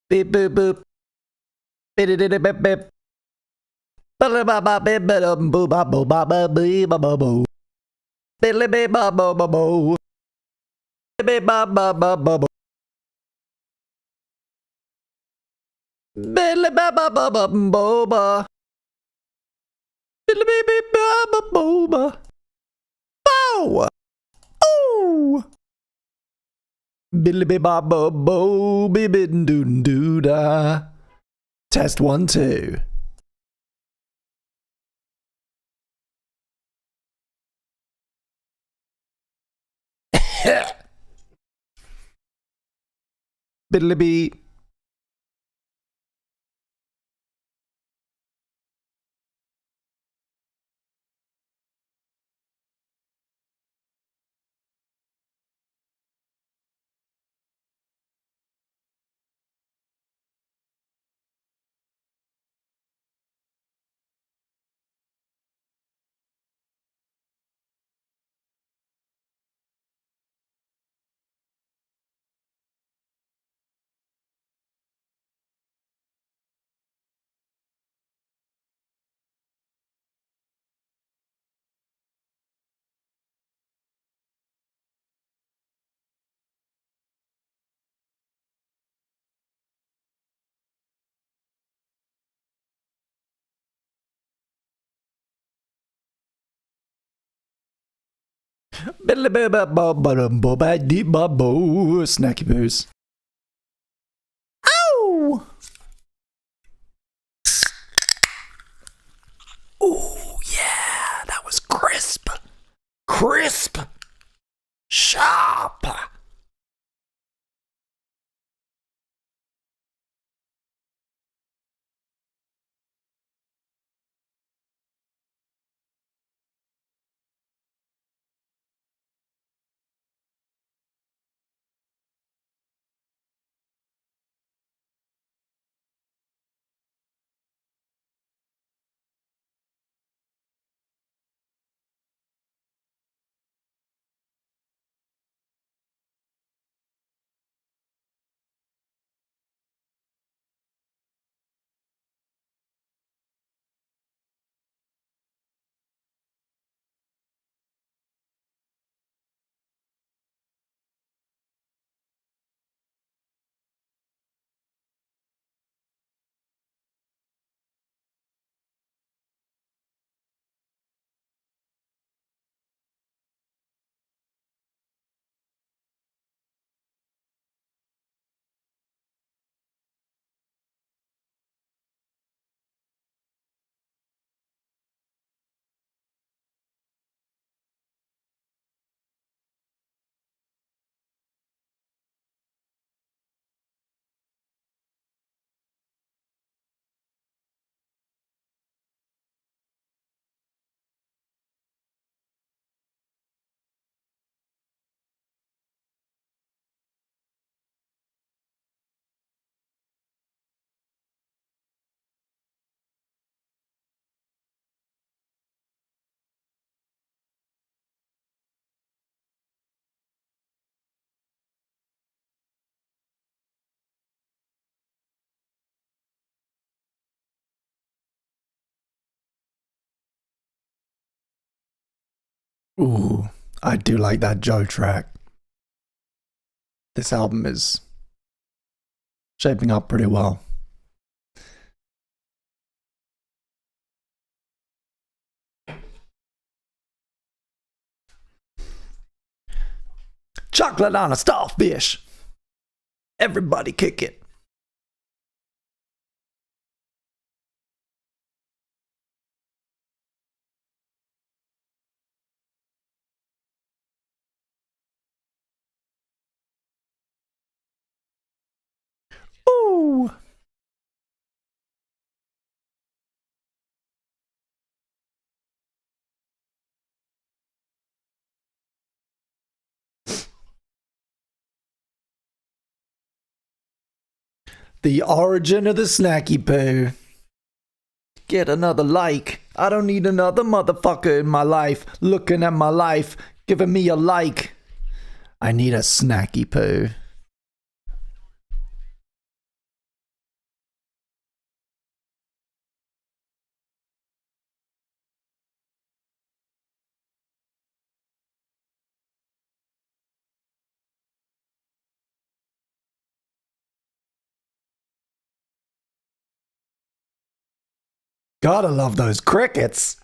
Beep boop boop. Beep beep beep beep. Ba ba ba beep ba boo ba boo ba ba bee ba ba boo. Beep beep ba ba ba boo. Beep ba ba ba ba boo. Beep ba ba ba ba boo ba. Beep beep ba ba boo ba. Bow. Ooh. Billy ba ba bo be bidden doo doo da. Test 1 2. Biddly bee. Biddly bee ba ba ba bo ba dee ba bo. Snackypoos. Ow! Ooh, yeah, that was crisp. Crisp. Sharp. Ooh, I do like that Joe track. This album is shaping up pretty well. Chocolate on a starfish. Everybody kick it. Ooh. The origin of the Snackypoo. Get another like. I don't need another motherfucker in my life looking at my life, giving me a like. I need a Snackypoo. Gotta love those crickets.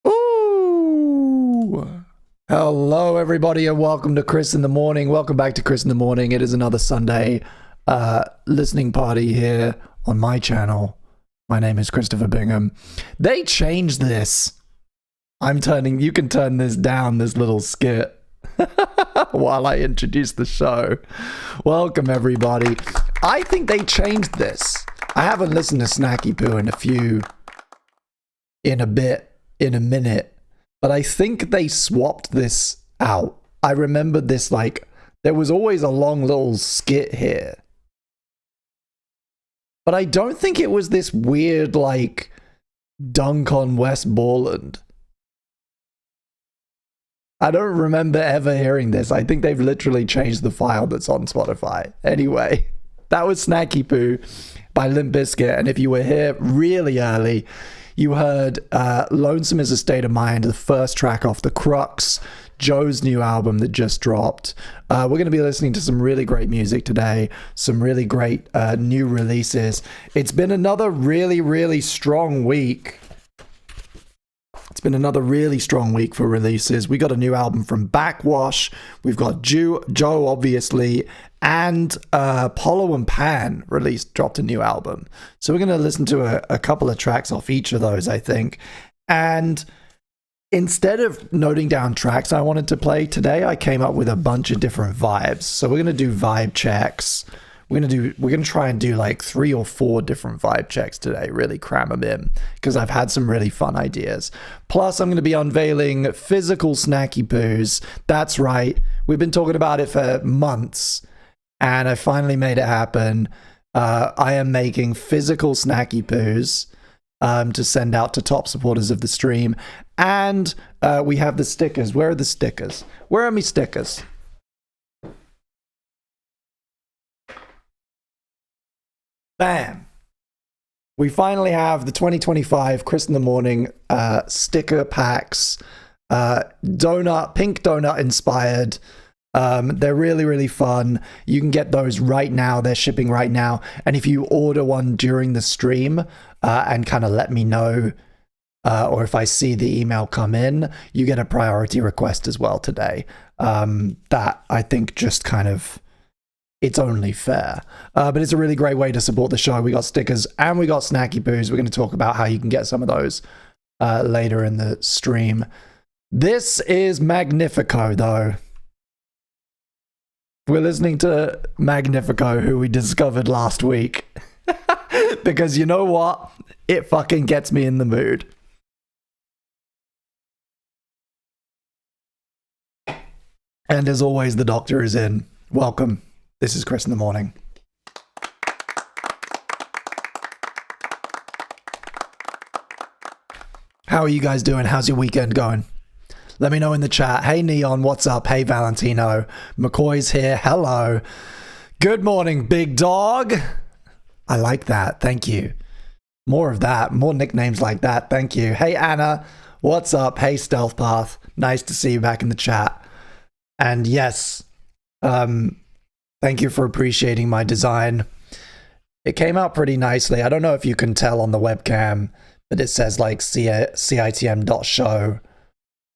Ooh. Hello, everybody, and welcome to Chris in the Morning. Welcome back to Chris in the Morning. It is another Sunday listening party here on my channel. My name is Christopher Bingham. They changed this. You can turn this down, this little skit, while I introduce the show. Welcome, everybody. I think they changed this. I haven't listened to Snackypoo in a minute, but I think they swapped this out. I remember this, like, there was always a long little skit here. But I don't think it was this weird, like, dunk on West Borland. I don't remember ever hearing this. I think they've literally changed the file that's on Spotify. Anyway, that was Snackypoo by Limp Bizkit. And if you were here really early, you heard Lonesome is a State of Mind, the first track off The Crux, Joe's new album that just dropped. We're going to be listening to some really great music today, some really great new releases. It's been another really, really strong week. It's been another really strong week for releases. We got a new album from Backwash. We've got Joe, obviously, and Polo and Pan dropped a new album. So we're going to listen to a couple of tracks off each of those, I think. And instead of noting down tracks I wanted to play today, I came up with a bunch of different vibes. So we're going to do vibe checks. We're going to try and do like 3 or 4 different vibe checks today, really cram them in, because I've had some really fun ideas. Plus, I'm going to be unveiling physical Snackypoos. That's right. We've been talking about it for months, and I finally made it happen. I am making physical Snackypoos to send out to top supporters of the stream. And we have the stickers. Where are the stickers? Where are my stickers? Bam. We finally have the 2025 Chris in the Morning sticker packs. Pink donut inspired. They're really, really fun. You can get those right now. They're shipping right now. And if you order one during the stream and kind of let me know, or if I see the email come in, you get a priority request as well today. That I think just kind of, it's only fair. But it's a really great way to support the show. We got stickers and we got Snackypoos. We're going to talk about how you can get some of those later in the stream. This is Magnifico, though. We're listening to Magnifico, who we discovered last week. Because you know what? It fucking gets me in the mood. And as always, the doctor is in. Welcome. This is Chris in the Morning. How are you guys doing? How's your weekend going? Let me know in the chat. Hey, Neon, what's up? Hey, Valentino. McCoy's here. Hello. Good morning, big dog. I like that. Thank you. More of that. More nicknames like that. Thank you. Hey, Anna. What's up? Hey, Stealth Path. Nice to see you back in the chat. And yes, thank you for appreciating my design. It came out pretty nicely. I don't know if you can tell on the webcam, but it says like CITM.show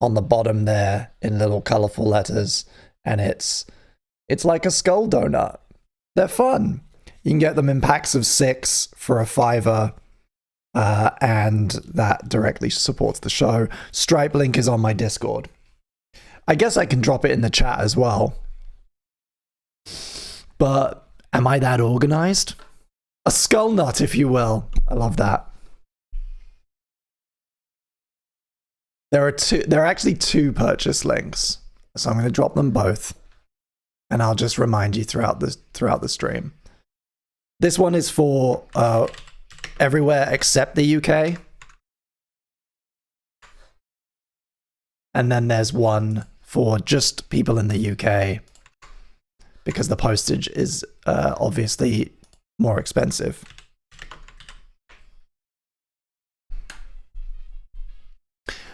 on the bottom there in little colorful letters. And it's like a skull donut. They're fun. You can get them in packs of 6 for a $5. And that directly supports the show. Stripe link is on my Discord. I guess I can drop it in the chat as well. But am I that organized? A skull nut, if you will. I love that. There are actually two purchase links, so I'm going to drop them both, and I'll just remind you throughout the stream. This one is for everywhere except the UK, and then there's one for just people in the UK, because the postage is obviously more expensive.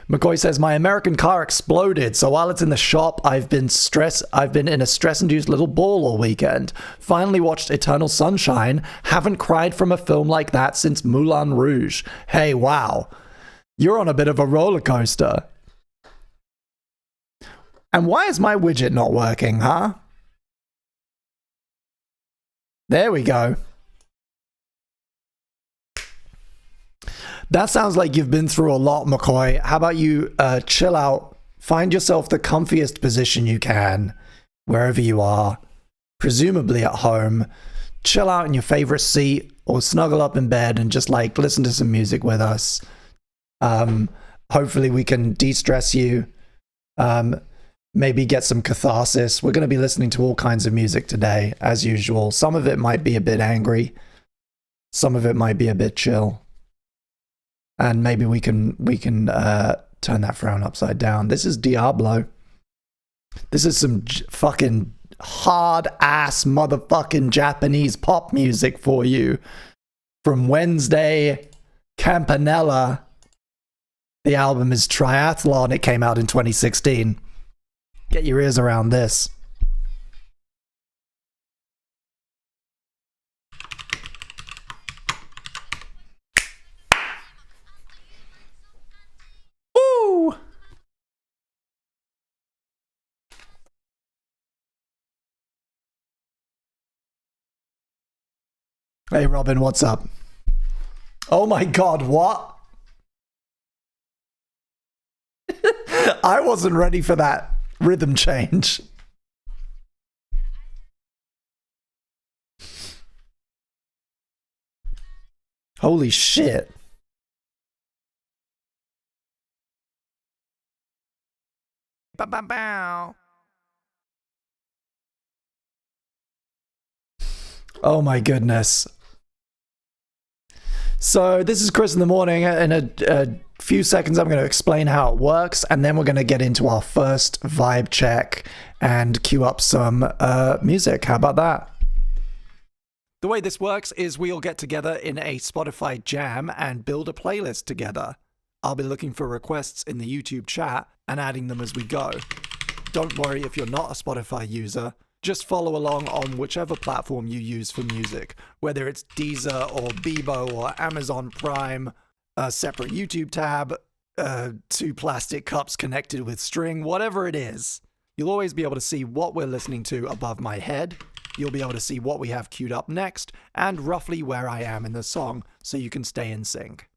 McCoy says, my American car exploded, so while it's in the shop, I've been in a stress-induced little ball all weekend. Finally watched Eternal Sunshine. Haven't cried from a film like that since Moulin Rouge. Hey, wow. You're on a bit of a roller coaster. And why is my widget not working, huh? There we go. That sounds like you've been through a lot, McCoy. How about you chill out, find yourself the comfiest position you can, wherever you are, presumably at home. Chill out in your favorite seat or snuggle up in bed and just like listen to some music with us. Hopefully we can de-stress you, maybe get some catharsis. We're going to be listening to all kinds of music today, as usual. Some of it might be a bit angry. Some of it might be a bit chill. And maybe we can turn that frown upside down. This is Diablo. This is some fucking hard-ass motherfucking Japanese pop music for you. From Wednesday Campanella. The album is Triathlon. It came out in 2016. Get your ears around this. Woo! Hey, Robin, what's up? Oh my god, what? I wasn't ready for that rhythm change. Holy shit. Bow, bow, bow. Oh my goodness. So this is Chris in the Morning. In a few seconds, I'm going to explain how it works, and then we're going to get into our first vibe check and cue up some music. How about that? The way this works is we all get together in a Spotify jam and build a playlist together. I'll be looking for requests in the YouTube chat and adding them as we go. Don't worry if you're not a Spotify user. Just follow along on whichever platform you use for music, whether it's Deezer or Bebo or Amazon Prime, a separate YouTube tab, 2 plastic cups connected with string, whatever it is. You'll always be able to see what we're listening to above my head. You'll be able to see what we have queued up next and roughly where I am in the song so you can stay in sync.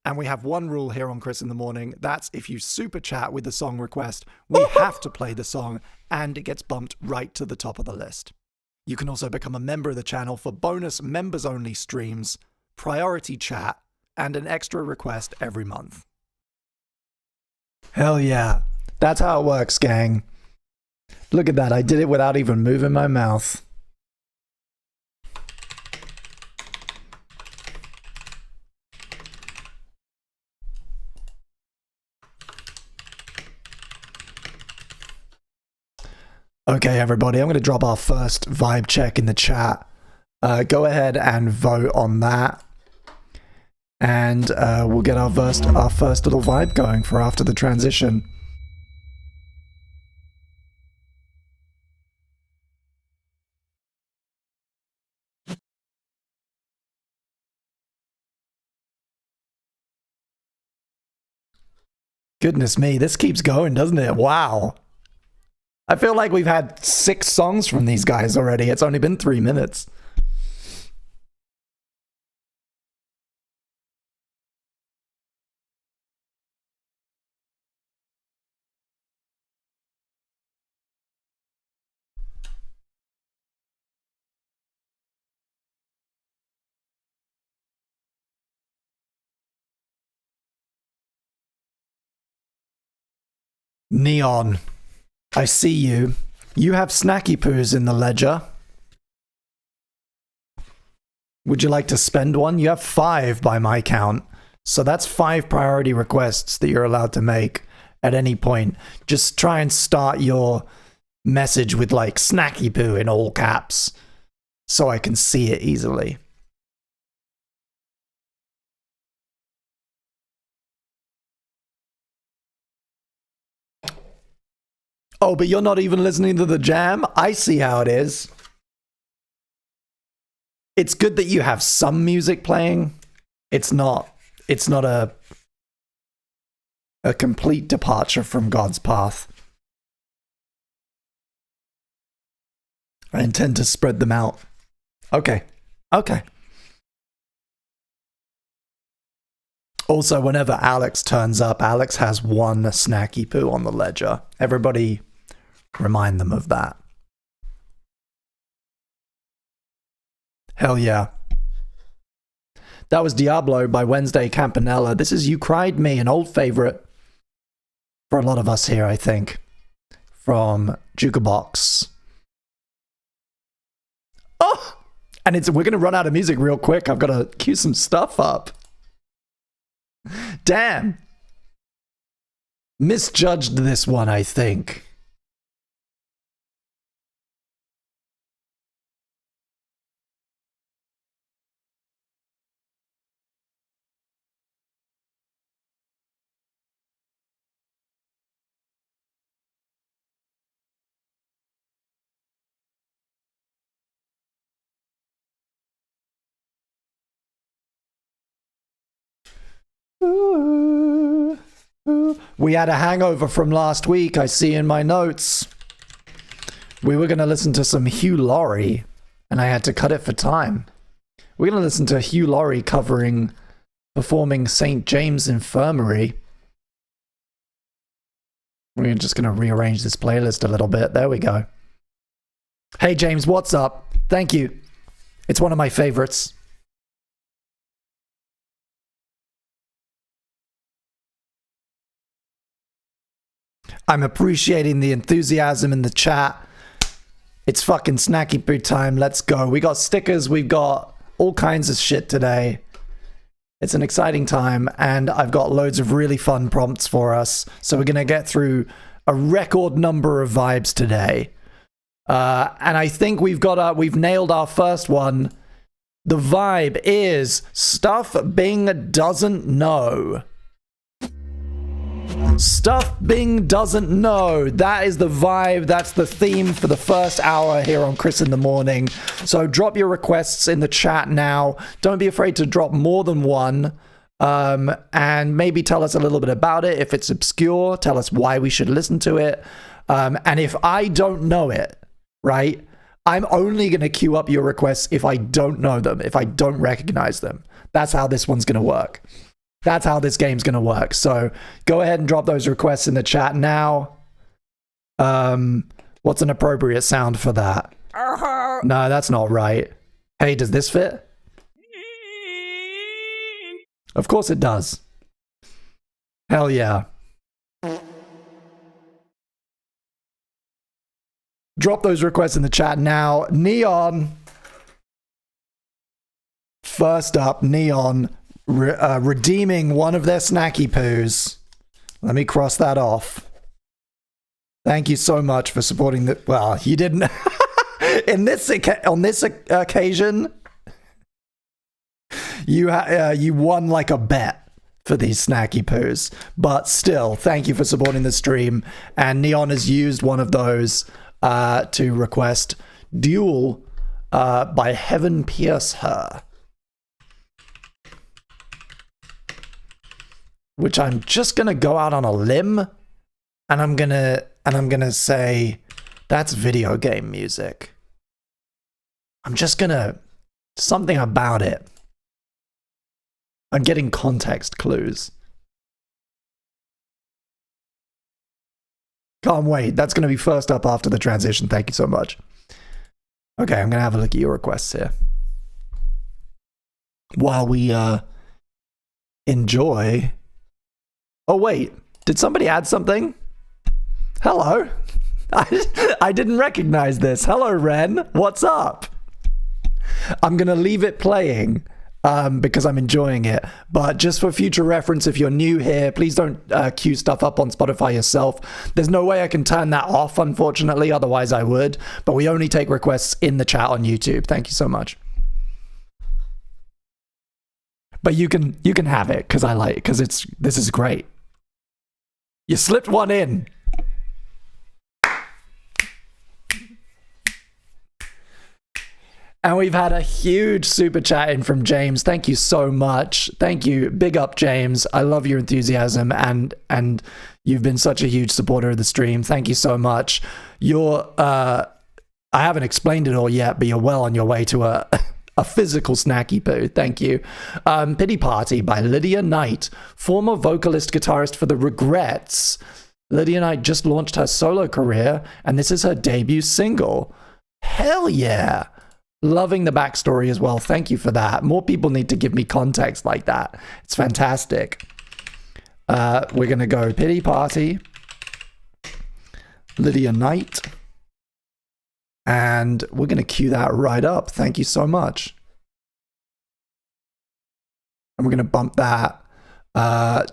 And we have one rule here on Chris in the Morning. That's if you super chat with the song request, we have to play the song and it gets bumped right to the top of the list. You can also become a member of the channel for bonus members-only streams, priority chat, and an extra request every month. Hell yeah. That's how it works, gang. Look at that. I did it without even moving my mouth. Okay, everybody, I'm going to drop our first vibe check in the chat. Go ahead and vote on that. And we'll get our first little vibe going for after the transition. Goodness me, this keeps going, doesn't it? Wow. I feel like we've had 6 songs from these guys already. It's only been 3 minutes. Neon, I see you. You have Snackypoos in the ledger. Would you like to spend one? You have 5 by my count. So that's 5 priority requests that you're allowed to make at any point. Just try and start your message with like Snackypoo in all caps so I can see it easily. Oh, but you're not even listening to the jam? I see how it is. It's good that you have some music playing. It's not a complete departure from God's path. I intend to spread them out. Okay. Okay. Also, whenever Alex turns up, Alex has 1 Snackypoo on the ledger. Everybody remind them of that. Hell yeah. That was Diablo by Wednesday Campanella. This is You Cried Me, an old favorite for a lot of us here, I think, from Jukebox. Oh! And we're going to run out of music real quick. I've got to cue some stuff up. Damn. Misjudged this one, I think. We had a hangover from last week, I see in my notes. We were going to listen to some Hugh Laurie, and I had to cut it for time. We're going to listen to Hugh Laurie performing St. James Infirmary. We're just going to rearrange this playlist a little bit. There we go. Hey, James, what's up? Thank you. It's one of my favorites. I'm appreciating the enthusiasm in the chat. It's fucking Snackypoo time. Let's go. We got stickers. We've got all kinds of shit today. It's an exciting time, and I've got loads of really fun prompts for us. So we're going to get through a record number of vibes today. And I think we've nailed our first one. The vibe is stuff Bing doesn't know. Stuff Bing doesn't know. That is the vibe. That's the theme for the first hour here on Chris in the Morning. So drop your requests in the chat now. Don't be afraid to drop more than one. And maybe tell us a little bit about it. If it's obscure, tell us why we should listen to it. And if I don't know it, right, I'm only going to queue up your requests if I don't know them, if I don't recognize them. That's how this one's going to work. That's how this game's going to work. So go ahead and drop those requests in the chat now. What's an appropriate sound for that? No, that's not right. Hey, does this fit? Of course it does. Hell yeah. Drop those requests in the chat now. Neon. First up, Neon. Redeeming one of their Snackypoos. Let me cross that off. Thank you so much for supporting the. Well, you didn't. On this occasion, you won like a bet for these Snackypoos. But still, thank you for supporting the stream. And Neon has used one of those to request Duel by Heaven Pierce Her. Which I'm just gonna go out on a limb, and I'm gonna say that's video game music. I'm just gonna something about it. I'm getting context clues. Can't wait. That's gonna be first up after the transition. Thank you so much. Okay, I'm gonna have a look at your requests here while we enjoy. Oh, wait. Did somebody add something? Hello. I didn't recognize this. Hello, Ren. What's up? I'm going to leave it playing because I'm enjoying it. But just for future reference, if you're new here, please don't queue stuff up on Spotify yourself. There's no way I can turn that off, unfortunately. Otherwise, I would. But we only take requests in the chat on YouTube. Thank you so much. But you can have it because this is great. You slipped one in. And we've had a huge super chat in from James. Thank you so much. Thank you. Big up, James. I love your enthusiasm and you've been such a huge supporter of the stream. Thank you so much. You're I haven't explained it all yet, but you're well on your way to a physical Snackypoo. Thank you. Pity Party by Lydia Knight, former vocalist guitarist for The Regrets. Lydia Knight just launched her solo career, and this is her debut single. Hell yeah. Loving the backstory as well. Thank you for that. More people need to give me context like that. It's fantastic. We're going to go Pity Party, Lydia Knight. And we're going to cue that right up. Thank you so much. And we're going to bump that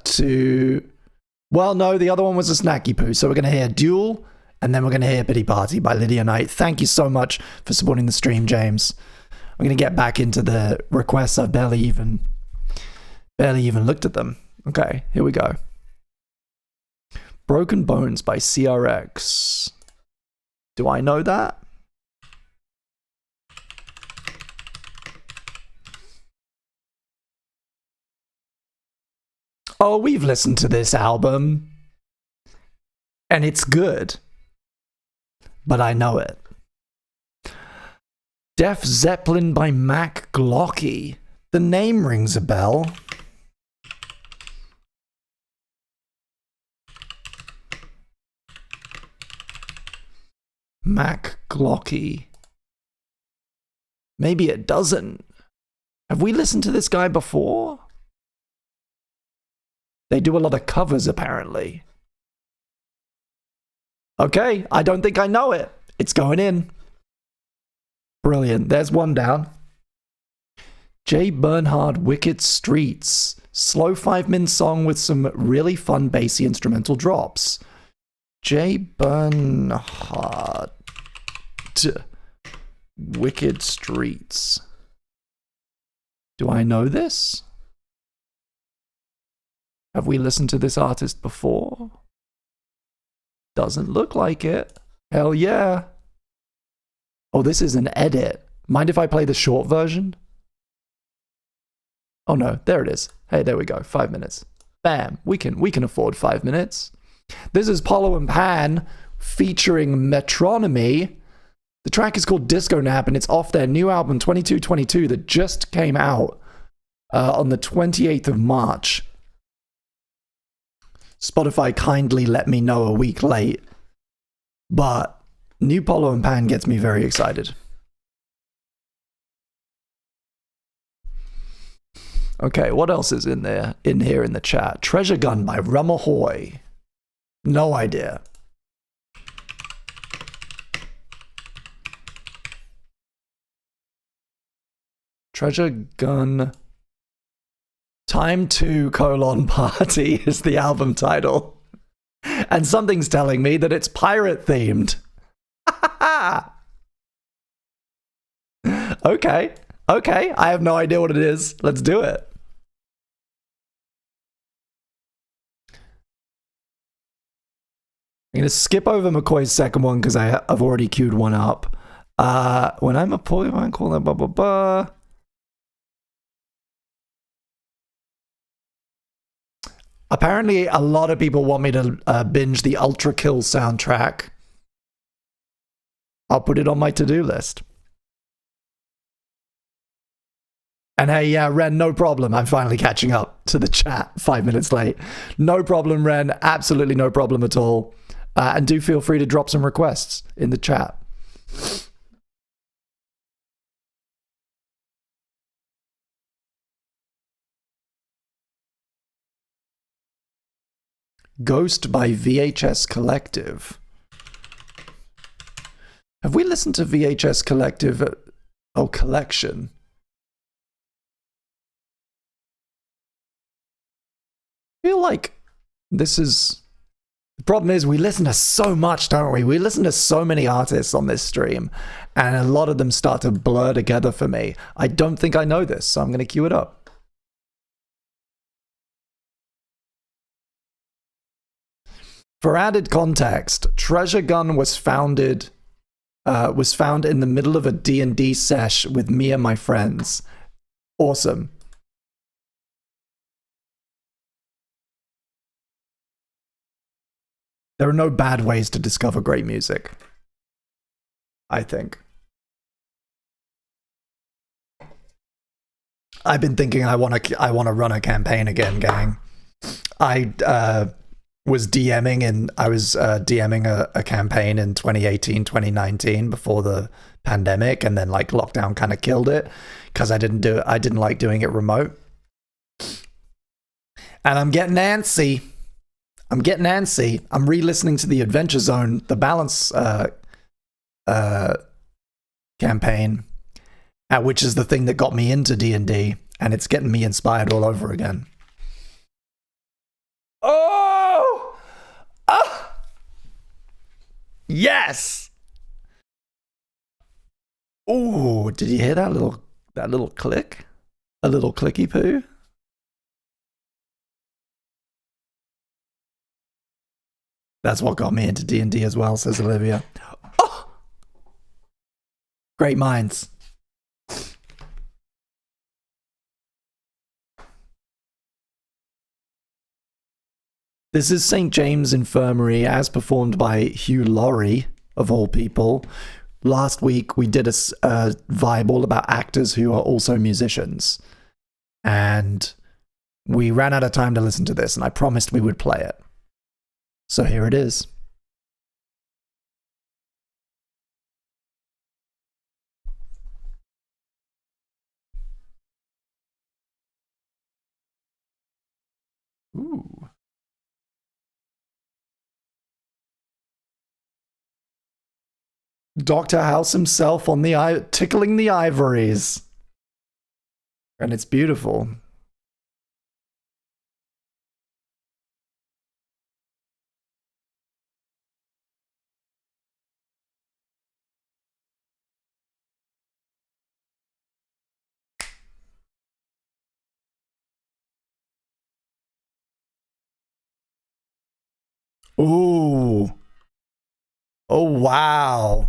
to... Well, no, the other one was a Snackypoo. So we're going to hear Duel, and then we're going to hear Pity Party by Lydia Knight. Thank you so much for supporting the stream, James. I'm going to get back into the requests. I've barely even looked at them. Okay, here we go. Broken Bones by CRX. Do I know that? Oh, we've listened to this album. And it's good. But I know it. Def Zeppelin by Mac Glocky. The name rings a bell. Mac Glocky. Maybe it doesn't. Have we listened to this guy before? They do a lot of covers, apparently. Okay, I don't think I know it. It's going in. Brilliant. There's one down. J. Bernhard, Wicked Streets. Slow 5-min song with some really fun bassy instrumental drops. J. Bernhard. Wicked Streets. Do I know this? Have we listened to this artist before? Doesn't look like it. Hell yeah. Oh, this is an edit. Mind if I play the short version? Oh no, there it is. Hey, there we go. 5 minutes. Bam. We can afford 5 minutes. This is Polo and Pan featuring Metronomy. The track is called Disco Nap, and it's off their new album 2222 that just came out on the 28th of March. Spotify kindly let me know a week late, but new Polo and Pan gets me very excited. Okay, what else is in here in the chat? Treasure Gun by Rumahoy. No idea. Treasure Gun. Time to : Party is the album title. And something's telling me that it's pirate themed. Okay. I have no idea what it is. Let's do it. I'm going to skip over McCoy's second one because I've already queued one up. When I'm a Pokemon, call that blah blah blah. Apparently, a lot of people want me to binge the Ultra Kill soundtrack. I'll put it on my to-do list. And hey, yeah, Ren, no problem. I'm finally catching up to the chat 5 minutes late. No problem, Ren. Absolutely no problem at all. And do feel free to drop some requests in the chat. Ghost by VHS Collective. Have we listened to VHS Collective? Oh, Collection. I feel like this is... The problem is we listen to so much, don't we? We listen to so many artists on this stream, and a lot of them start to blur together for me. I don't think I know this, so I'm going to cue it up. For added context, Treasure Gun was found in the middle of a D&D sesh with me and my friends. Awesome. There are no bad ways to discover great music, I think. I've been thinking I want to run a campaign again, gang. I was DMing a campaign in 2018, 2019 before the pandemic, and then like lockdown kind of killed it because I didn't like doing it remote. And I'm getting antsy. I'm re-listening to the Adventure Zone, the Balance campaign, which is the thing that got me into D&D, and it's getting me inspired all over again. Oh! Ah! Yes! Ooh, did you hear that little click? A little clicky poo? That's what got me into D&D as well, says Olivia. Oh! Great minds. This is St. James Infirmary, as performed by Hugh Laurie, of all people. Last week, we did a vibe all about actors who are also musicians. And we ran out of time to listen to this, and I promised we would play it. So here it is. Ooh. Dr. House himself on the tickling the ivories. And it's beautiful. Ooh. Oh, wow.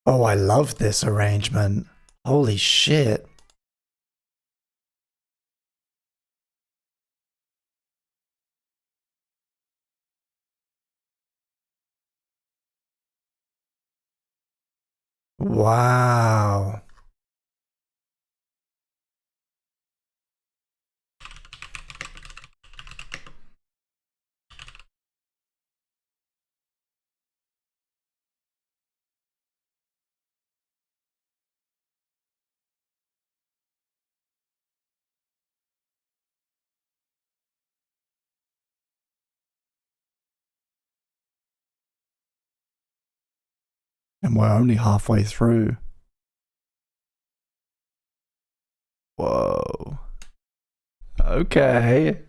Oh, I love this arrangement. Holy shit. Wow. And we're only halfway through. Whoa. Okay.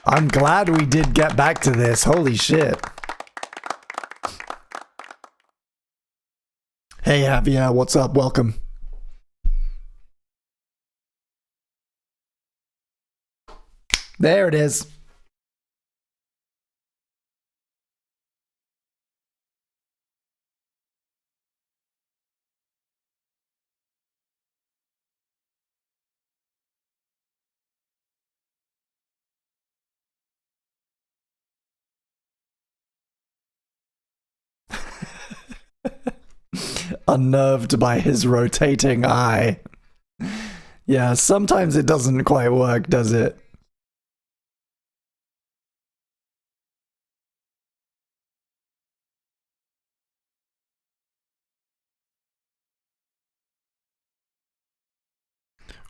I'm glad we did get back to this. Holy shit. Hey, Javier, what's up? Welcome. There it is. unnerved by his rotating eye. Yeah, sometimes it doesn't quite work, does it?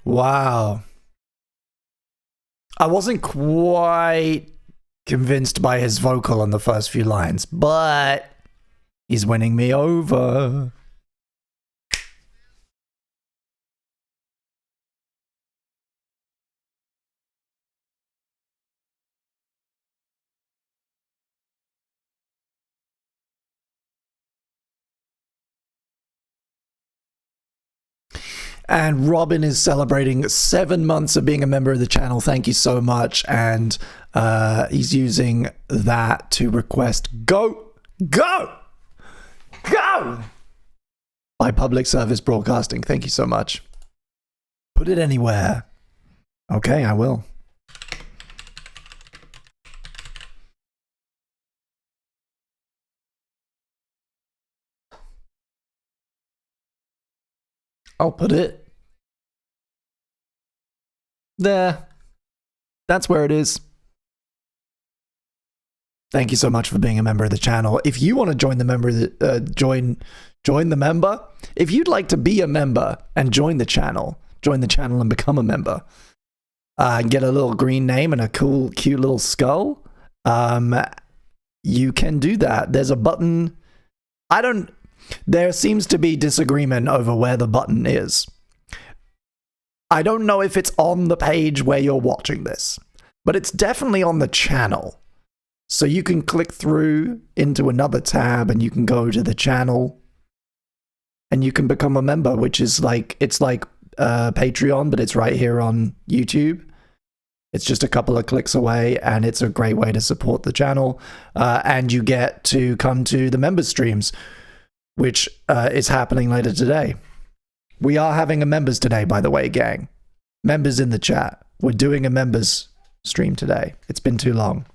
Wow. I wasn't quite convinced by his vocal on the first few lines, but he's winning me over. And Robin is celebrating 7 months of being a member of the channel. Thank you so much. And he's using that to request Go by Public Service Broadcasting. Thank you so much. Put it anywhere. Okay, I will. I'll put it there. That's where it is. Thank you so much for being a member of the channel. If you want to join the member, join the member. If you'd like to be a member and join the channel and become a member, and get a little green name and a cool, cute little skull, you can do that. There's a button. There seems to be disagreement over where the button is. I don't know if it's on the page where you're watching this, but it's definitely on the channel. So you can click through into another tab and you can go to the channel and you can become a member, which is like, it's like Patreon, but it's right here on YouTube. It's just a couple of clicks away, and it's a great way to support the channel. And you get to come to the members streams, which is happening later today. We are having a members today, by the way, gang. Members in the chat. We're doing a members stream today. It's been too long.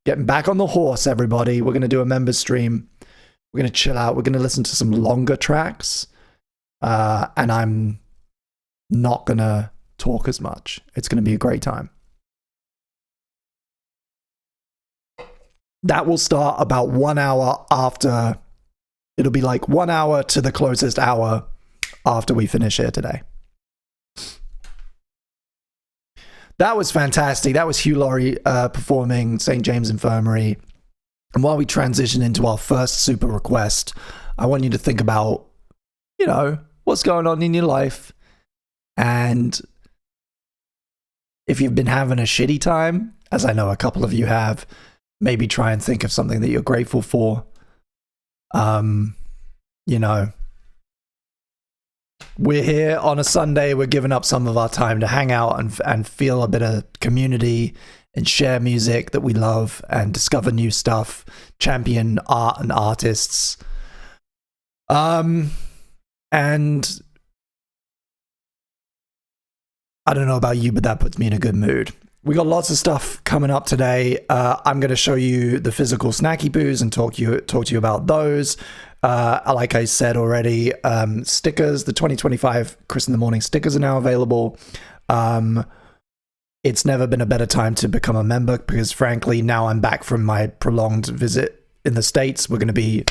Getting back on the horse, everybody. We're going to do a members stream. We're going to chill out. We're going to listen to some longer tracks. And I'm not going to talk as much. It's going to be a great time. That will start about 1 hour after. It'll be like 1 hour to the closest hour after we finish here today. That was fantastic. That was Hugh Laurie performing St. James Infirmary. And while we transition into our first super request, I want you to think about, you know, what's going on in your life. And if you've been having a shitty time, as I know a couple of you have, maybe try and think of something that you're grateful for. You know, we're here on a Sunday. We're giving up some of our time to hang out and feel a bit of community and share music that we love and discover new stuff, champion art and artists. And I don't know about you, but that puts me in a good mood. We got lots of stuff coming up today. I'm going to show you the physical Snackypoos and talk to you about those. Like I said already, stickers, the 2025 Chris in the Morning stickers are now available. It's never been a better time to become a member because, frankly, now I'm back from my prolonged visit in the States. We're going to be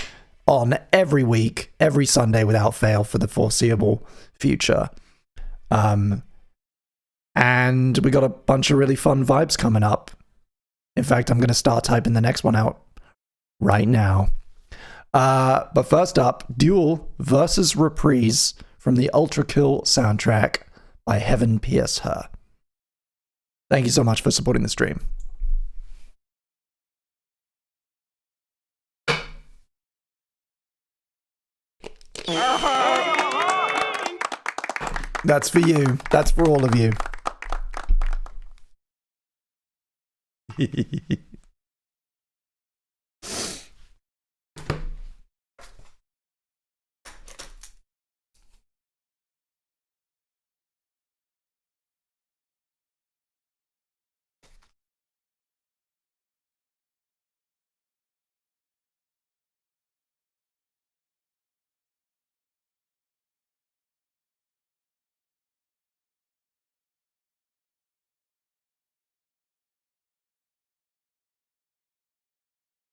on every week, every Sunday without fail for the foreseeable future. And we got a bunch of really fun vibes coming up. In fact, I'm going to start typing the next one out right now. But first up, Duel versus Reprise from the Ultra Kill soundtrack by Heaven Pierce Her. Thank you so much for supporting the stream. That's for you. That's for all of you.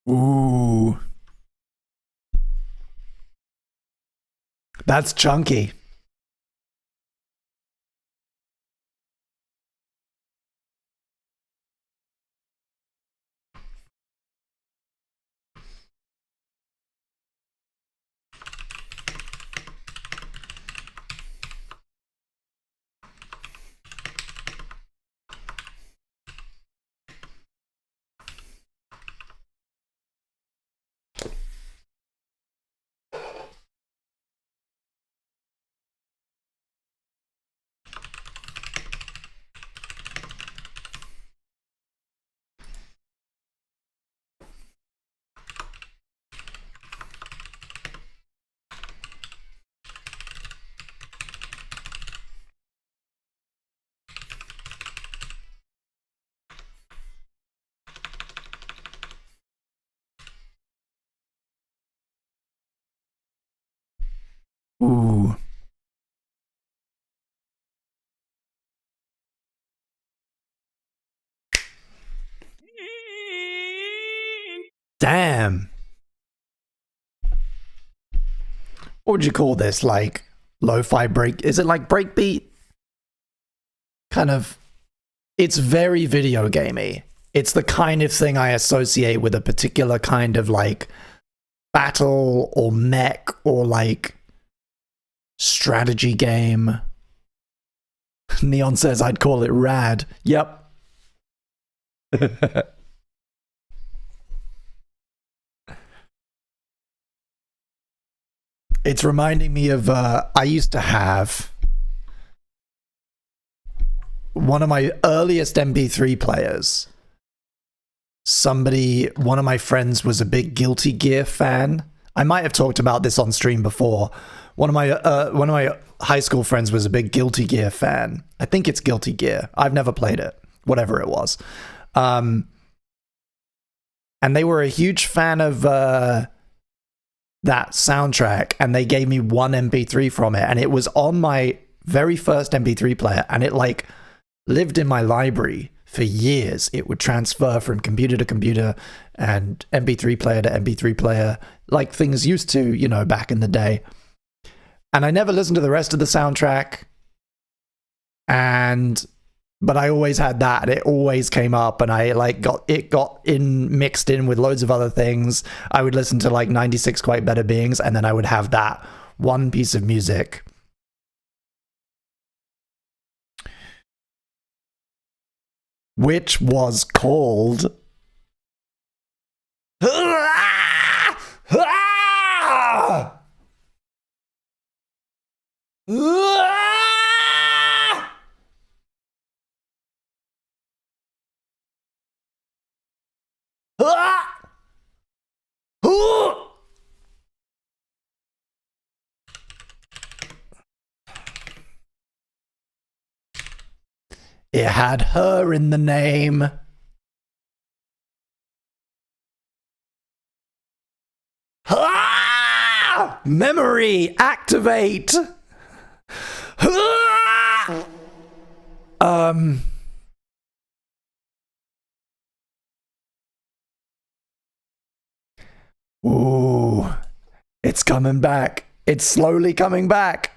Ooh. That's chunky. Ooh. Damn. What would you call this? Like lo-fi break? Is it like breakbeat? Kind of. It's very video gamey. It's the kind of thing I associate with a particular kind of like battle or mech or like strategy game. Neon says I'd call it rad. Yep. It's reminding me of I used to have one of my earliest MP3 players. One of my friends was a big Guilty Gear fan. I might have talked about this on stream before. One of my high school friends was a big Guilty Gear fan. I think it's Guilty Gear. I've never played it. Whatever it was. And they were a huge fan of that soundtrack, and they gave me one MP3 from it, and it was on my very first MP3 player, and it like lived in my library for years. It would transfer from computer to computer and MP3 player to MP3 player, like things used to, you know, back in the day. And I never listened to the rest of the soundtrack, but I always had that. It always came up, and I like got mixed in with loads of other things. I would listen to like 96 Quite Better Beings, and then I would have that one piece of music. Which was called it had her in the name. Memory activate. Ooh, it's coming back. It's slowly coming back.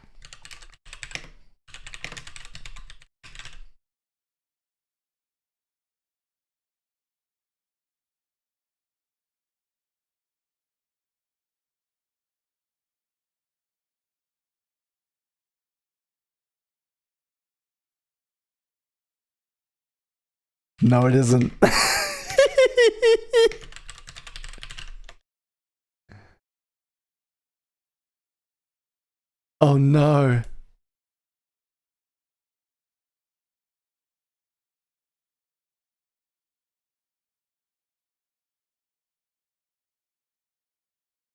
No, it isn't. Oh no.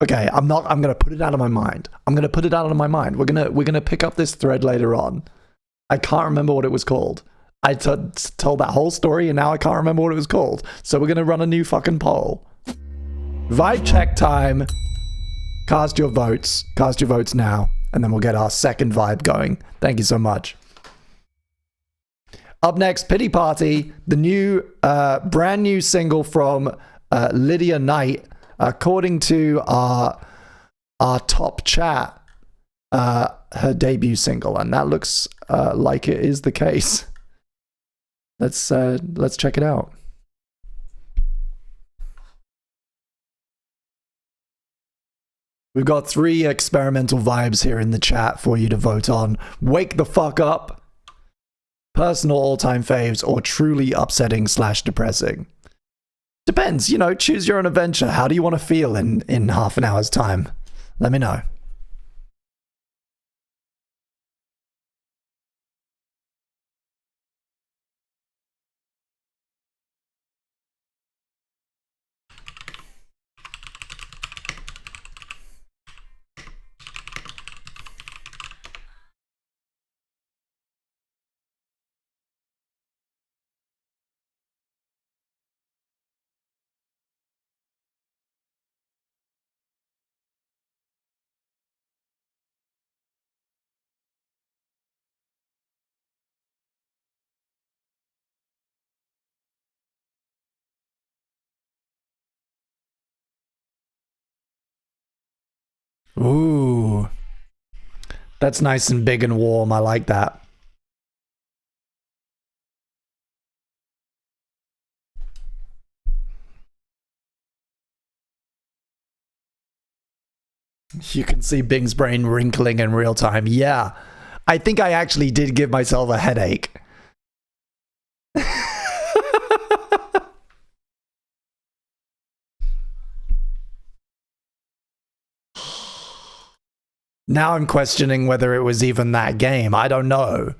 Okay, I'm gonna put it out of my mind. I'm gonna put it out of my mind. We're gonna pick up this thread later on. I can't remember what it was called. I told that whole story, and now I can't remember what it was called. So we're gonna run a new fucking poll. Vibe check time. Cast your votes. Cast your votes now, and then we'll get our second vibe going. Thank you so much. Up next, Pity Party, the new, brand new single from Lydia Knight, according to our top chat, her debut single, and that looks like it is the case. Let's check it out. We've got 3 experimental vibes here in the chat for you to vote on. Wake the fuck up, personal all-time faves, or truly upsetting / depressing. Depends, you know, choose your own adventure. How do you want to feel in half an hour's time? Let me know. Ooh. That's nice and big and warm. I like that. You can see Bing's brain wrinkling in real time. Yeah. I think I actually did give myself a headache. Now I'm questioning whether it was even that game. I don't know.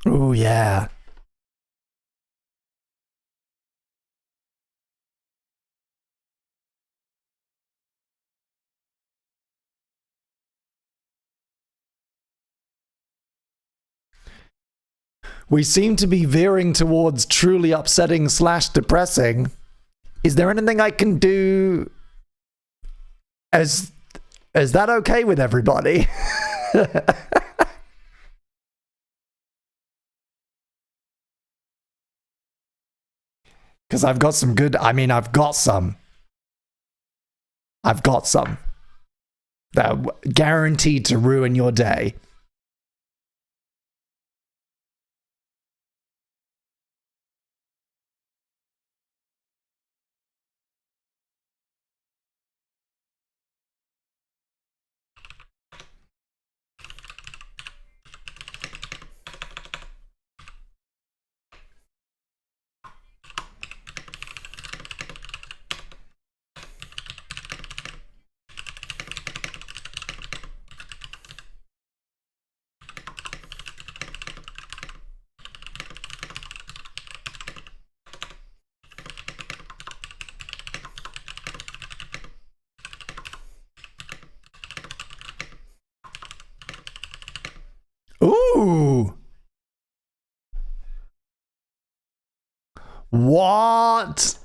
Oh, yeah. We seem to be veering towards truly upsetting / depressing. Is there anything I can do? Is that okay with everybody? Because I've got some good... I mean, I've got some. That are guaranteed to ruin your day. Ooh. What?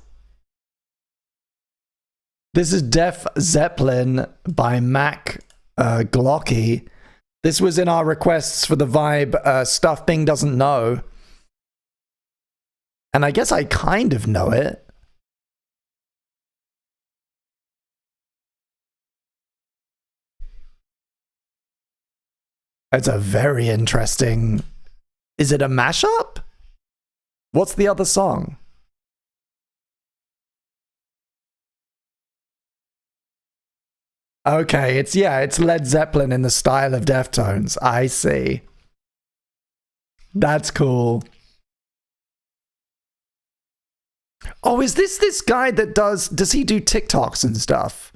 This is Def Zeppelin by Mac Glocky. This was in our requests for the vibe Stuff Bing Doesn't Know. And I guess I kind of know it. It's a very interesting... Is it a mashup? What's the other song? Okay, it's Led Zeppelin in the style of Deftones. I see. That's cool. Oh, is this guy that does he do TikToks and stuff?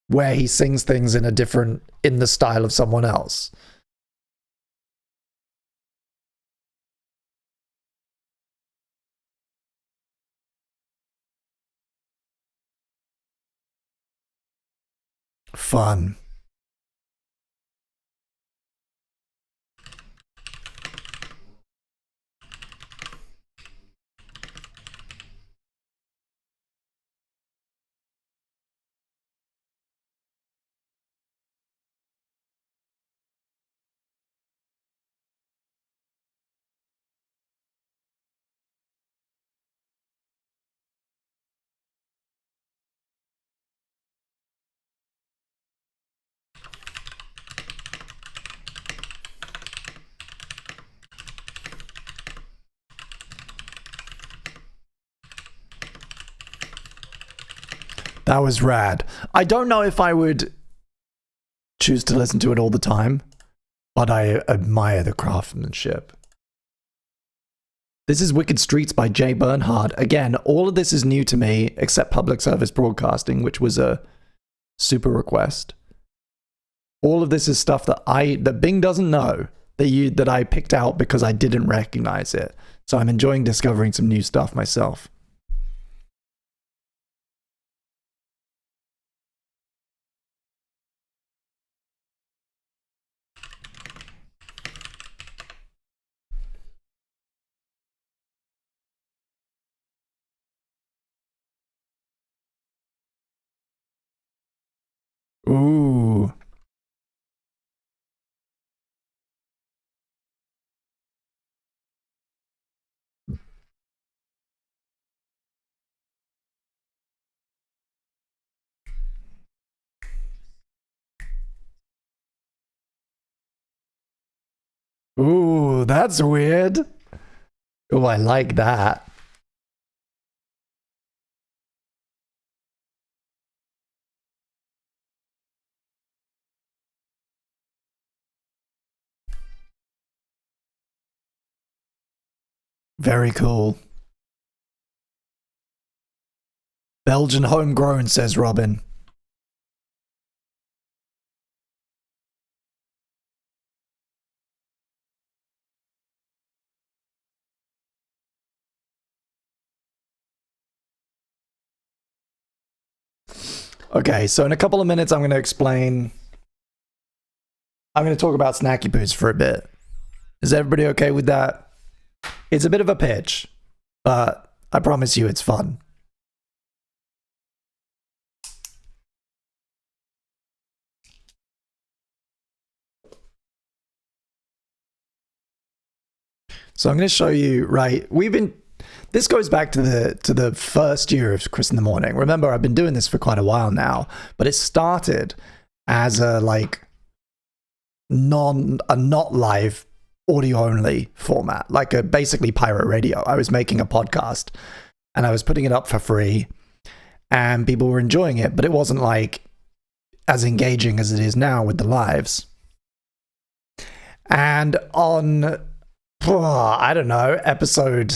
Where he sings things in the style of someone else? Fun. That was rad. I don't know if I would choose to listen to it all the time, but I admire the craftsmanship. This is Wicked Streets by Jay Bernhard. Again, all of this is new to me, except public service broadcasting, which was a super request. All of this is stuff that Bing doesn't know, that I picked out because I didn't recognize it. So I'm enjoying discovering some new stuff myself. Ooh. Ooh, that's weird. Oh, I like that. Very cool. Belgian homegrown, says Robin. Okay, so in a couple of minutes, I'm going to talk about Snackypoos for a bit. Is everybody okay with that? It's a bit of a pitch, but I promise you it's fun. So I'm going to show you, right, this goes back to the first year of Chris in the Morning. Remember, I've been doing this for quite a while now, but it started as a not live audio only format, like a basically pirate radio. I was making a podcast and I was putting it up for free and people were enjoying it, but it wasn't like as engaging as it is now with the lives. And on, I don't know, episode,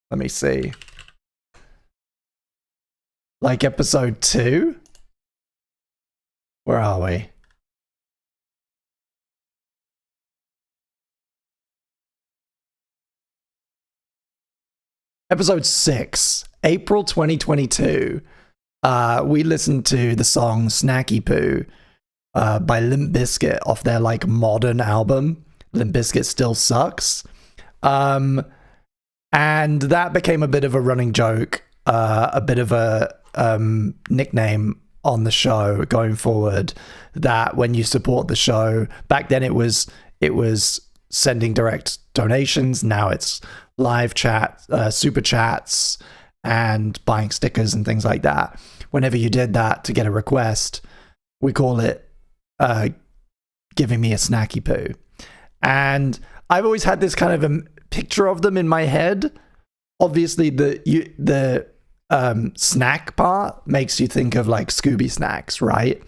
let me see, like episode 2? Where are we? Episode 6, April 2022. We listened to the song Snackypoo by Limp Bizkit off their modern album. Limp Bizkit Still Sucks. And that became a bit of a running joke, a bit of a nickname on the show going forward, that when you support the show, back then it was sending direct donations, now it's live chat, super chats, and buying stickers and things like that. Whenever you did that to get a request, we call it giving me a snacky poo. And I've always had this kind of a picture of them in my head. Obviously, the snack part makes you think of Scooby Snacks, right?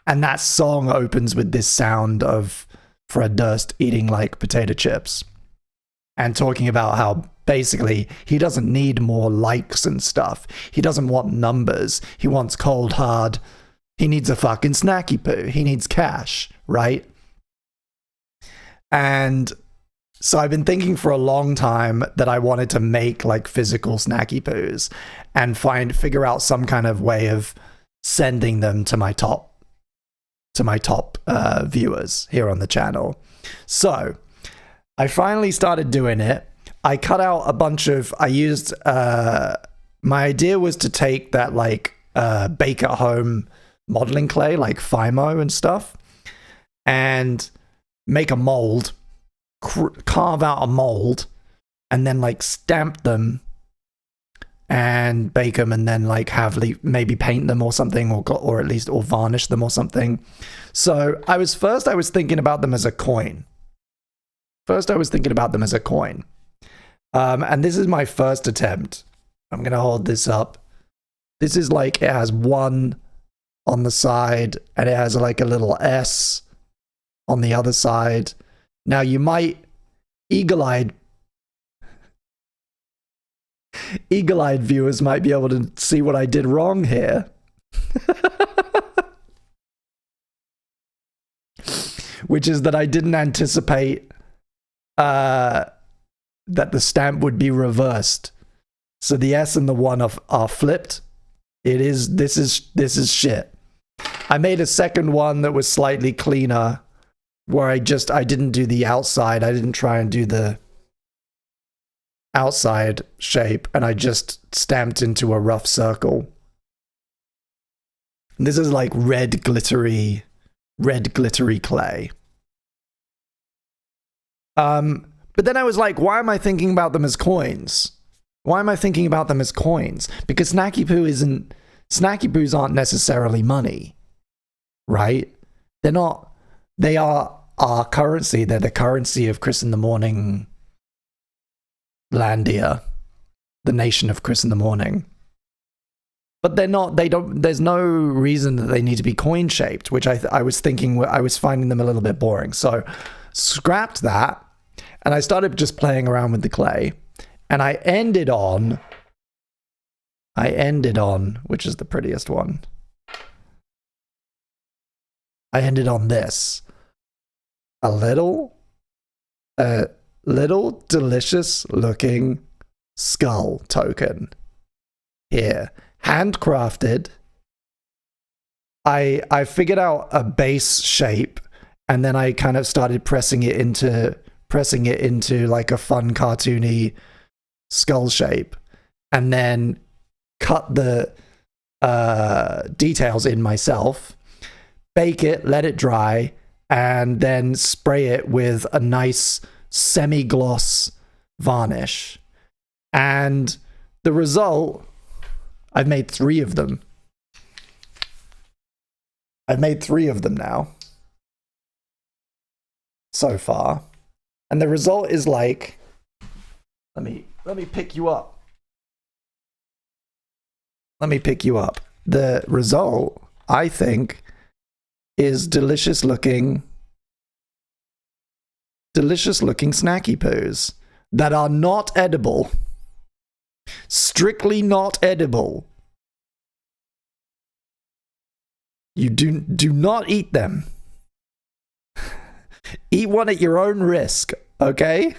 And that song opens with this sound of Fred Durst eating potato chips and talking about how basically he doesn't need more likes and stuff. He doesn't want numbers. He wants cold, hard. He needs a fucking snacky poo. He needs cash, right? And so I've been thinking for a long time that I wanted to make physical snacky poos and figure out some kind of way of sending them to my top viewers here on the channel. So I finally started doing it. I cut out a bunch of, my idea was to take that bake at home modeling clay, like Fimo and stuff, and make a mold, carve out a mold, and then stamp them and bake them, and then maybe paint them or something, or at least varnish them or something. So I was thinking about them as a coin. And this is my first attempt. I'm gonna hold this up This is like, it has 1 on the side, and it has like a little S on the other side. Now you might eagle-eyed viewers might be able to see what I did wrong here. Which is that I didn't anticipate that the stamp would be reversed. So the S and the 1 are flipped. This is shit. I made a second one that was slightly cleaner, where I didn't do the outside. I didn't try and do the outside shape, and I just stamped into a rough circle. And this is like red glittery clay. But then I was like, why am I thinking about them as coins? Why am I thinking about them as coins? Because Snackypoos aren't necessarily money, right? They're not. They are our currency. They're the currency of Chris in the Morning Landia, the nation of Chris in the Morning. But they're not. They don't. There's no reason that they need to be coin shaped, which I was thinking. I was finding them a little bit boring. So scrapped that, and I started just playing around with the clay, and I ended on, which is the prettiest one. I ended on this. A little delicious looking skull token. Here. Handcrafted. I figured out a base shape, and then I kind of started pressing it into like a fun cartoony skull shape, and then cut the details in myself, bake it, let it dry, and then spray it with a nice semi-gloss varnish. And the result, I've made 3 of them. I've made 3 of them now so far. And the result is like, let me pick you up. Let me pick you up. The result, I think, is delicious looking Snackypoos that are not edible. Strictly not edible. You do not eat them. Eat one at your own risk, okay?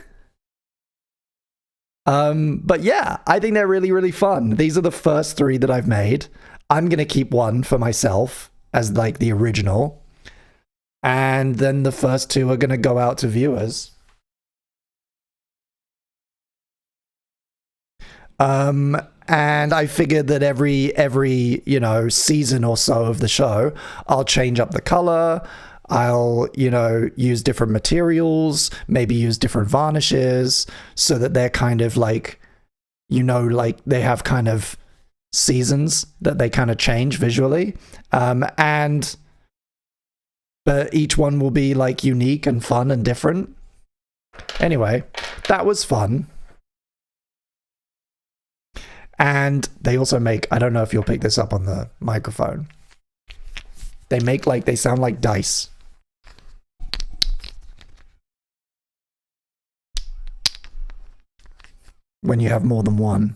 But yeah, I think they're really, really fun. These are the first 3 that I've made. I'm gonna keep one for myself as like the original. And then the first 2 are gonna go out to viewers. And I figured that every season or so of the show, I'll change up the color. I'll, use different materials, maybe use different varnishes, so that they're kind of like, like they have kind of seasons that they kind of change visually. But each one will be like unique and fun and different. Anyway, that was fun. And they also make, I don't know if you'll pick this up on the microphone. They sound like dice. When you have more than one.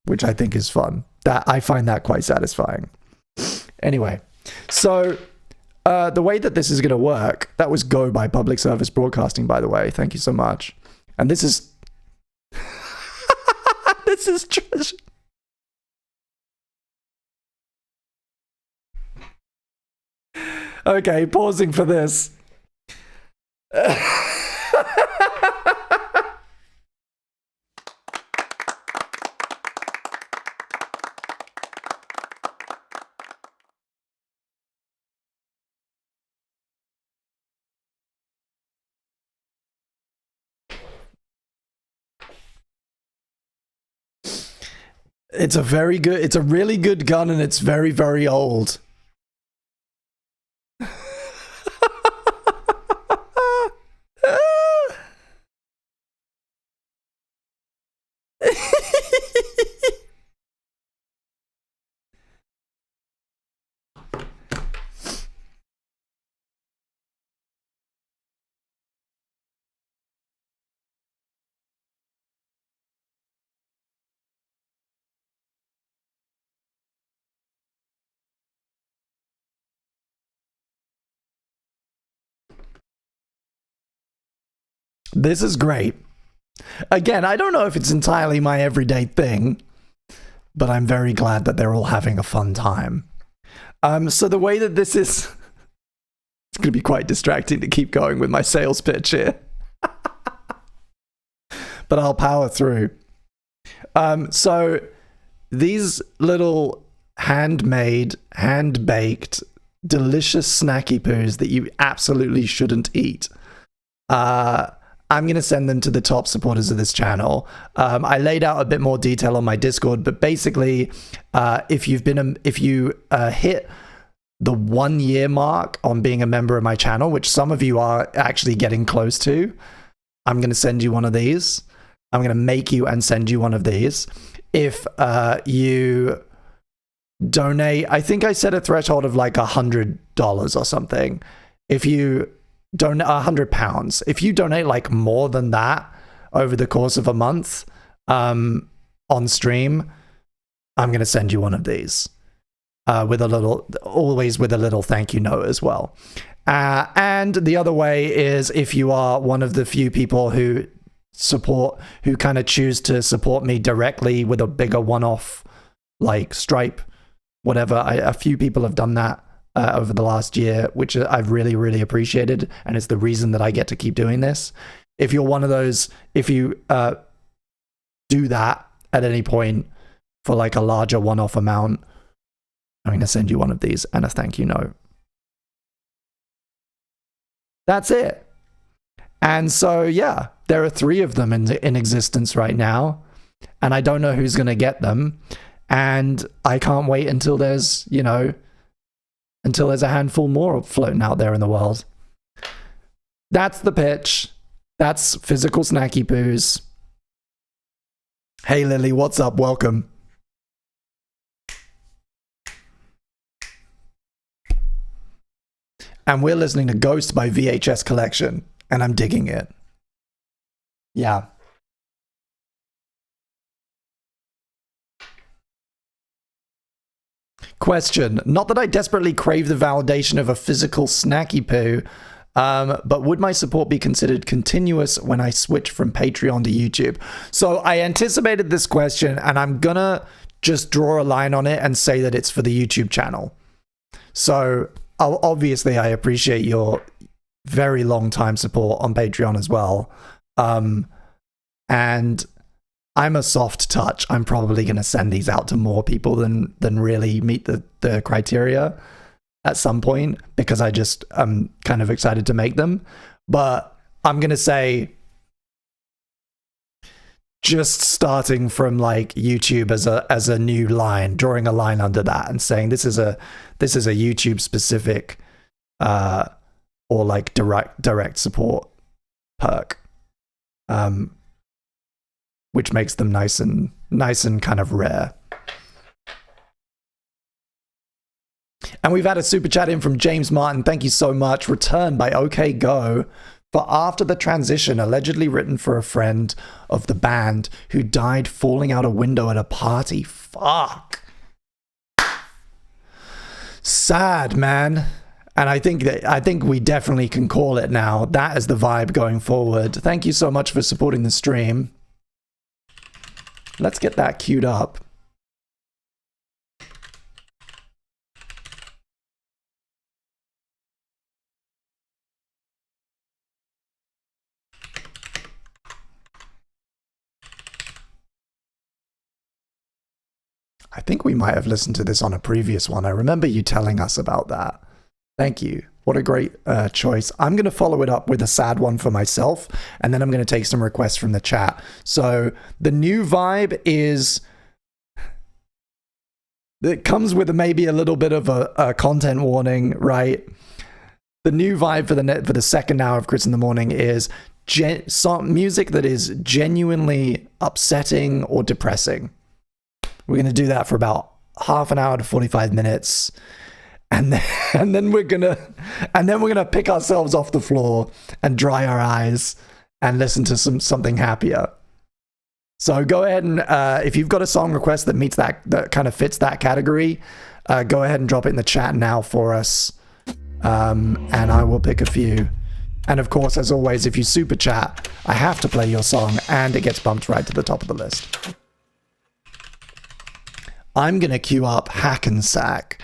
Which I think is fun. I find that quite satisfying. Anyway, so the way that this is going to work, that was Go by Public Service Broadcasting, by the way. Thank you so much. And this is... this is treasure. Okay, pausing for this. It's a really good gun, and it's very, very old. This is great. Again, I don't know if it's entirely my everyday thing, but I'm very glad that they're all having a fun time. So the way that this is... It's going to be quite distracting to keep going with my sales pitch here. But I'll power through. So these little handmade, hand-baked, delicious Snackypoos that you absolutely shouldn't eat. I'm going to send them to the top supporters of this channel. I laid out a bit more detail on my Discord, but basically, if you hit the 1 year mark on being a member of my channel, which some of you are actually getting close to, I'm going to send you one of these. I'm going to make you and send you one of these. If you donate, I think I set a threshold of like $100 or something. If you donate £100, if you donate like more than that over the course of a month on stream, I'm going to send you one of these always with a little thank you note as well. And the other way is if you are one of the few people who kind of choose to support me directly with a bigger one-off like Stripe, whatever. A few people have done that over the last year, which I've really, really appreciated. And it's the reason that I get to keep doing this. If you're one of those, if you do that at any point for like a larger one-off amount, I'm going to send you one of these and a thank you note. That's it. And so, yeah, there are 3 of them in existence right now. And I don't know who's going to get them. And I can't wait until there's, until there's a handful more floating out there in the world. That's the pitch. That's physical Snackypoos. Hey, Lily, what's up? Welcome. And we're listening to Ghost by VHS Collection, and I'm digging it. Yeah. Question. Not that I desperately crave the validation of a physical Snackypoo, but would my support be considered continuous when I switch from Patreon to YouTube? So I anticipated this question, and I'm gonna just draw a line on it and say that it's for the YouTube channel. So obviously I appreciate your very long time support on Patreon as well. And I'm a soft touch. I'm probably going to send these out to more people than really meet the criteria at some point, because I'm kind of excited to make them. But I'm going to say, just starting from like YouTube as a new line, drawing a line under that and saying this is a YouTube specific or like direct support perk, which makes them nice and kind of rare. And we've had a super chat in from James Martin. Thank you so much. Returned by OK Go. For After the Transition, allegedly written for a friend of the band who died falling out a window at a party. Fuck. Sad, man. And I think we definitely can call it now. That is the vibe going forward. Thank you so much for supporting the stream. Let's get that queued up. I think we might have listened to this on a previous one. I remember you telling us about that. Thank you. What a great choice. I'm going to follow it up with a sad one for myself, and then I'm going to take some requests from the chat. So the new vibe is... It comes with maybe a little bit of a content warning, right? The new vibe for the second hour of Chris in the Morning is music that is genuinely upsetting or depressing. We're going to do that for about half an hour to 45 minutes. And then we're going to pick ourselves off the floor and dry our eyes and listen to something happier. So go ahead and if you've got a song request that meets that kind of fits that category, go ahead and drop it in the chat now for us. And I will pick a few And of course, as always, if you super chat, I have to play your song and it gets bumped right to the top of the list. I'm going to queue up Hackensack,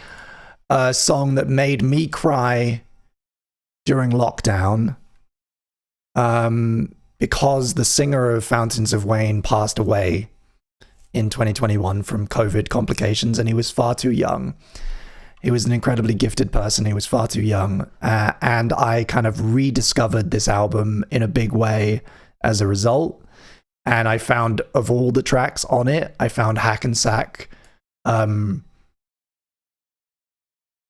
a song that made me cry during lockdown because the singer of Fountains of Wayne passed away in 2021 from COVID complications, and he was far too young. He was an incredibly gifted person. He was far too young. And I kind of rediscovered this album in a big way as a result. And I found, of all the tracks on it, I found Hackensack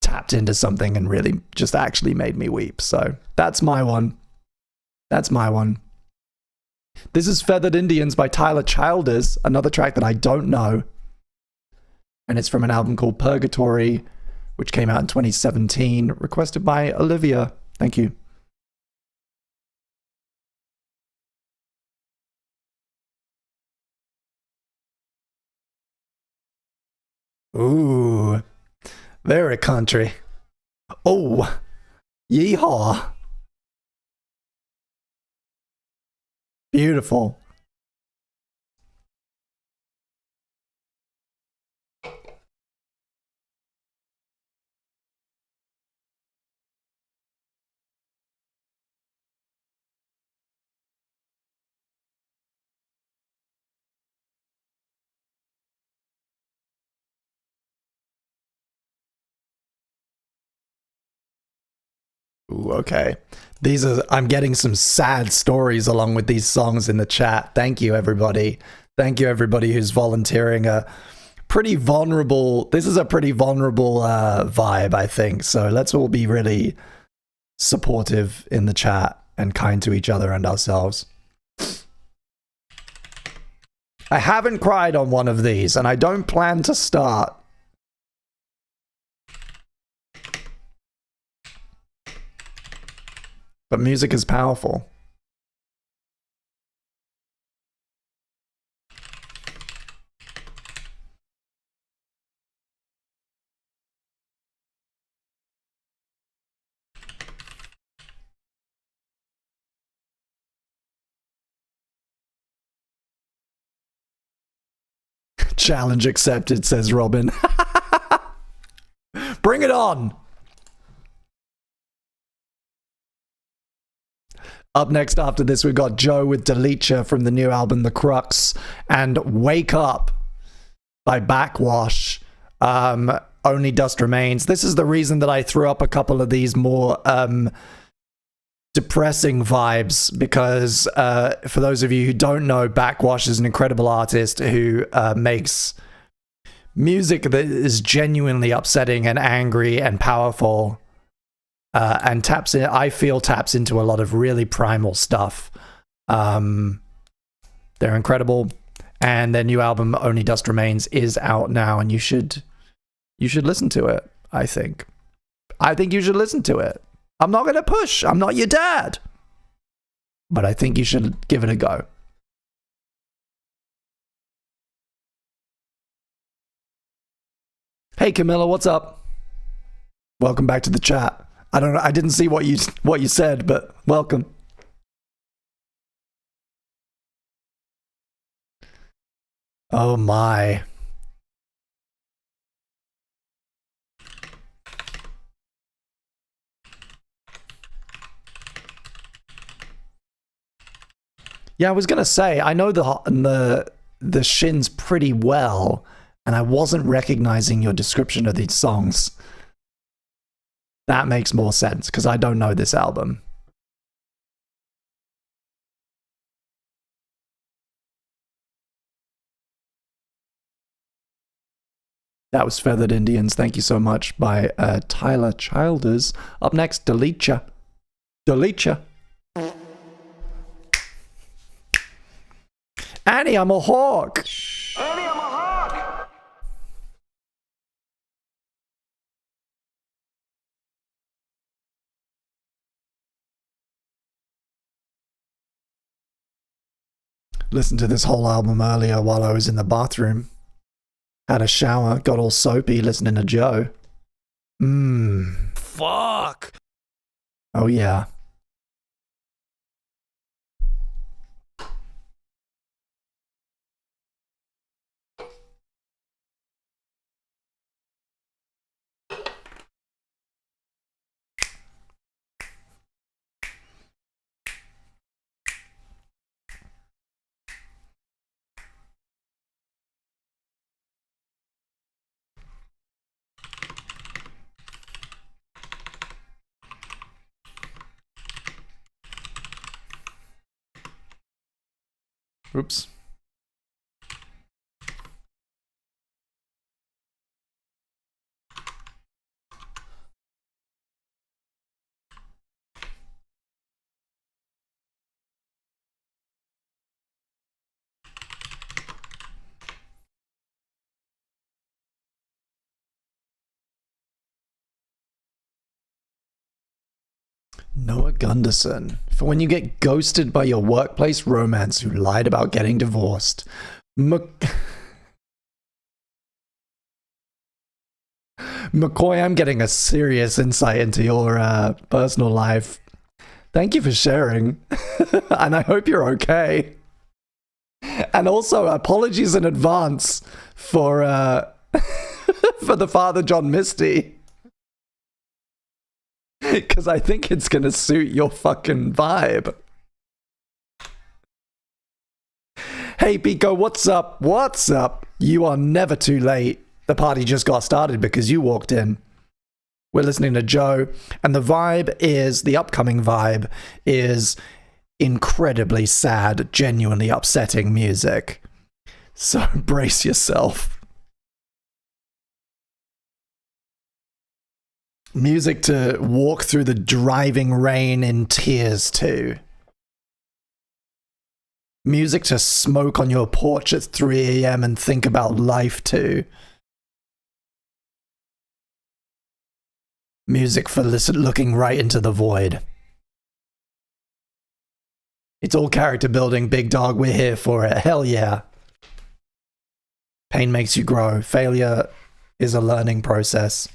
tapped into something and really just actually made me weep. So that's my one. That's my one. This is Feathered Indians by Tyler Childers, another track that I don't know. And it's from an album called Purgatory, which came out in 2017, requested by Olivia. Thank you. Ooh, very country. Oh, yeehaw. Beautiful. Ooh, okay. I'm getting some sad stories along with these songs in the chat. Thank you, everybody. Thank you, everybody who's volunteering. This is a pretty vulnerable vibe, I think. So let's all be really supportive in the chat and kind to each other and ourselves. I haven't cried on one of these, and I don't plan to start. But music is powerful. Challenge accepted, says Robin. Bring it on! Up next after this, we've got Joe with Delicia from the new album The Crux, and Wake Up by Backwash. Only Dust Remains. This is the reason that I threw up a couple of these more depressing vibes, because for those of you who don't know, Backwash is an incredible artist who makes music that is genuinely upsetting and angry and powerful. And taps into a lot of really primal stuff. They're incredible, and their new album Only Dust Remains is out now, and you should listen to it. I think you should listen to it. I'm not gonna push. I'm not your dad, but I think you should give it a go. Hey Camilla, what's up? Welcome back to the chat. I don't know. I didn't see what you said, but welcome. Oh my. Yeah, I was gonna say, I know the Shins pretty well, and I wasn't recognizing your description of these songs. That makes more sense, because I don't know this album. That was Feathered Indians. Thank you so much, by Tyler Childers. Up next, Delicia. Delicia. Annie, I'm a hawk. Annie, I'm a hawk. Listened to this whole album earlier while I was in the bathroom. Had a shower, got all soapy listening to Joe. Fuck. Oh yeah. Oops. Noah Gunderson. For when you get ghosted by your workplace romance who lied about getting divorced. McCoy, I'm getting a serious insight into your personal life. Thank you for sharing. And I hope you're okay. And also, apologies in advance for for the Father John Misty. Because I think it's gonna suit your fucking vibe. Hey, Pico, what's up? What's up? You are never too late. The party just got started because you walked in. We're listening to Joe, and the vibe is, the upcoming vibe is incredibly sad, genuinely upsetting music. So brace yourself. Music to walk through the driving rain in tears to. Music to smoke on your porch at 3 a.m. and think about life to. Music for looking right into the void. It's all character building, big dog. We're here for it. Hell yeah. Pain makes you grow. Failure is a learning process.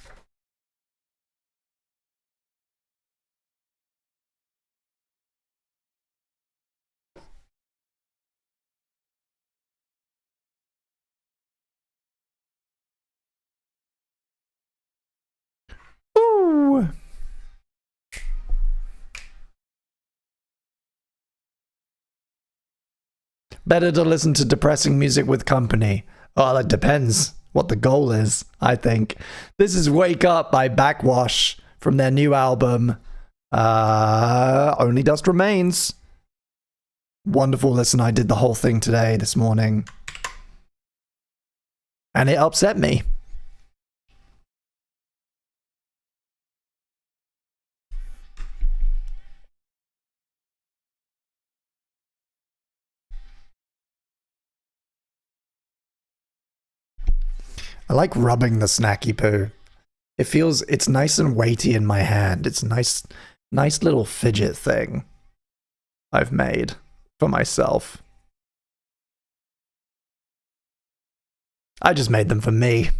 Ooh. Better to listen to depressing music with company. Oh, that depends what the goal is, I think. This is Wake Up by Backwash from their new album, Only Dust Remains. Wonderful listen. I did the whole thing today, this morning. And it upset me. I like rubbing the Snackypoo. It's nice and weighty in my hand. It's a nice little fidget thing I've made for myself. I just made them for me.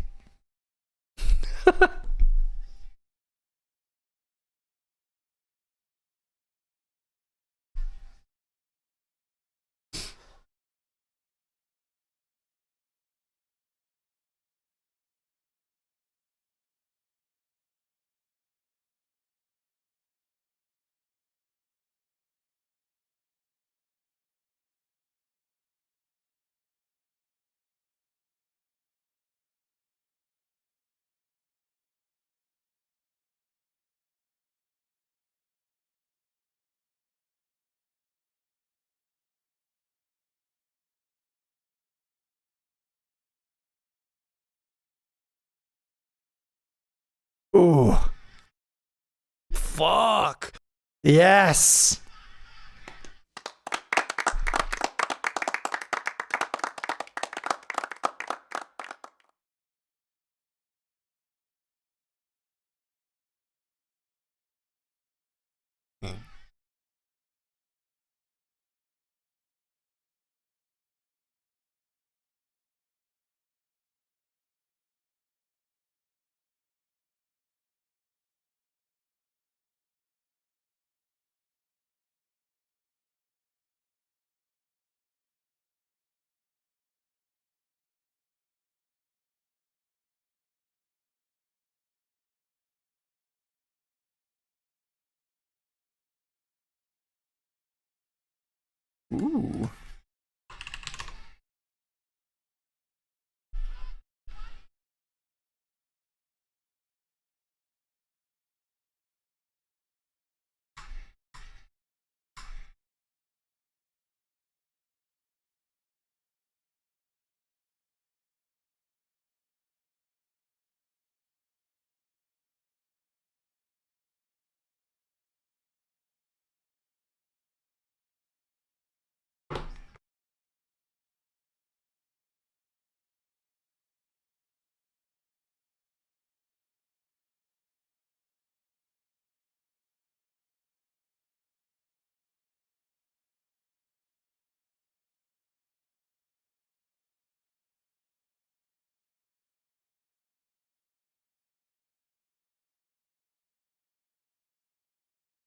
Ooh. Fuck. Yes. Ooh.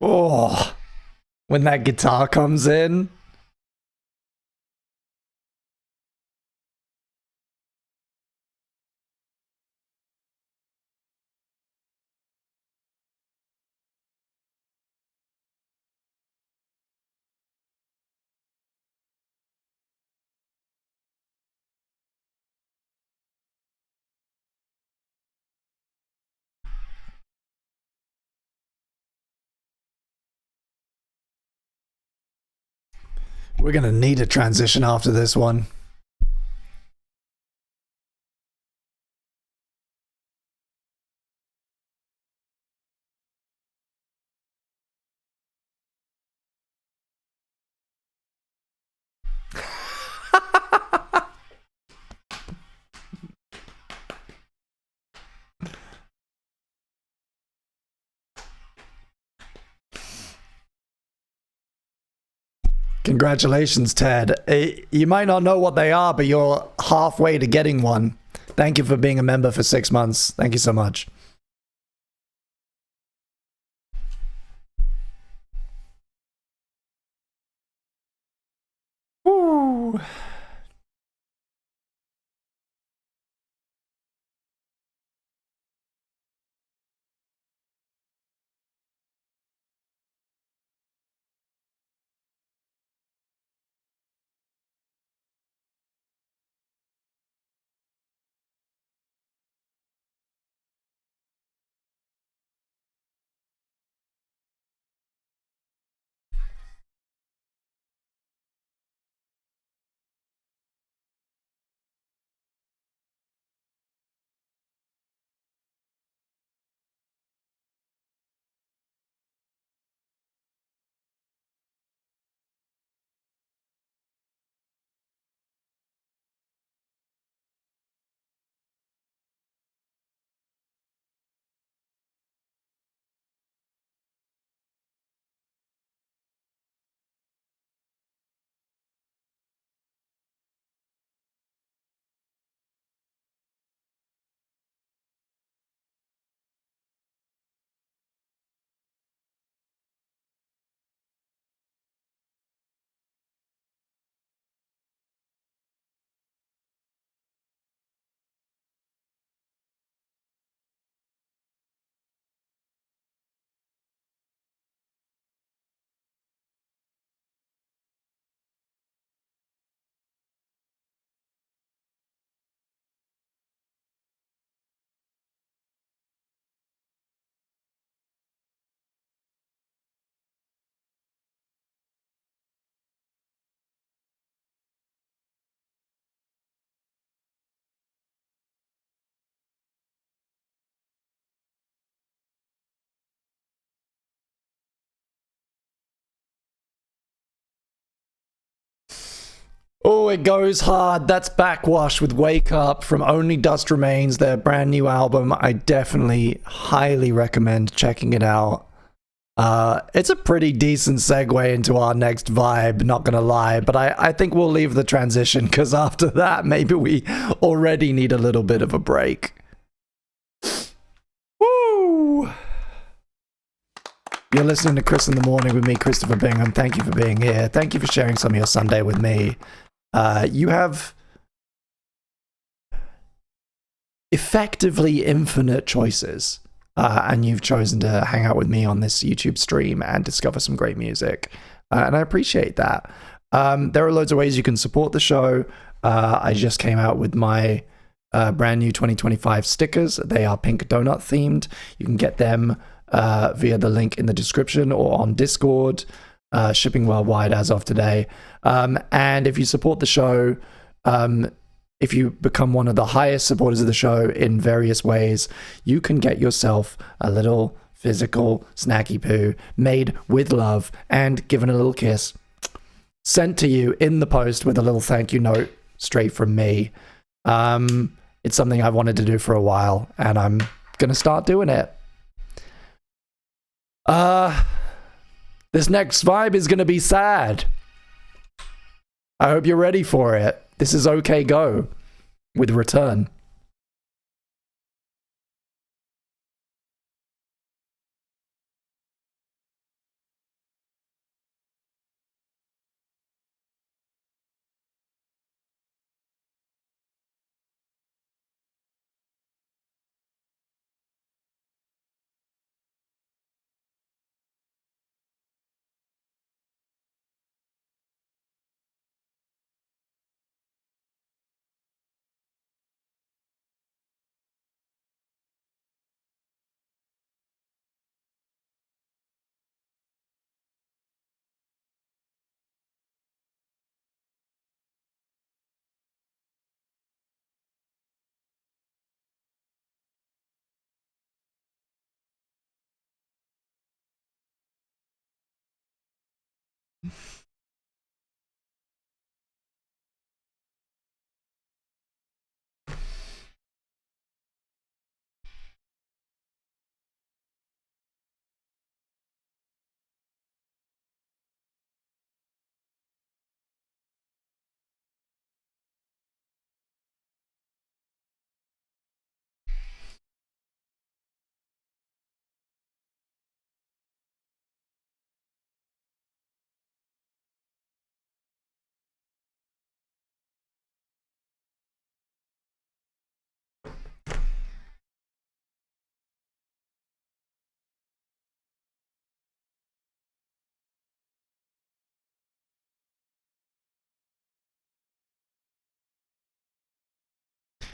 Oh, when that guitar comes in. We're gonna need a transition after this one. Congratulations, Ted. You might not know what they are, but you're halfway to getting one. Thank you for being a member for 6 months. Thank you so much. Woo. Oh, it goes hard. That's Backwash with Wake Up from Only Dust Remains, their brand new album. I definitely highly recommend checking it out. It's a pretty decent segue into our next vibe, not gonna lie, but I think we'll leave the transition because after that, maybe we already need a little bit of a break. Woo! You're listening to Chris in the Morning with me, Christopher Bingham. Thank you for being here. Thank you for sharing some of your Sunday with me. You have effectively infinite choices, and you've chosen to hang out with me on this YouTube stream and discover some great music, and I appreciate that. There are loads of ways you can support the show. I just came out with my brand new 2025 stickers. They are pink donut themed. You can get them via the link in the description or on Discord. Shipping worldwide as of today. And if you support the show, if you become one of the highest supporters of the show in various ways, you can get yourself a little physical Snackypoo made with love and given a little kiss sent to you in the post with a little thank you note straight from me. It's something I've wanted to do for a while, and I'm gonna start doing it. This next vibe is going to be sad. I hope you're ready for it. This is OK Go with Return.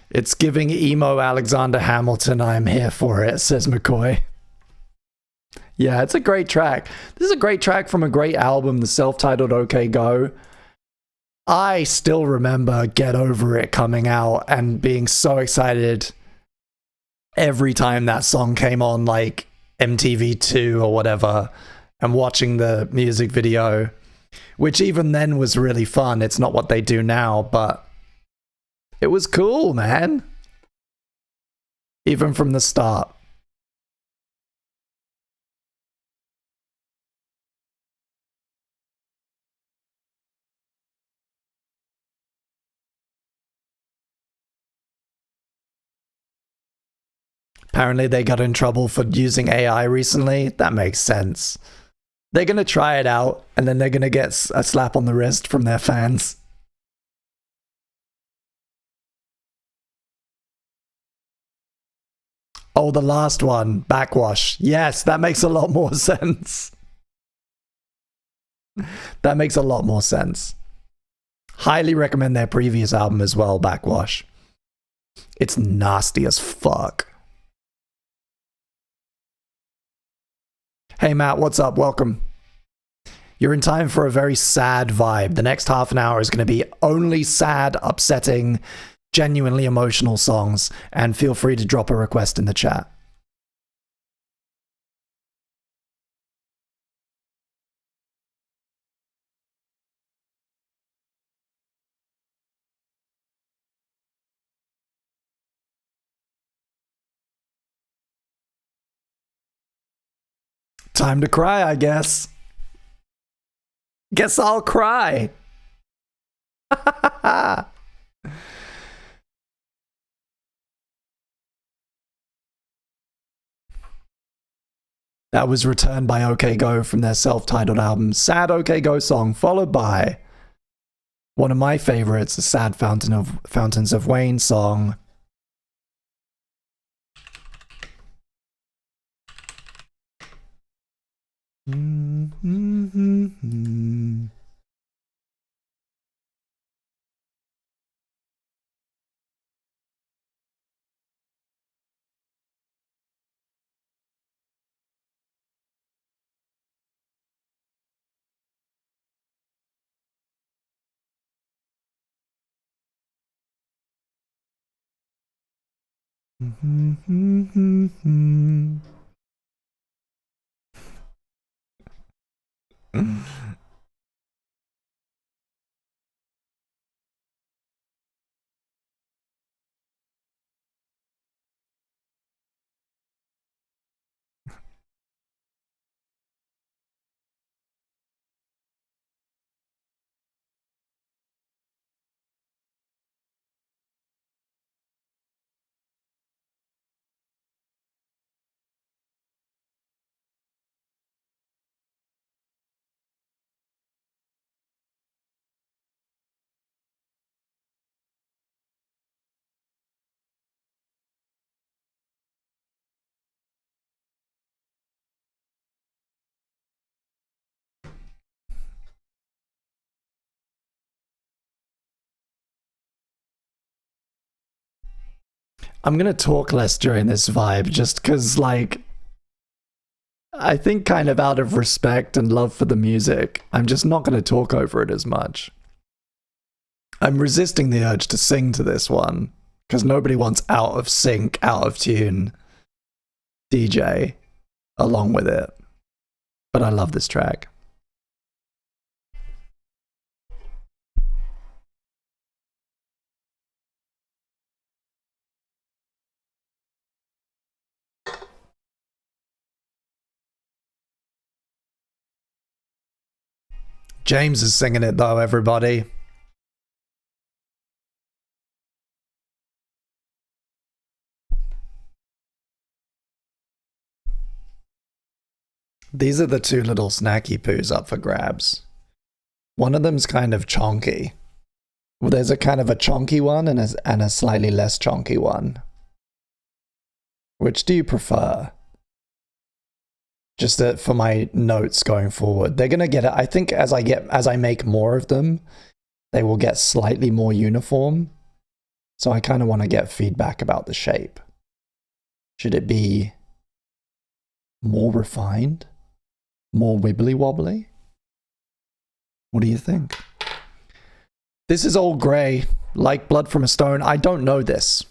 It's giving emo Alexander Hamilton. I'm here for it, says McCoy. Yeah, it's a great track. This is a great track from a great album, the self-titled OK Go. I still remember Get Over It coming out and being so excited every time that song came on, like MTV2 or whatever, and watching the music video, which even then was really fun. It's not what they do now, but it was cool, man. Even from the start. Apparently they got in trouble for using AI recently. That makes sense. They're going to try it out, and then they're going to get a slap on the wrist from their fans. Oh, the last one, Backwash. Yes, that makes a lot more sense. That makes a lot more sense. Highly recommend their previous album as well, Backwash. It's nasty as fuck. Hey Matt, what's up? Welcome. You're in time for a very sad vibe. The next half an hour is going to be only sad, upsetting, genuinely emotional songs, and feel free to drop a request in the chat. Time to cry, I guess. Guess I'll cry. That was Returned by OK Go from their self-titled album. Sad OK Go song, followed by one of my favorites, a sad Fountains of Wayne song. I'm gonna talk less during this vibe just because, like, I think kind of out of respect and love for the music, I'm just not gonna talk over it as much. I'm resisting the urge to sing to this one because nobody wants out of sync, out of tune DJ along with it. But I love this track. James is singing it though, everybody. These are the two little Snackypoos up for grabs. One of them's kind of chonky. Well, there's a kind of a chonky one and a slightly less chonky one. Which do you prefer? Just for my notes going forward. They're gonna get it. I think as I make more of them, they will get slightly more uniform. So I kind of want to get feedback about the shape. Should it be more refined? More wibbly wobbly? What do you think? This is all grey, like blood from a stone. I don't know this.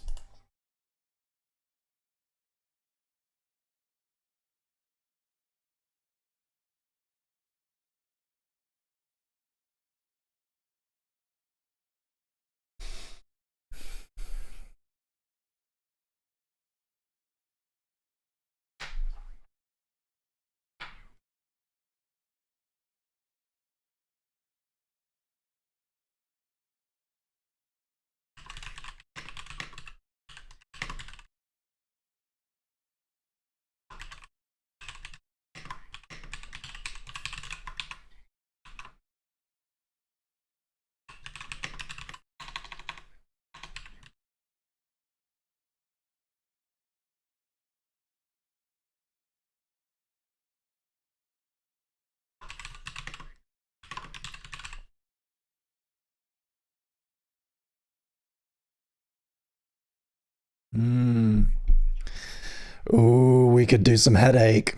Ooh, we could do some headache.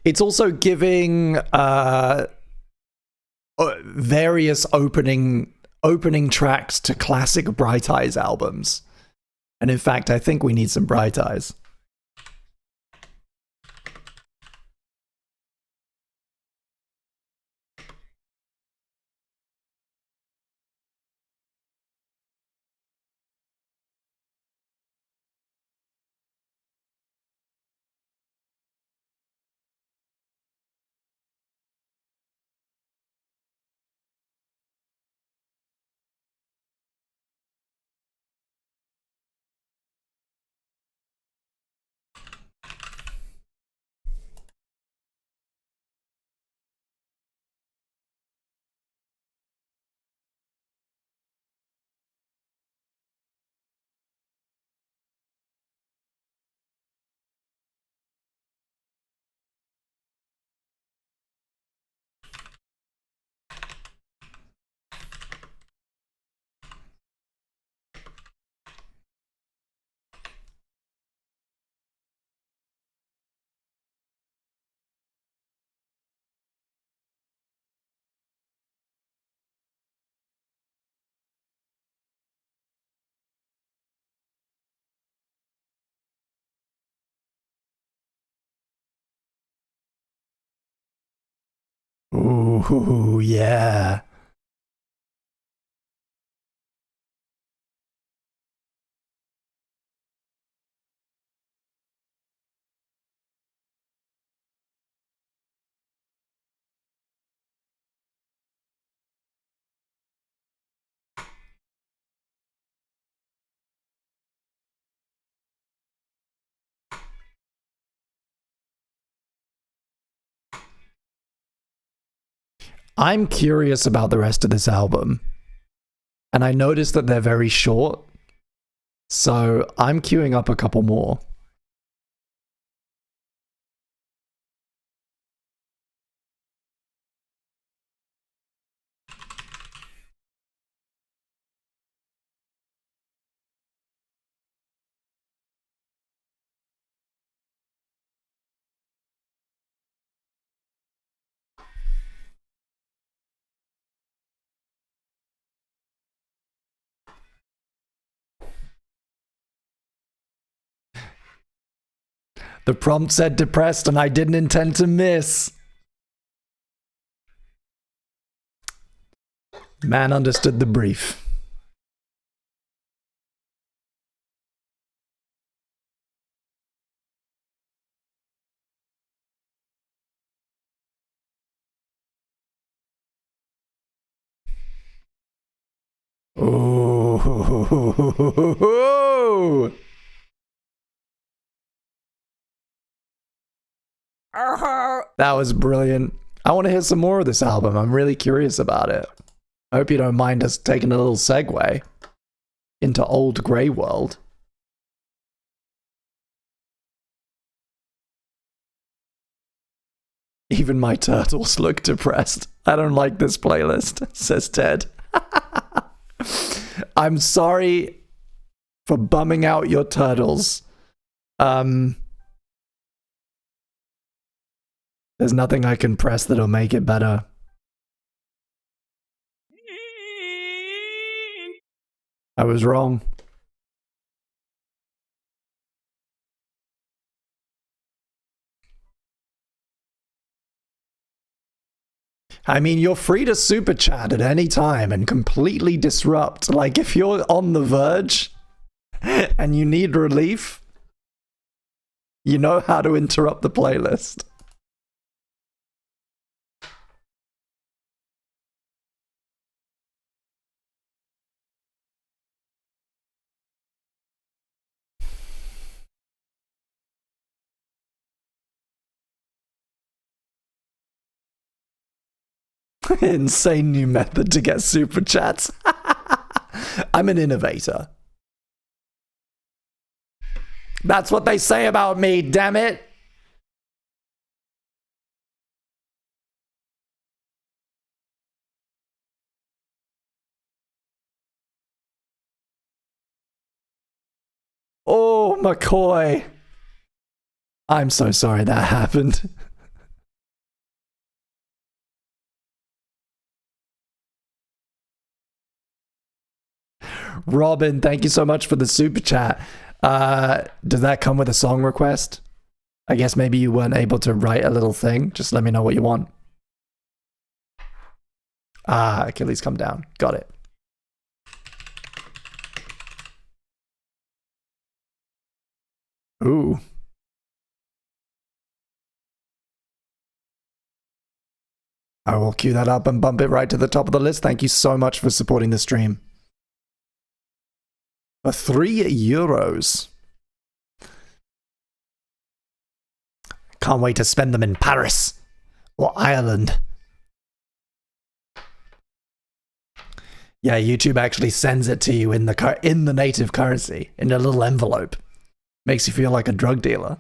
It's also giving various opening tracks to classic Bright Eyes albums. And in fact, I think we need some Bright Eyes. Ooh, yeah. I'm curious about the rest of this album. And I noticed that they're very short. So I'm queuing up a couple more. The prompt said depressed and I didn't intend to miss. Man understood the brief. Oh. That was brilliant. I want to hear some more of this album. I'm really curious about it. I hope you don't mind us taking a little segue into old grey world. Even my turtles look depressed. I don't like this playlist, says Ted. I'm sorry for bumming out your turtles. There's nothing I can press that'll make it better. I was wrong. I mean, you're free to super chat at any time and completely disrupt. Like, if you're on the verge and you need relief, you know how to interrupt the playlist. Insane new method to get super chats. I'm an innovator. That's what they say about me, damn it. Oh, McCoy. I'm so sorry that happened. Robin, thank you so much for the super chat. Does that come with a song request? I guess maybe you weren't able to write a little thing. Just let me know what you want. Achilles, come down. Got it. Ooh. I will cue that up and bump it right to the top of the list. Thank you so much for supporting the stream. For €3. Can't wait to spend them in Paris or Ireland. Yeah, YouTube actually sends it to you in the native currency, in a little envelope. Makes you feel like a drug dealer.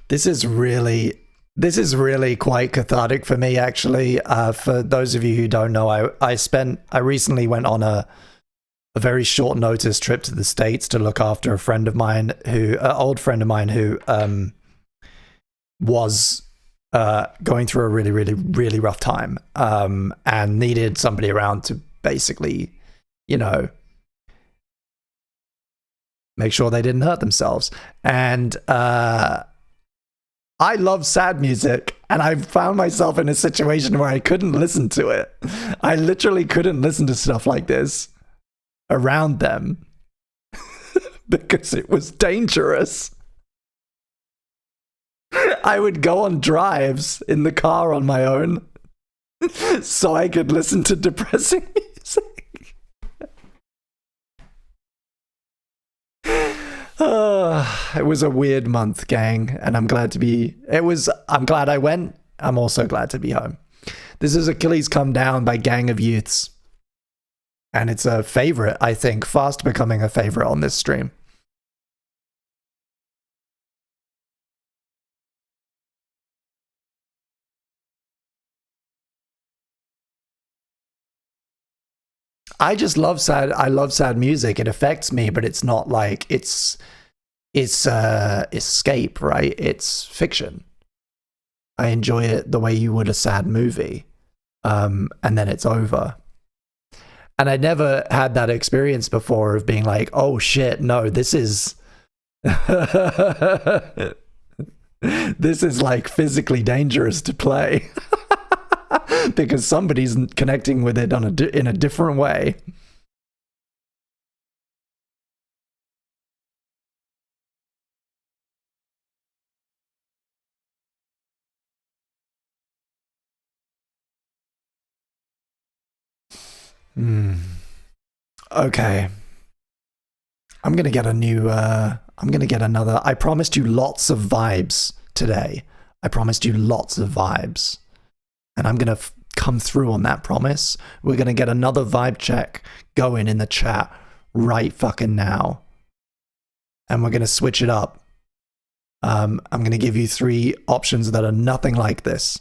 This is really quite cathartic for me, actually. For those of you who don't know, I recently went on a very short notice trip to the States to look after a friend of mine an old friend of mine who was going through a really rough time and needed somebody around to basically, you know, make sure they didn't hurt themselves. And I love sad music, and I found myself in a situation where I couldn't listen to it. I literally couldn't listen to stuff like this around them because it was dangerous. I would go on drives in the car on my own so I could listen to depressing music. It was a weird month, gang, and I'm glad I went. I'm also glad to be home. This is Achilles Come Down by Gang of Youths. And it's a favorite, I think, fast becoming a favorite on this stream. I just love I love sad music. It affects me, but it's not like it's escape, right? It's fiction. I enjoy it the way you would a sad movie. And then it's over. And I never had that experience before of being like, oh shit, no, this is this is like physically dangerous to play. Because somebody's connecting with it in a different way. Okay. I'm gonna get another. I promised you lots of vibes today. I promised you lots of vibes. And I'm going to come through on that promise. We're going to get another vibe check going in the chat right fucking now. And we're going to switch it up. I'm going to give you 3 options that are nothing like this.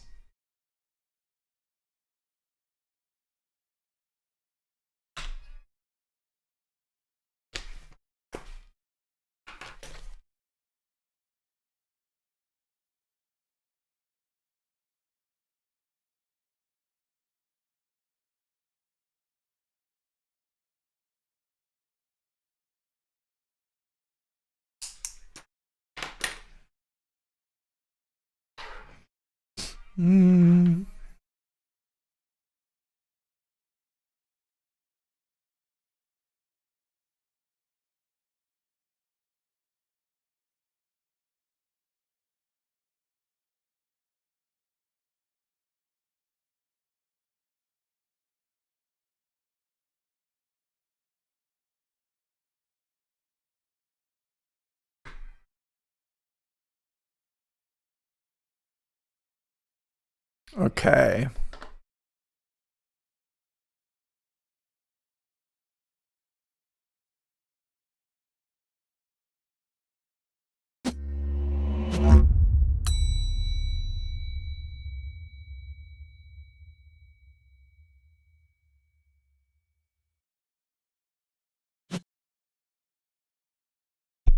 Okay.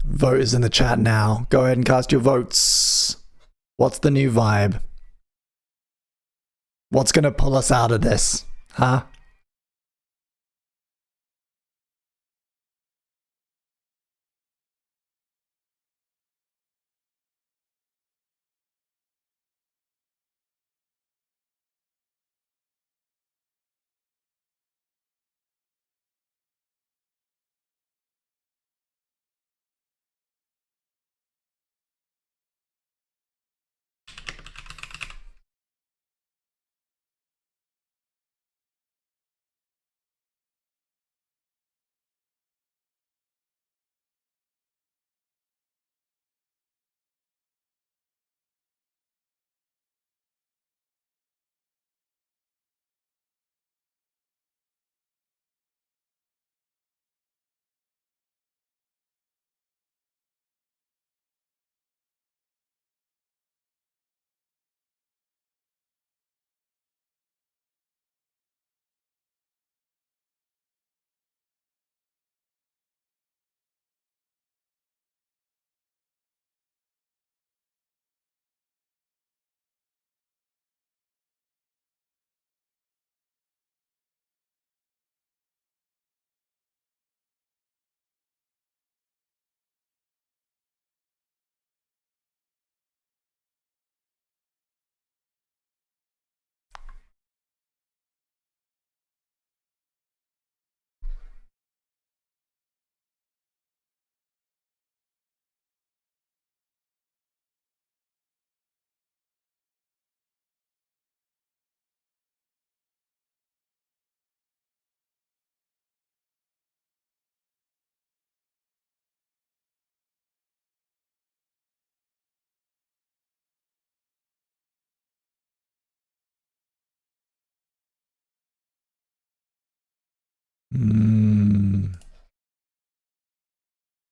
Vote is in the chat now. Go ahead and cast your votes. What's the new vibe? What's gonna pull us out of this? Huh?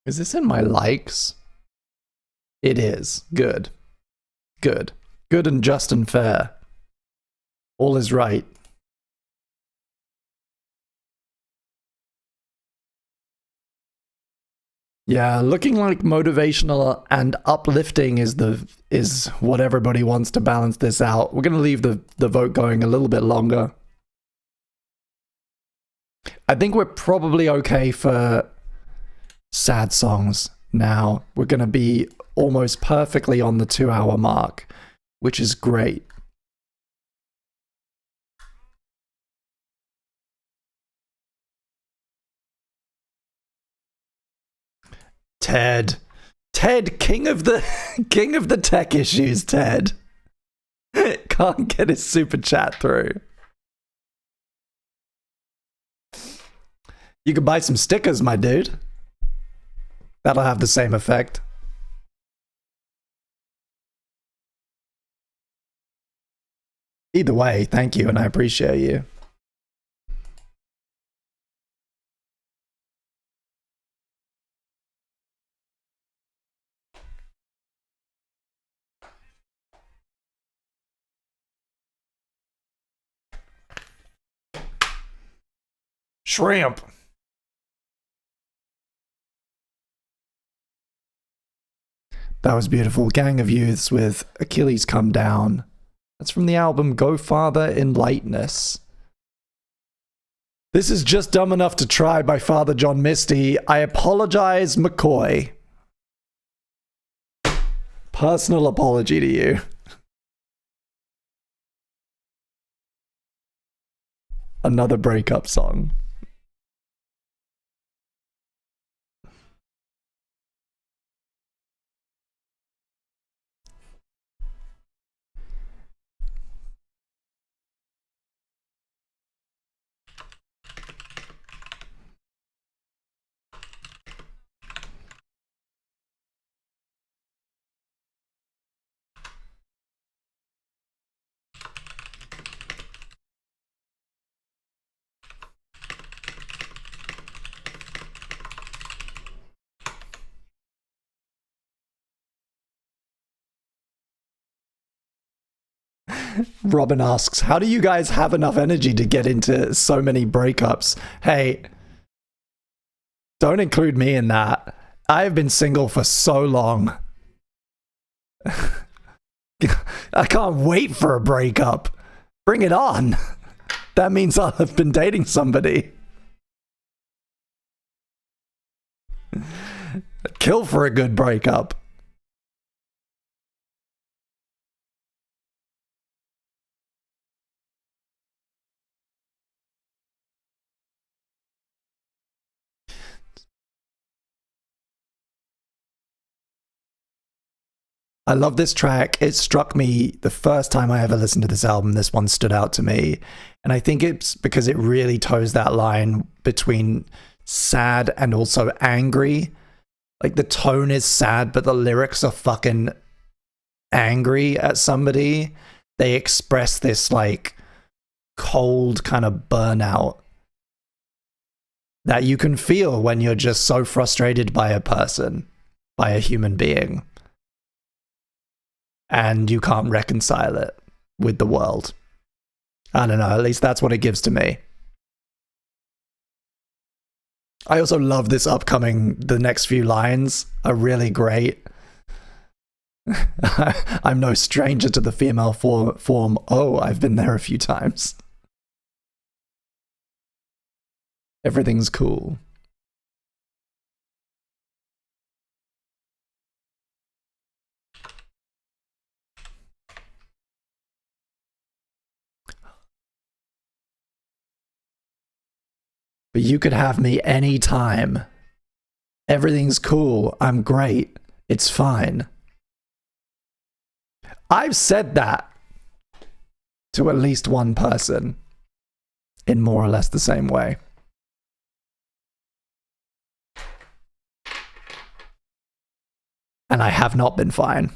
Is this in my likes? It is. Good. Good. Good and just and fair. All is right. Yeah, looking like motivational and uplifting is what everybody wants to balance this out. We're gonna leave the vote going a little bit longer. I think we're probably okay for sad songs now. We're gonna be almost perfectly on the 2-hour mark, which is great. Ted, king of the tech issues, Ted. Can't get his super chat through. You could buy some stickers, my dude. That'll have the same effect. Either way, thank you, and I appreciate you. Shrimp. That was beautiful. Gang of Youths with Achilles Come Down. That's from the album Go Farther in Lightness. This is Just Dumb Enough to Try by Father John Misty. I apologize, McCoy. Personal apology to you. Another breakup song. Robin asks, how do you guys have enough energy to get into so many breakups? Hey, don't include me in that. I have been single for so long. I can't wait for a breakup. Bring it on. That means I'll have been dating somebody. Kill for a good breakup. I love this track. It struck me the first time I ever listened to this album. This one stood out to me. And I think it's because it really toes that line between sad and also angry. Like the tone is sad, but the lyrics are fucking angry at somebody. They express this like cold kind of burnout that you can feel when you're just so frustrated by a person, by a human being. And you can't reconcile it with the world. I don't know, at least that's what it gives to me. I also love this upcoming, the next few lines are really great. I'm no stranger to the female form. Oh, I've been there a few times. Everything's cool. But you could have me anytime. Everything's cool. I'm great. It's fine. I've said that to at least one person in more or less the same way. And I have not been fine.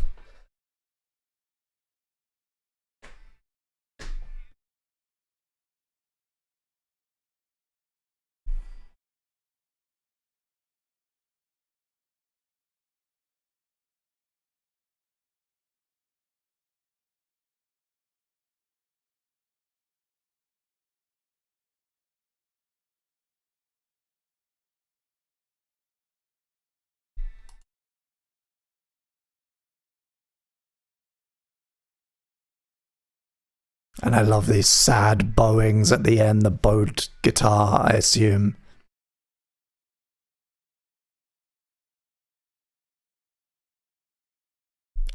And I love these sad bowings at the end, the bowed guitar, I assume.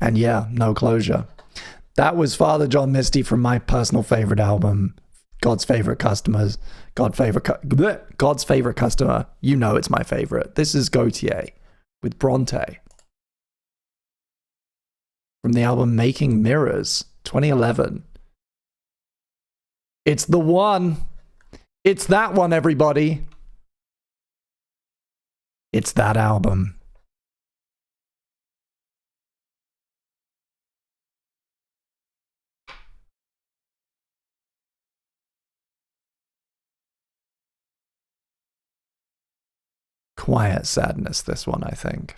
And yeah, no closure. That was Father John Misty from my personal favorite album, God's Favorite Customers. God's Favorite Customer. You know it's my favorite. This is Gautier with Bronte. From the album Making Mirrors, 2011. It's the one. It's that one, everybody. It's that album. Quiet sadness, this one, I think.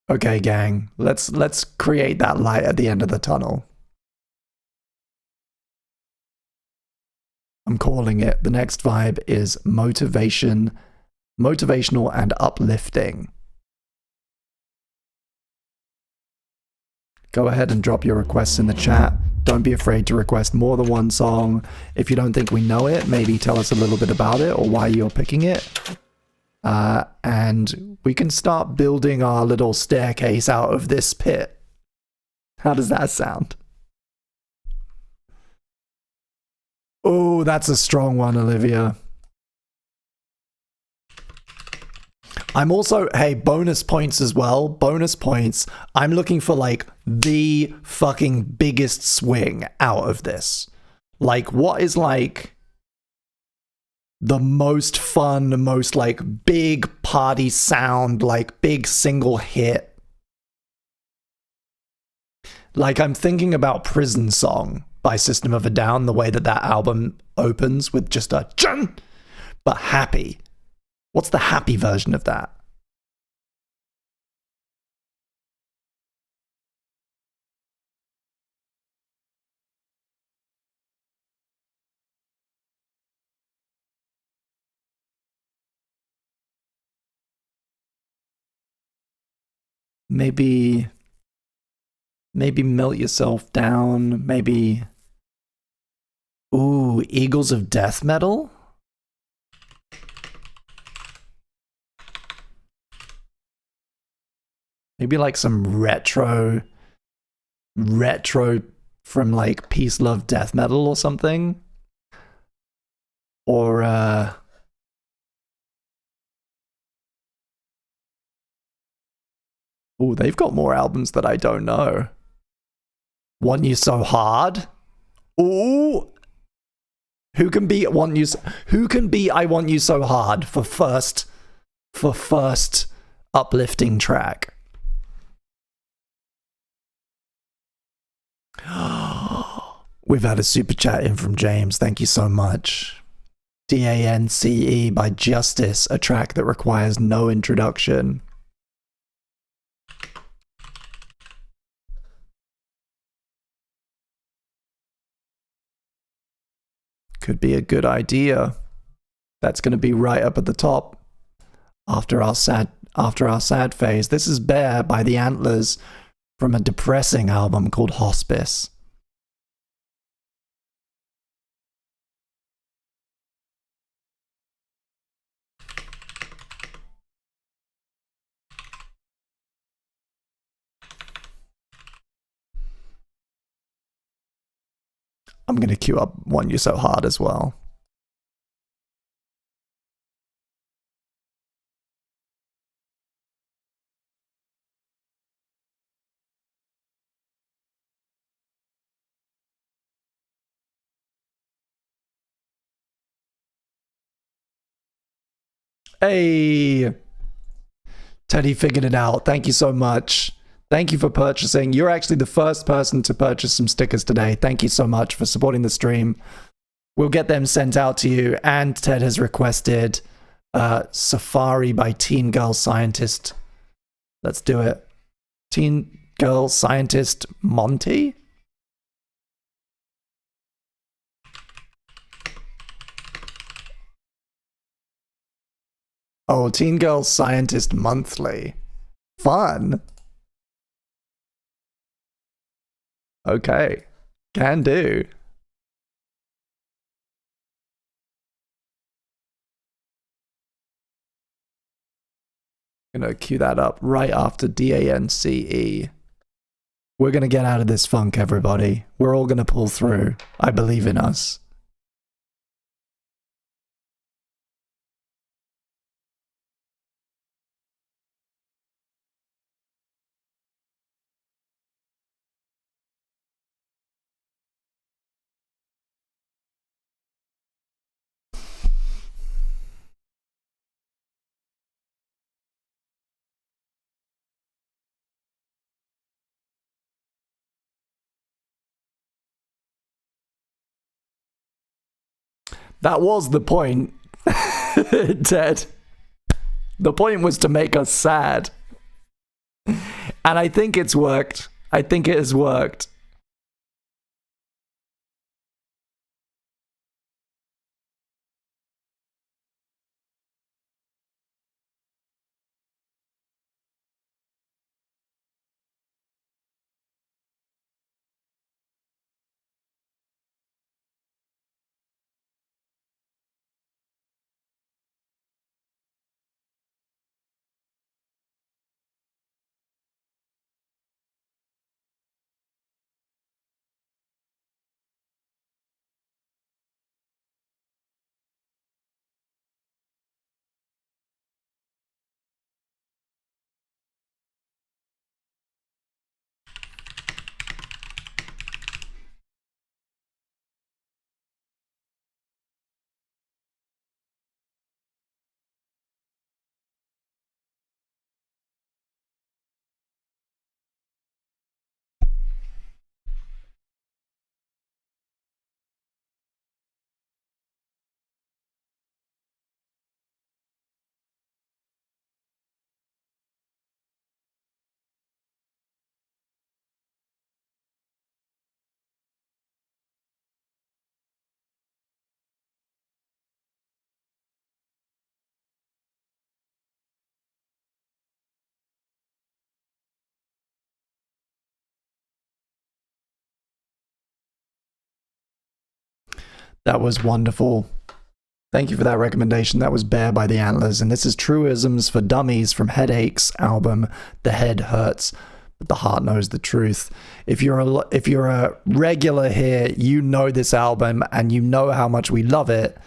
Okay, gang, let's create that light at the end of the tunnel. I'm calling it. The next vibe is motivational and uplifting. Go ahead and drop your requests in the chat. Don't be afraid to request more than one song. If you don't think we know it, maybe tell us a little bit about it or why you're picking it. And we can start building our little staircase out of this pit. How does that sound? Oh, that's a strong one, Olivia. I'm also, hey, bonus points as well. Bonus points. I'm looking for like the fucking biggest swing out of this. Like, what is like the most fun, most like big party sound, like big single hit? Like, I'm thinking about Prison Song by System of a Down, the way that that album opens with just a chun, but happy. What's the happy version of that? Maybe Melt Yourself Down, maybe... Ooh, Eagles of Death Metal? Maybe like some retro from like Peace, Love, Death Metal or something? Or, ooh, they've got more albums that I don't know. Want You So Hard? Ooh! Who can be I Want You So Hard for first uplifting track? We've had a super chat in from James. Thank you so much. DANCE by Justice, a track that requires no introduction. Could be a good idea. That's going to be right up at the top after our sad phase. This is Bear by the Antlers from a depressing album called Hospice. I'm going to queue up Want You So Hard as well. Hey, Teddy figured it out. Thank you so much. Thank you for purchasing. You're actually the first person to purchase some stickers today. Thank you so much for supporting the stream. We'll get them sent out to you. And Ted has requested Safari by Teen Girl Scientist. Let's do it. Teen Girl Scientist Monty? Oh, Teen Girl Scientist Monthly. Fun. Okay. Can do. Gonna cue that up right after DANCE. We're gonna get out of this funk, everybody. We're all gonna pull through. I believe in us. That was the point, Ted. The point was to make us sad. And I think it's worked. I think it has worked. That was wonderful. Thank you for that recommendation. That was Bear by the Antlers. And this is Truisms for Dummies from Headache's album, The Head Hurts, but the Heart Knows the Truth. If you're a regular here, you know this album and you know how much we love it.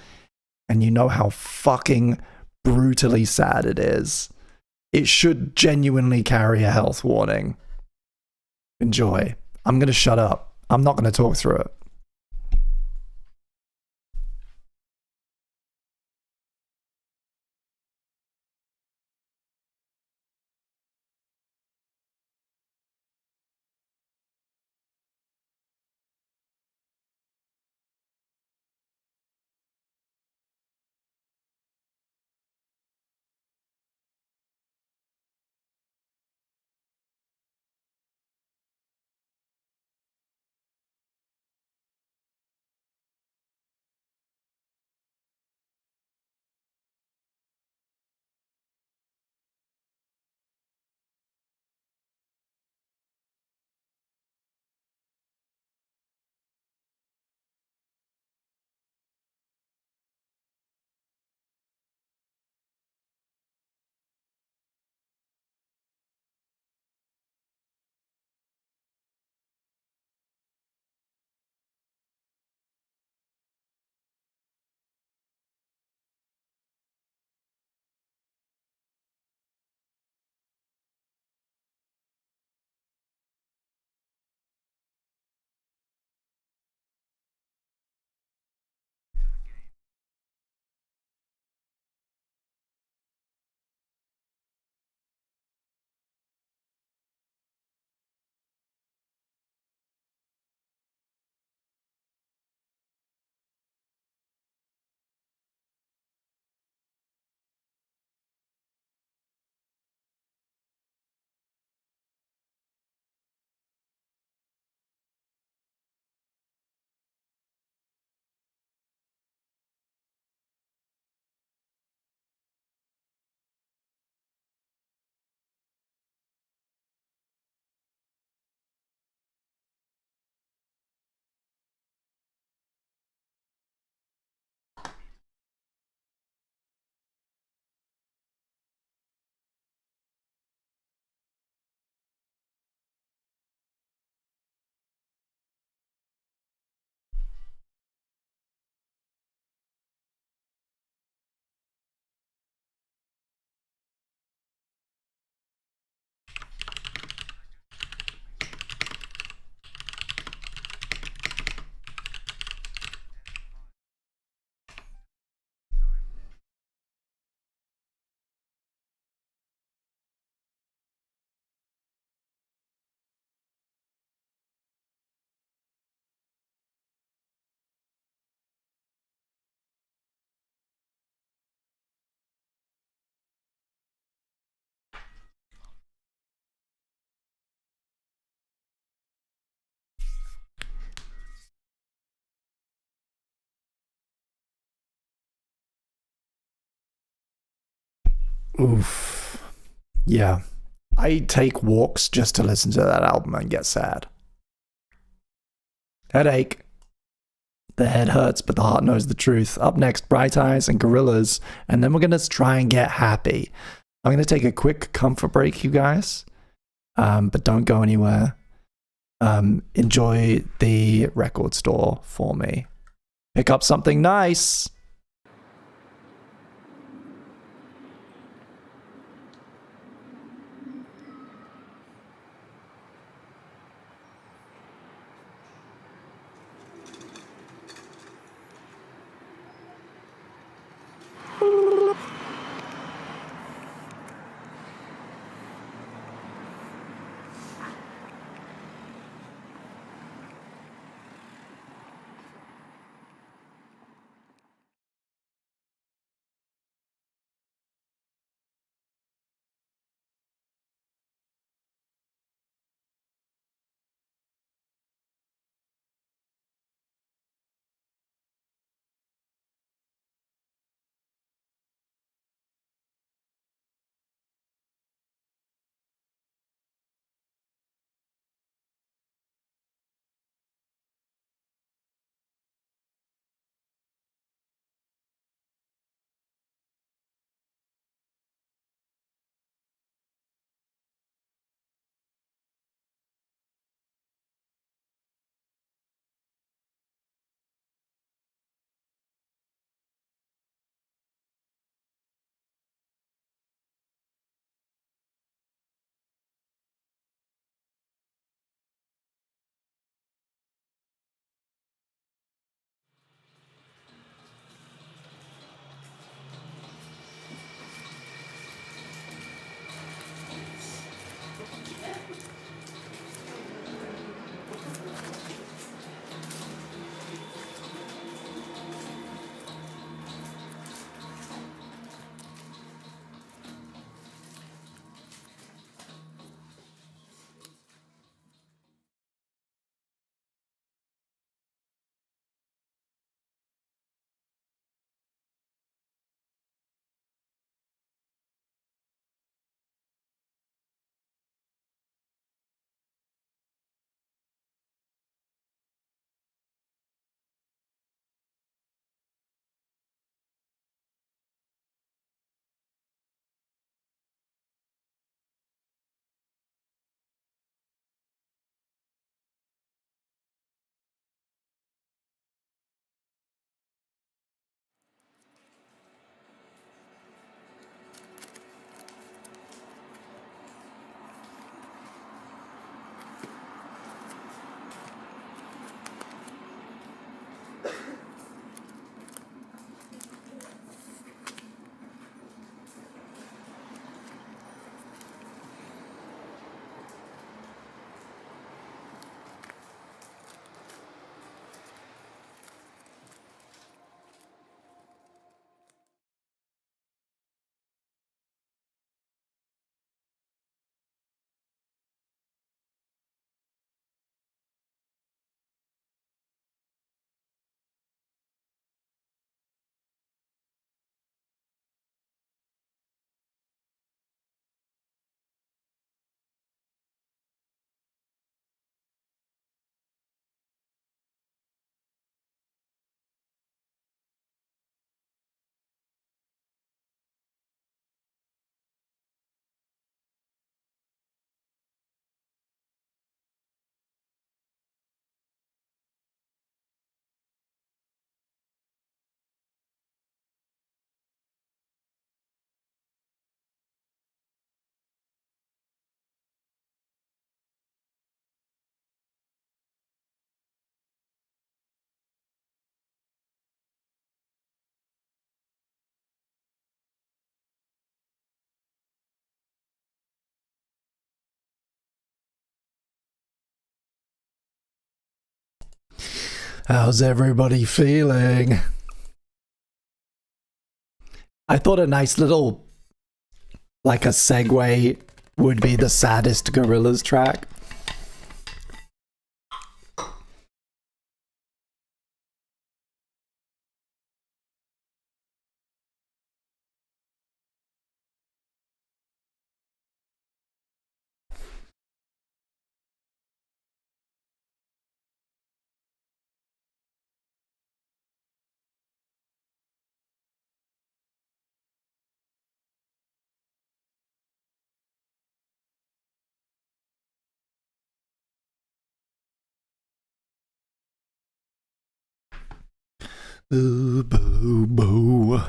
And you know how fucking brutally sad it is. It should genuinely carry a health warning. Enjoy. I'm going to shut up. I'm not going to talk through it. Oof. Yeah. I take walks just to listen to that album and get sad. Headache. The head hurts, but the heart knows the truth. Up next, Bright Eyes and Gorillas, and then we're going to try and get happy. I'm going to take a quick comfort break, you guys, but don't go anywhere. Enjoy the record store for me. Pick up something nice. How's everybody feeling? I thought a nice little, like a segue, would be the saddest Gorillaz track. Boo, boo, boo.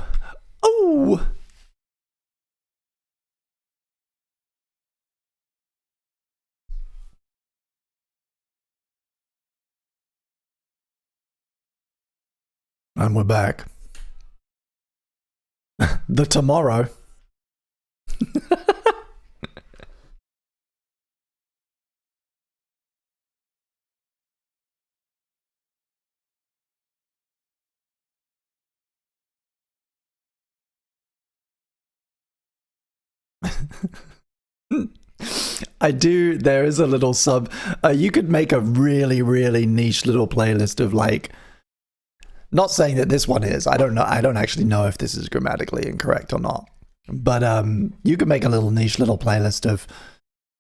Oh! And we're back. The tomorrow. I do. There is a little sub. You could make a really, really niche little playlist of like. Not saying that this one is. I don't know. I don't actually know if this is grammatically incorrect or not. But you could make a little niche little playlist of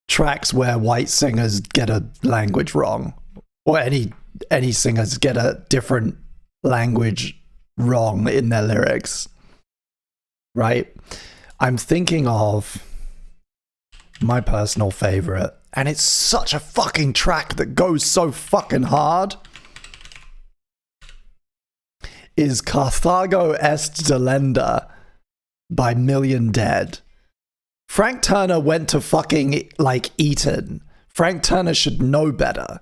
tracks where white singers get a language wrong, or any singers get a different language wrong in their lyrics. Right? I'm thinking of my personal favorite, and it's such a fucking track that goes so fucking hard, is Carthago Est Delenda by Million Dead. Frank Turner went to fucking, like, Eton. Frank Turner should know better.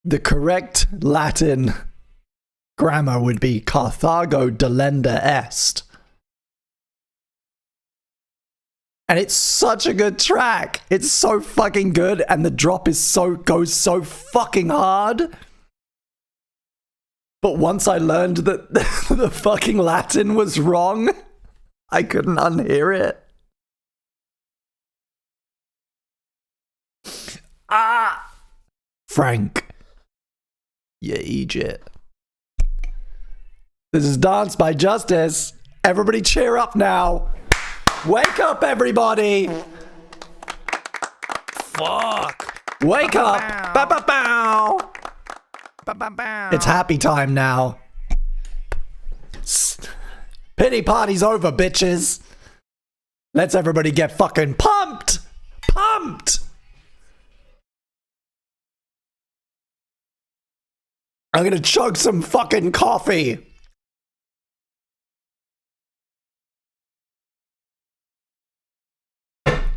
The correct Latin grammar would be Carthago Delenda Est. And it's such a good track. It's so fucking good, and the drop is goes so fucking hard. But once I learned that the fucking Latin was wrong, I couldn't unhear it. Ah! Frank. You idiot. This is Dance by Justice. Everybody cheer up now. Wake up, everybody. Fuck. Wake up. Bow, bow, bow. It's happy time now. Pity party's over, bitches. Let's everybody get fucking pumped. Pumped. I'm gonna chug some fucking coffee.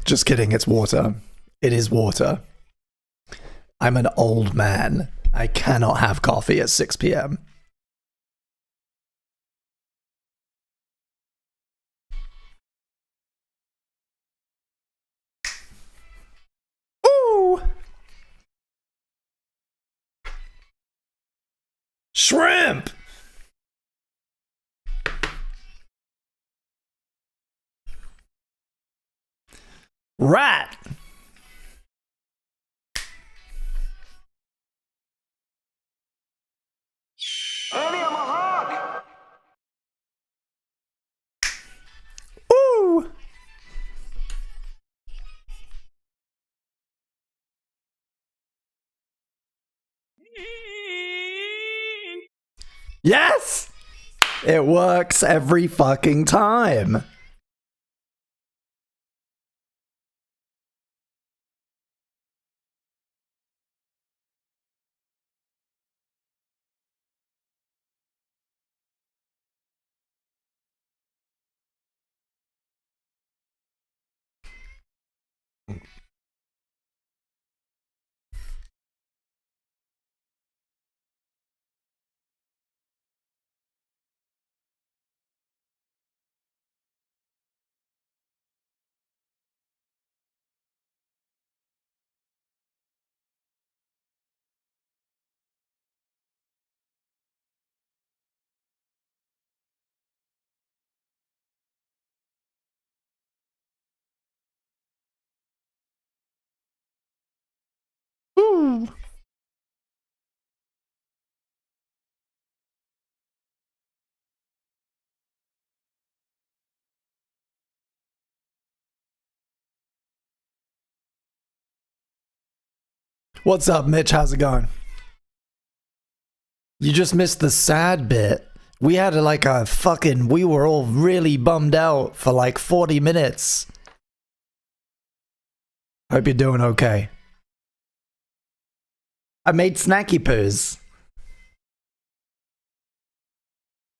Just kidding, it's water. It is water. I'm an old man. I cannot have coffee at 6 p.m. Ooh! Shrimp! Rat! Ernie, I'm a hawk! Ooh! Yes! It works every fucking time. Ooh. What's up, Mitch? How's it going? You just missed the sad bit. We had we were all really bummed out for like 40 minutes. Hope you're doing okay. I made Snackypoos.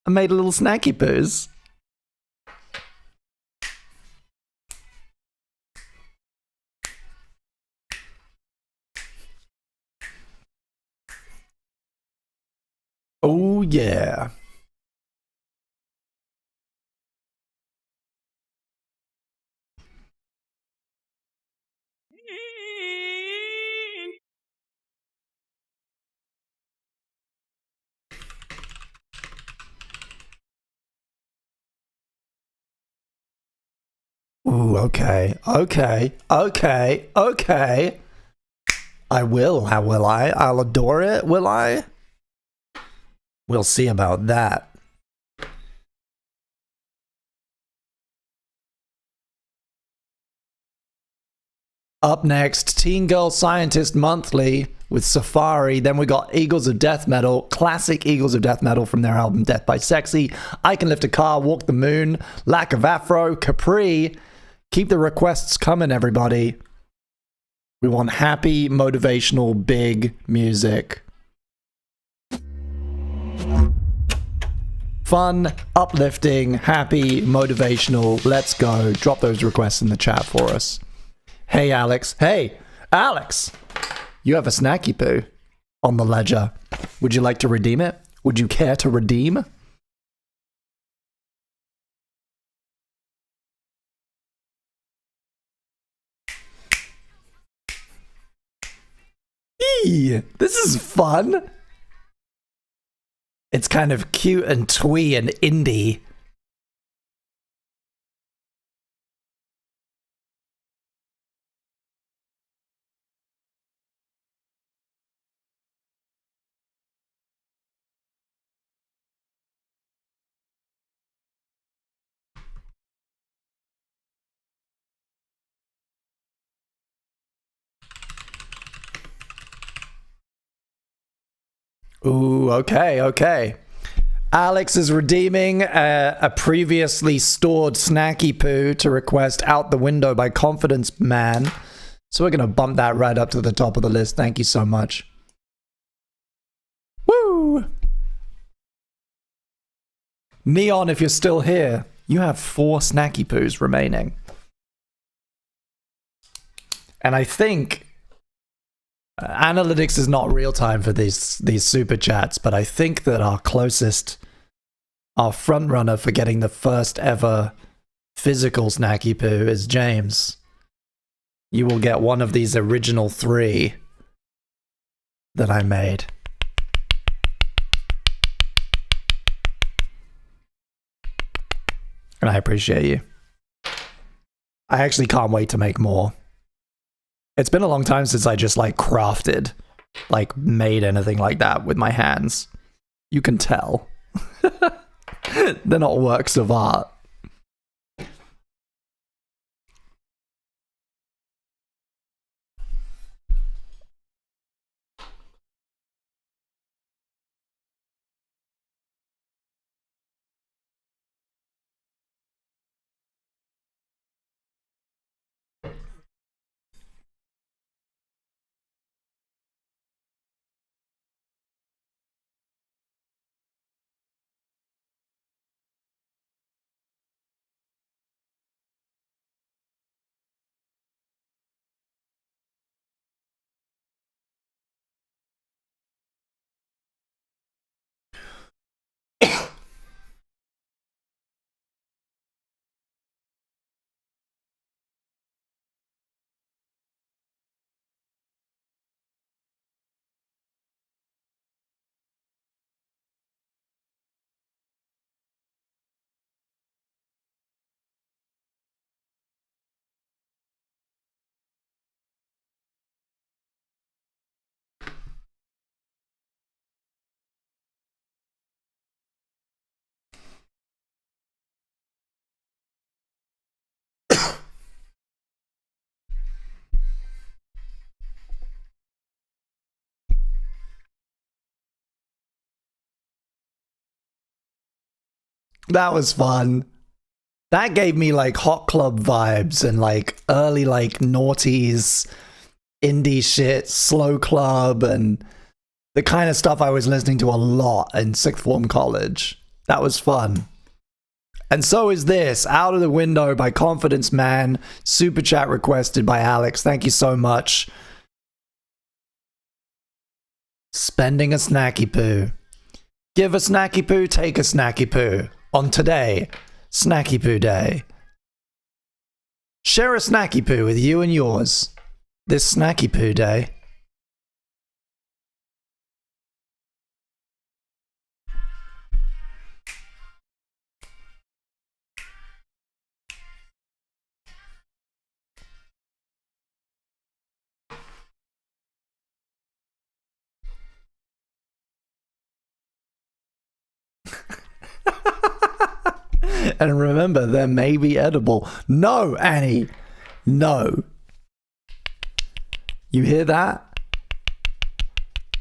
I made a little snacky poos. Oh yeah. Ooh, okay. I will. How will I? I'll adore it, will I? We'll see about that. Up next, Teen Girl Scientist Monthly with Safari. Then we got Eagles of Death Metal, classic Eagles of Death Metal from their album Death by Sexy. I Can Lift a Car, Walk the Moon, Lack of Afro, Capri. Keep the requests coming, everybody. We want happy, motivational, big music. Fun, uplifting, happy, motivational. Let's go. Drop those requests in the chat for us. Hey, Alex. Hey, Alex. You have a Snackypoo on the ledger. Would you like to redeem it? Would you care to redeem? Eee, this is fun. It's kind of cute and twee and indie. Ooh, okay. Alex is redeeming a previously stored Snackypoo to request Out the Window by Confidence Man. So we're going to bump that right up to the top of the list. Thank you so much. Woo! Neon, if you're still here, you have 4 Snackypoos remaining. And I think analytics is not real time for these super chats, but I think that our front runner for getting the first ever physical Snackypoo is James. You will get one of these original 3 that I made. And I appreciate you. I actually can't wait to make more. It's been a long time since I just like crafted, like made anything like that with my hands. You can tell. They're not works of art. That was fun. That gave me like hot club vibes and like early like noughties, indie shit, slow club, and the kind of stuff I was listening to a lot in 6th form college. That was fun. And so is this, Out of the Window by Confidence Man. Super chat requested by Alex. Thank you so much. Spending a Snackypoo. Give a Snackypoo, take a Snackypoo. On today, Snackypoo Day. Share a Snackypoo with you and yours. This Snackypoo Day. And remember, they may be edible. No, Annie. No. You hear that?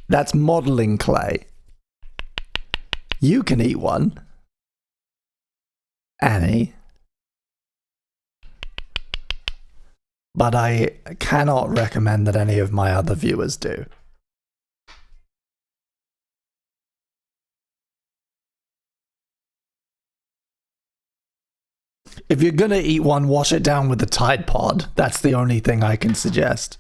That's modeling clay. You can eat one. Annie. But I cannot recommend that any of my other viewers do. If you're gonna eat one, wash it down with the Tide Pod. That's the only thing I can suggest.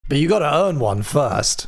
But you gotta earn one first.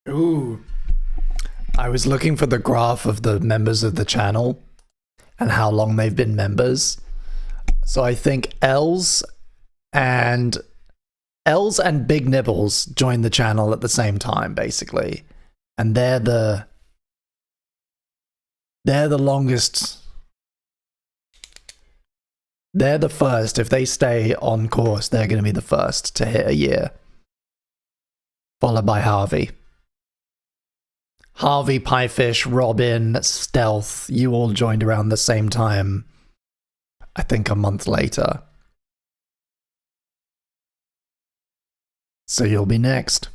Ooh. I was looking for the graph of the members of the channel and how long they've been members. So I think Els and Big Nibbles joined the channel at the same time, basically. And they're the longest. They're the first. If they stay on course, they're going to be the first to hit a year. Followed by Harvey. Harvey, Piefish, Robin, Stealth, you all joined around the same time. I think a month later. So you'll be next.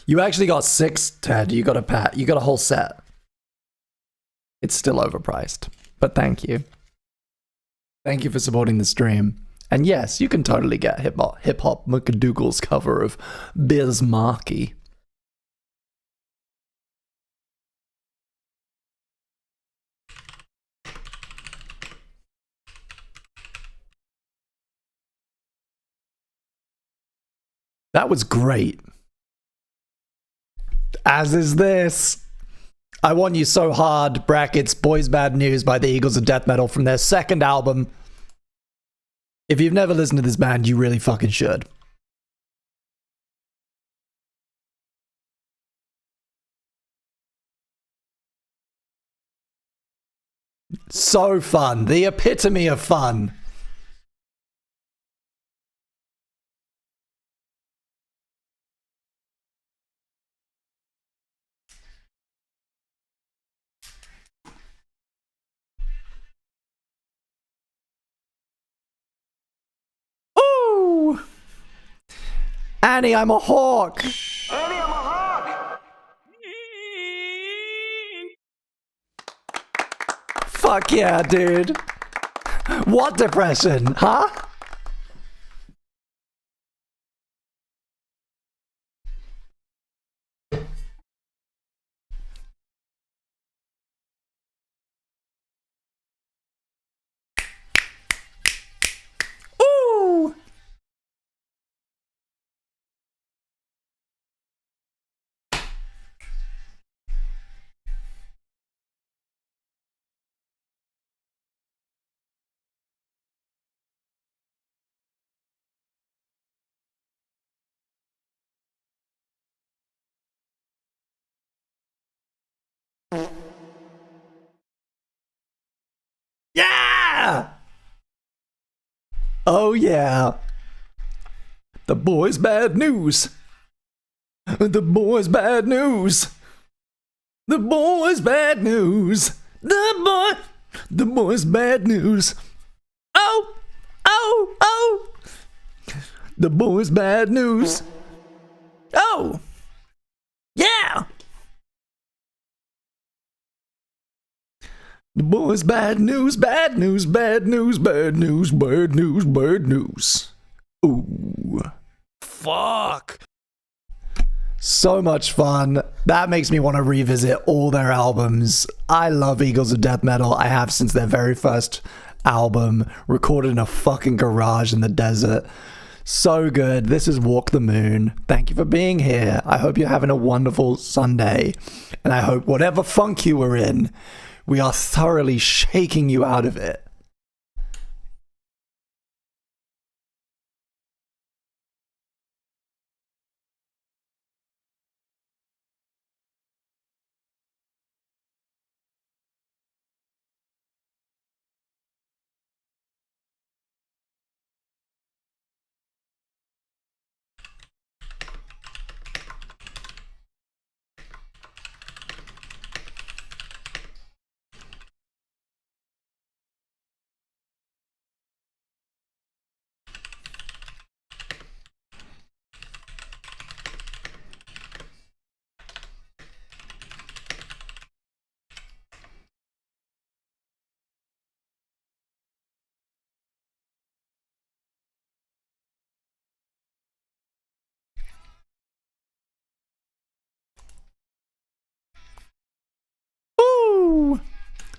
You actually got 6, Ted. You got a pat. You got a whole set. It's still overpriced. But thank you. Thank you for supporting the stream. And yes, you can totally get Hip Hop McDougal's cover of Biz Markie. That was great. As is this. I Want You So Hard, brackets, Boys Bad News by the Eagles of Death Metal from their second album. If you've never listened to this band, you really fucking should. So fun. The epitome of fun. Ooh! Annie, I'm a hawk. Annie, I'm a hawk. Fuck yeah, dude. What depression, huh? Ooh. Yeah! Oh yeah. The boys bad news. The boys bad news. The boys bad news. The boys bad news. Oh, oh, oh. The boys bad news. Oh, yeah. The boys bad news, bad news, bad news, bad news, bad news, bad news. Ooh. Fuck. So much fun. That makes me want to revisit all their albums. I love Eagles of Death Metal. I have since their very first album, recorded in a fucking garage in the desert. So good. This is Walk the Moon. Thank you for being here. I hope you're having a wonderful Sunday. And I hope whatever funk you were in, we are thoroughly shaking you out of it. Ooh!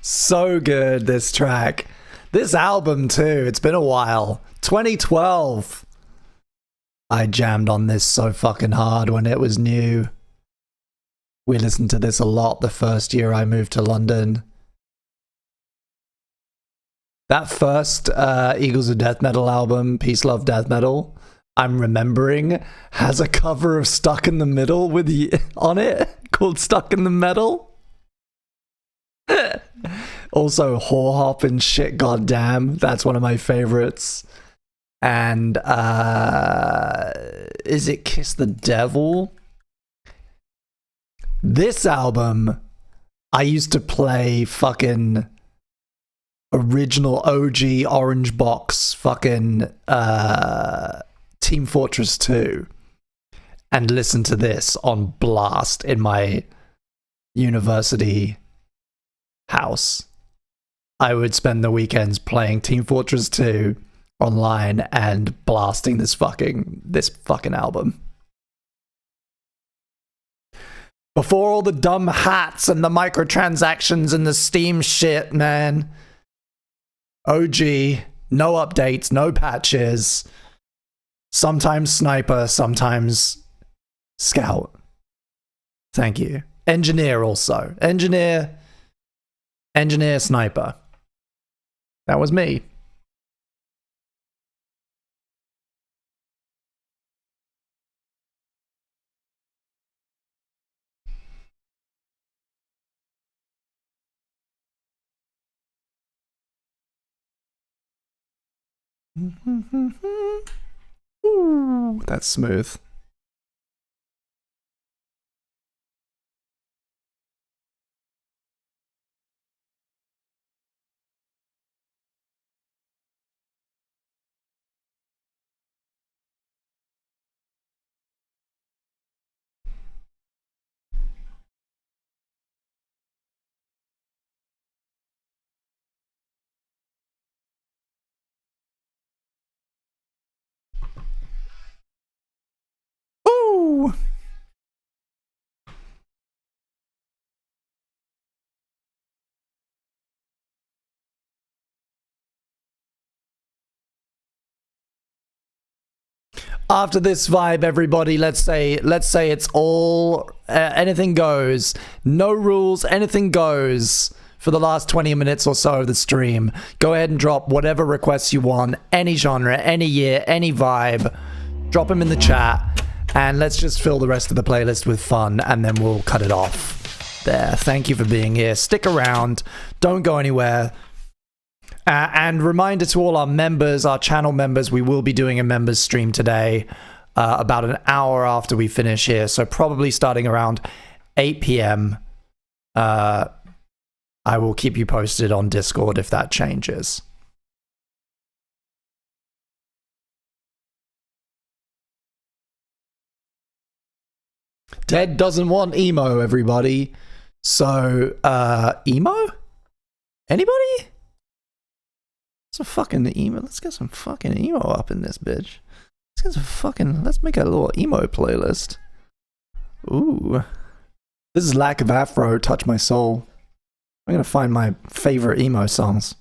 So good, this track. This album, too. It's been a while. 2012. I jammed on this so fucking hard when it was new. We listened to this a lot the first year I moved to London. That first Eagles of Death Metal album, Peace, Love, Death Metal, I'm remembering, has a cover of Stuck in the Middle with on it called Stuck in the Metal. Also, Whore Hop and Shit Goddamn. That's one of my favorites. And is it Kiss the Devil? This album, I used to play fucking original OG Orange Box fucking Team Fortress 2 and listen to this on blast in my university house. I would spend the weekends playing Team Fortress 2 online and blasting this fucking album. Before all the dumb hats and the microtransactions and the Steam shit, man. OG, no updates, no patches. Sometimes Sniper, sometimes Scout. Thank you. Engineer also. Engineer, Sniper. That was me. Ooh, that's smooth. Woo! After this vibe, everybody, let's say it's all anything goes. No rules, anything goes for the last 20 minutes or so of the stream. Go ahead and drop whatever requests you want, any genre, any year, any vibe. Drop them in the chat, and let's just fill the rest of the playlist with fun, and then we'll cut it off. There. Thank you for being here. Stick around. Don't go anywhere. And reminder to all our members, our channel members, we will be doing a members stream today about an hour after we finish here. So probably starting around 8 p.m. I will keep you posted on Discord if that changes. Ted doesn't want emo, everybody. So, emo? Anybody? Some fucking emo. Let's get some fucking emo up in this bitch. Let's get some fucking. Let's make a little emo playlist. Ooh. This is Lack of Afro, Touch My Soul. I'm gonna find my favorite emo songs.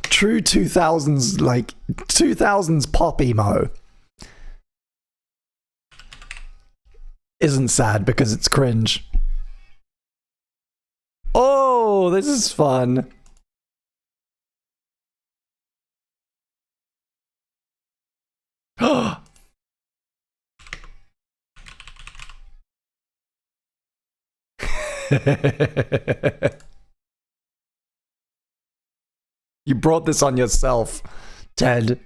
True 2000s, like 2000s pop emo. Isn't sad because it's cringe. Oh, this is fun. You brought this on yourself, Ted.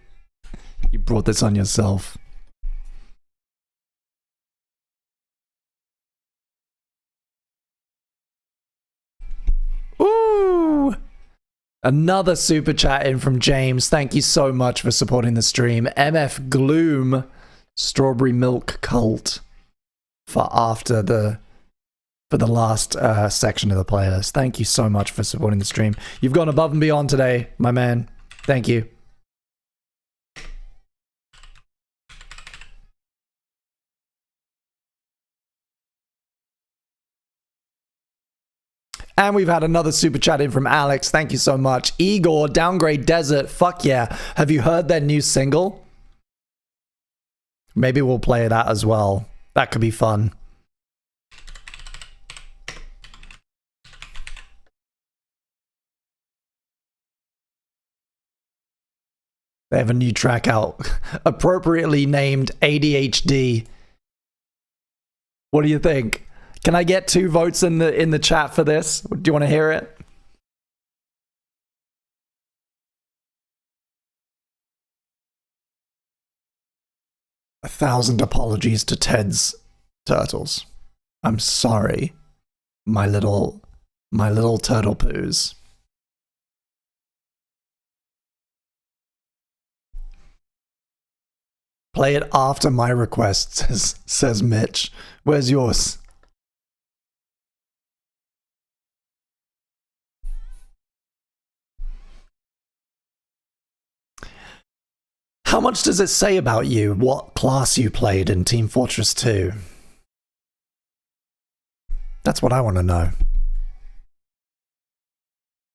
You brought this on yourself. Ooh! Another super chat in from James. Thank you so much for supporting the stream. MF Gloom, Strawberry Milk Cult, for the last section of the playlist. Thank you so much for supporting the stream. You've gone above and beyond today, my man. Thank you. And we've had another super chat in from Alex. Thank you so much. Igor, Downgrade Desert. Fuck yeah. Have you heard their new single? Maybe we'll play that as well. That could be fun. They have a new track out, appropriately named ADHD. What do you think? Can I get 2 votes in the chat for this? Do you want to hear it? A 1,000 apologies to Ted's turtles. I'm sorry, my little turtle poos. Play it after my request, says Mitch. Where's yours? How much does it say about you, what class you played in Team Fortress 2? That's what I want to know.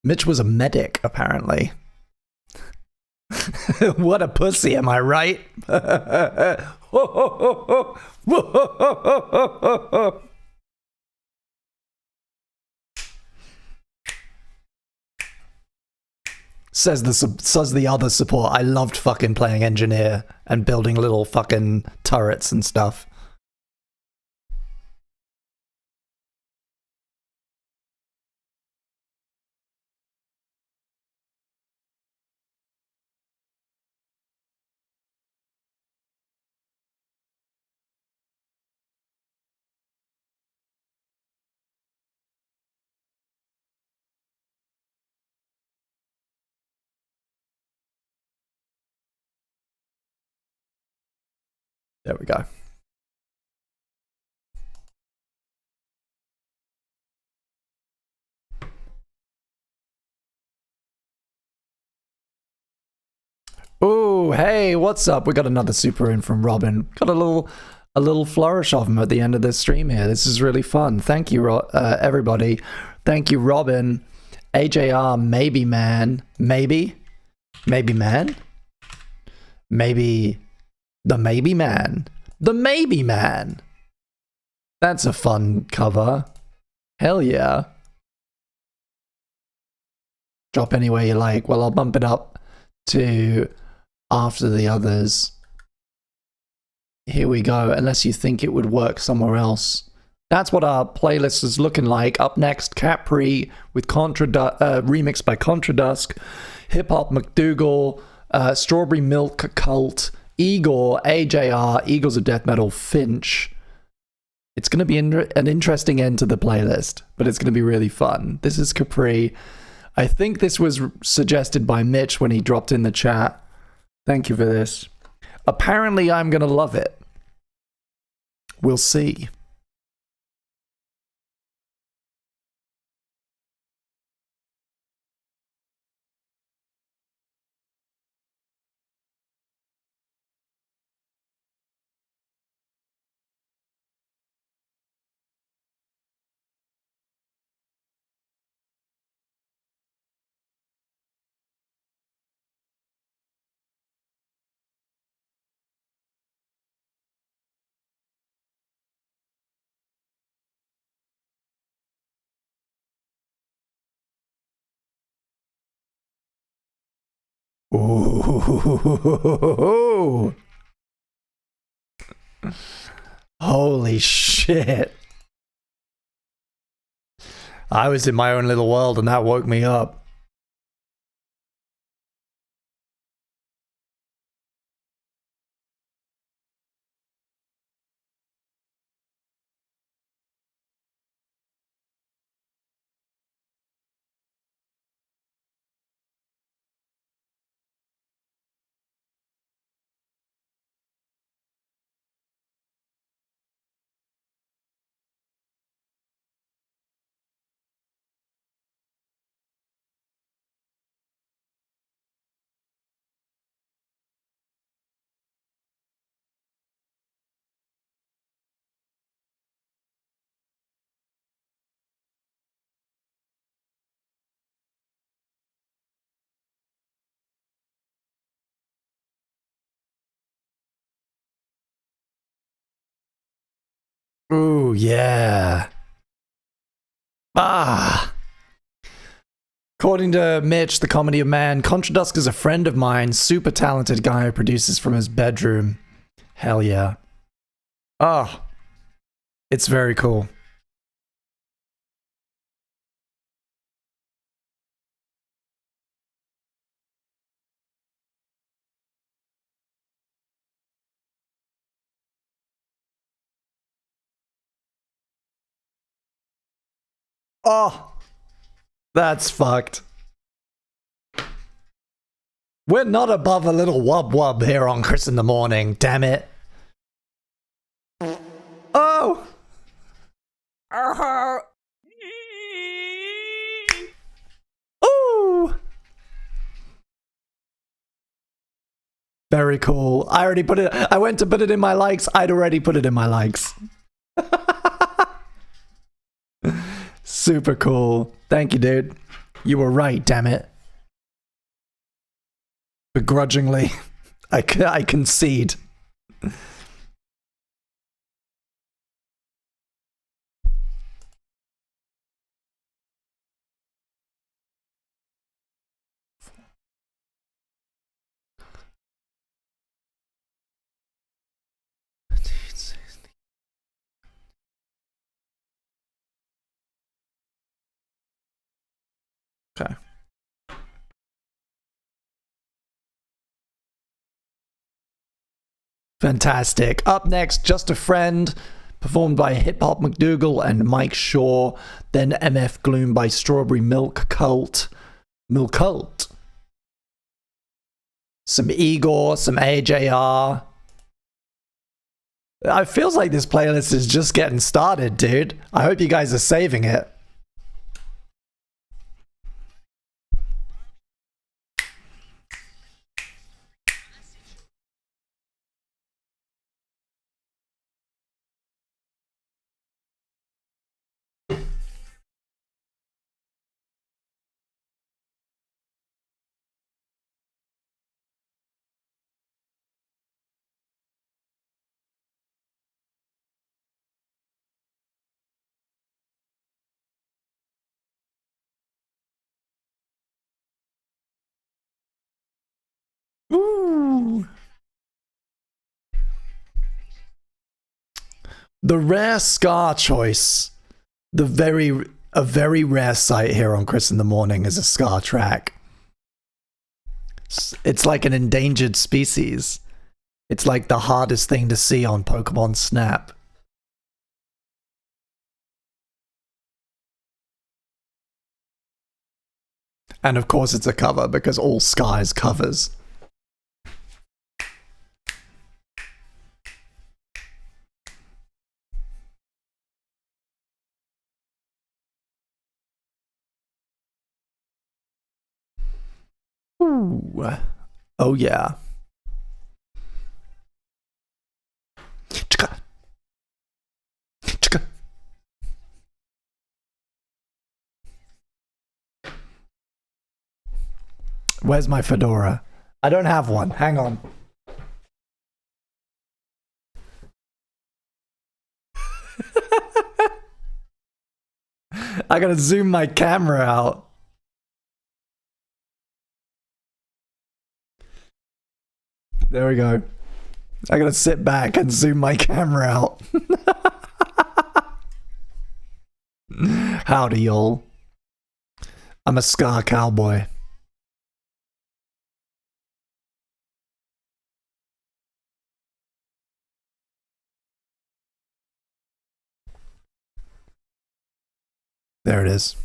Mitch was a medic, apparently. What a pussy, am I right? Says the other support. I loved fucking playing engineer and building little fucking turrets and stuff. There we go. Oh, hey, what's up? We got another super in from Robin. Got a little flourish of him at the end of this stream here. This is really fun. Thank you, everybody. Thank you, Robin. AJR, maybe man. Maybe man? Maybe the maybe man. The maybe man. That's a fun cover. Hell yeah. Drop anywhere you like. Well, I'll bump it up to after the others. Here we go, unless you think it would work somewhere else. That's what our playlist is looking like. Up next, Capri with remixed by Contradusk, Hip Hop McDougal, Strawberry Milk Cult, Igor, AJR, Eagles of Death Metal, Finch. It's going to be an interesting end to the playlist, but it's going to be really fun. This is Capri. I think this was suggested by Mitch when he dropped in the chat. Thank you for this. Apparently, I'm going to love it. We'll see. Ooh. Holy shit. I was in my own little world and that woke me up. Ooh, yeah. Ah. According to Mitch, the comedy of man, Contradusk is a friend of mine, super talented guy who produces from his bedroom. Hell yeah. Oh. It's very cool. Oh. That's fucked. We're not above a little wub wub here on Chris in the Morning, damn it. Oh! Ooh! Very cool. I already put it, I went to put it in my likes, I'd already put it in my likes. Super cool. Thank you, dude. You were right, damn it. Begrudgingly, I concede. Okay. Fantastic. Up next, Just a Friend, performed by Hip Hop McDougal and Mike Shaw. Then MF Gloom by Strawberry Milk Cult. Milk Cult. Some Igor, some AJR. It feels like this playlist is just getting started, dude. I hope you guys are saving it. Ooh. The rare Scar choice. A very rare sight here on Chris in the Morning is a Scar track. It's like an endangered species. It's like the hardest thing to see on Pokemon Snap. And of course it's a cover because all Scar is covers. Ooh. Oh yeah. Chika. Chika. Where's my fedora? I don't have one. Hang on. I gotta zoom my camera out. There we go. I gotta sit back and zoom my camera out. Howdy, y'all. I'm a Scar cowboy. There it is.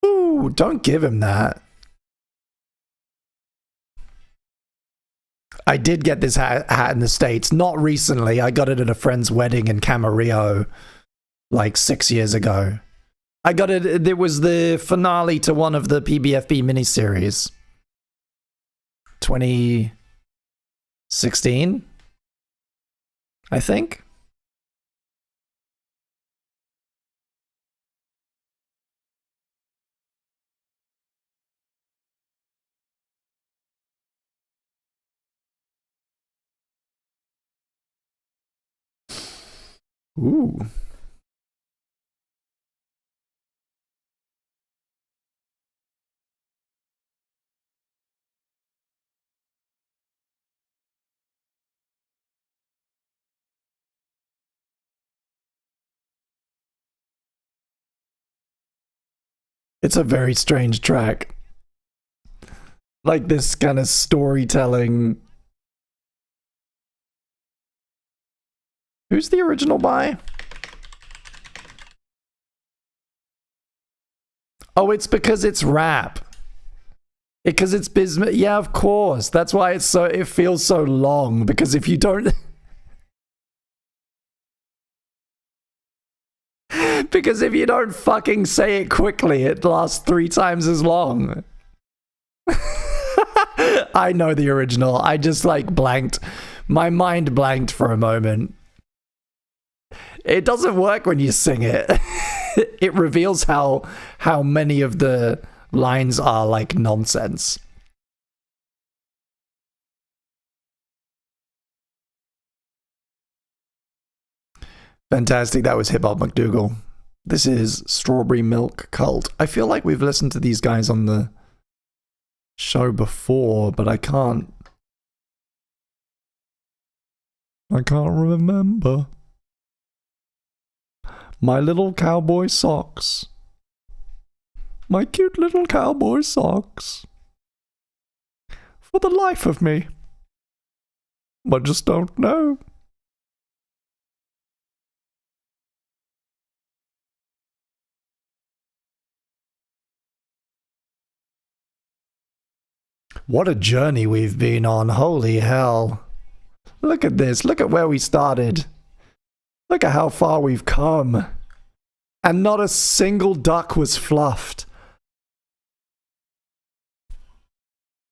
Ooh, don't give him that. I did get this hat in the States. Not recently. I got it at a friend's wedding in Camarillo like 6 years ago. I got it. It was the finale to one of the PBFB miniseries. 2016, I think. Ooh. It's a very strange track. Like this kind of storytelling. Who's the original by? Oh, it's because it's rap. Because it's Bismuth. Yeah, of course. That's why it feels so long. Because if you don't... because if you don't fucking say it quickly, it lasts 3 times as long. I know the original. I just like blanked. My mind blanked for a moment. It doesn't work when you sing it. It reveals how many of the lines are like nonsense. Fantastic. That was Hip Hop McDougal. This is Strawberry Milk Cult. I feel like we've listened to these guys on the show before, but I can't remember. My little cowboy socks. My cute little cowboy socks. For the life of me. I just don't know. What a journey we've been on. Holy hell. Look at this. Look at where we started. Look at how far we've come. And not a single duck was fluffed.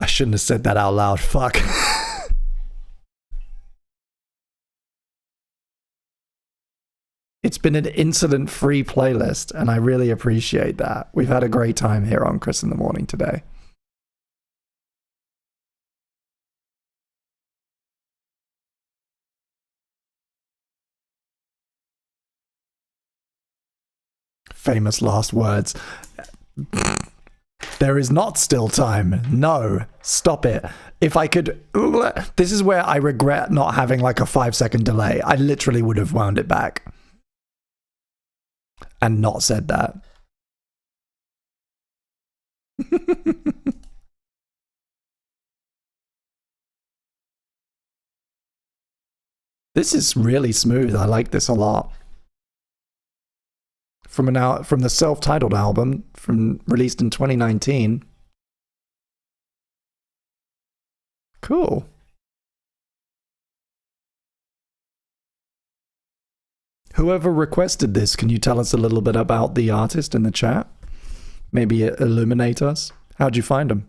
I shouldn't have said that out loud. Fuck. It's been an incident-free playlist, and I really appreciate that. We've had a great time here on Chris in the Morning today. famous last words. There is not still time. No, stop it. If I could... This is where I regret not having like a 5-second delay. I literally would have wound it back and not said that. This is really smooth. I like this a lot. From the self-titled album, released in 2019. Cool. Whoever requested this, can you tell us a little bit about the artist in the chat? Maybe illuminate us. How'd you find him?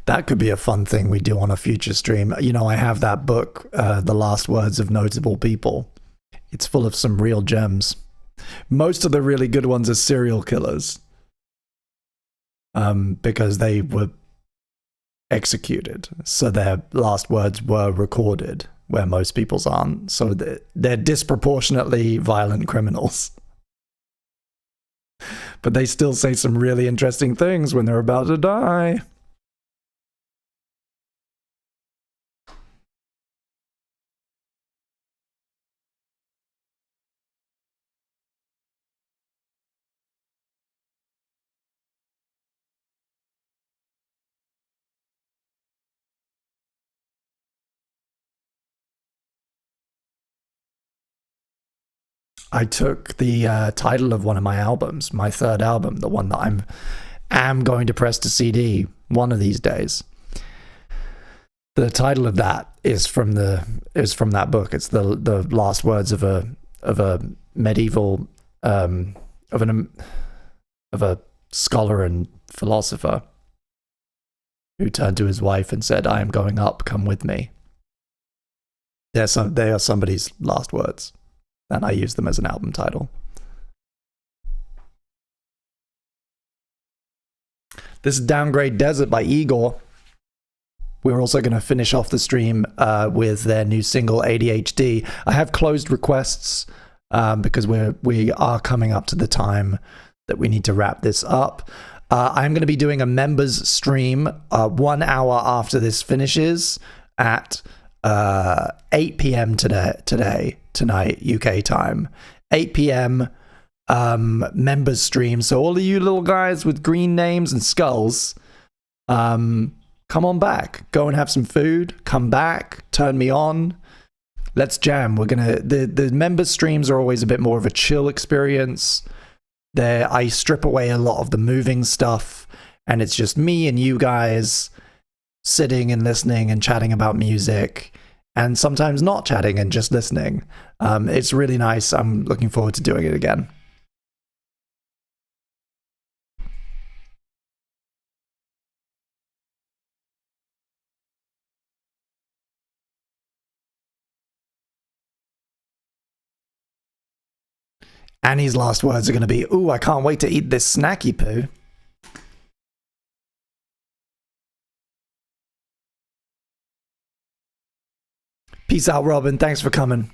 That could be a fun thing we do on a future stream. You know, I have that book, The Last Words of Notable People. It's full of some real gems. Most of the really good ones are serial killers. Because they were executed. So their last words were recorded, where most people's aren't. So they're disproportionately violent criminals. But they still say some really interesting things when they're about to die. I took the title of one of my albums, my third album, the one that I am going to press to CD one of these days. The title of that is from that book. It's the last words of a medieval of a scholar and philosopher who turned to his wife and said, "I am going up. Come with me." They are somebody's last words. And I use them as an album title. This is Downgrade Desert by Igor. We're also going to finish off the stream with their new single, ADHD. I have closed requests because we are coming up to the time that we need to wrap this up. I'm going to be doing a members stream 1 hour after this finishes at 8 p.m. tonight, UK time. 8 p.m. Members stream. So all of you little guys with green names and skulls, come on back. Go and have some food. Come back. Turn me on. Let's jam. We're gonna the members streams are always a bit more of a chill experience. I strip away a lot of the moving stuff, and it's just me and you guys sitting and listening and chatting about music, and sometimes not chatting and just listening. It's really nice. I'm looking forward to doing it again. Annie's last words are going to be, "Ooh, I can't wait to eat this Snackypoo." Peace out, Robin. Thanks for coming.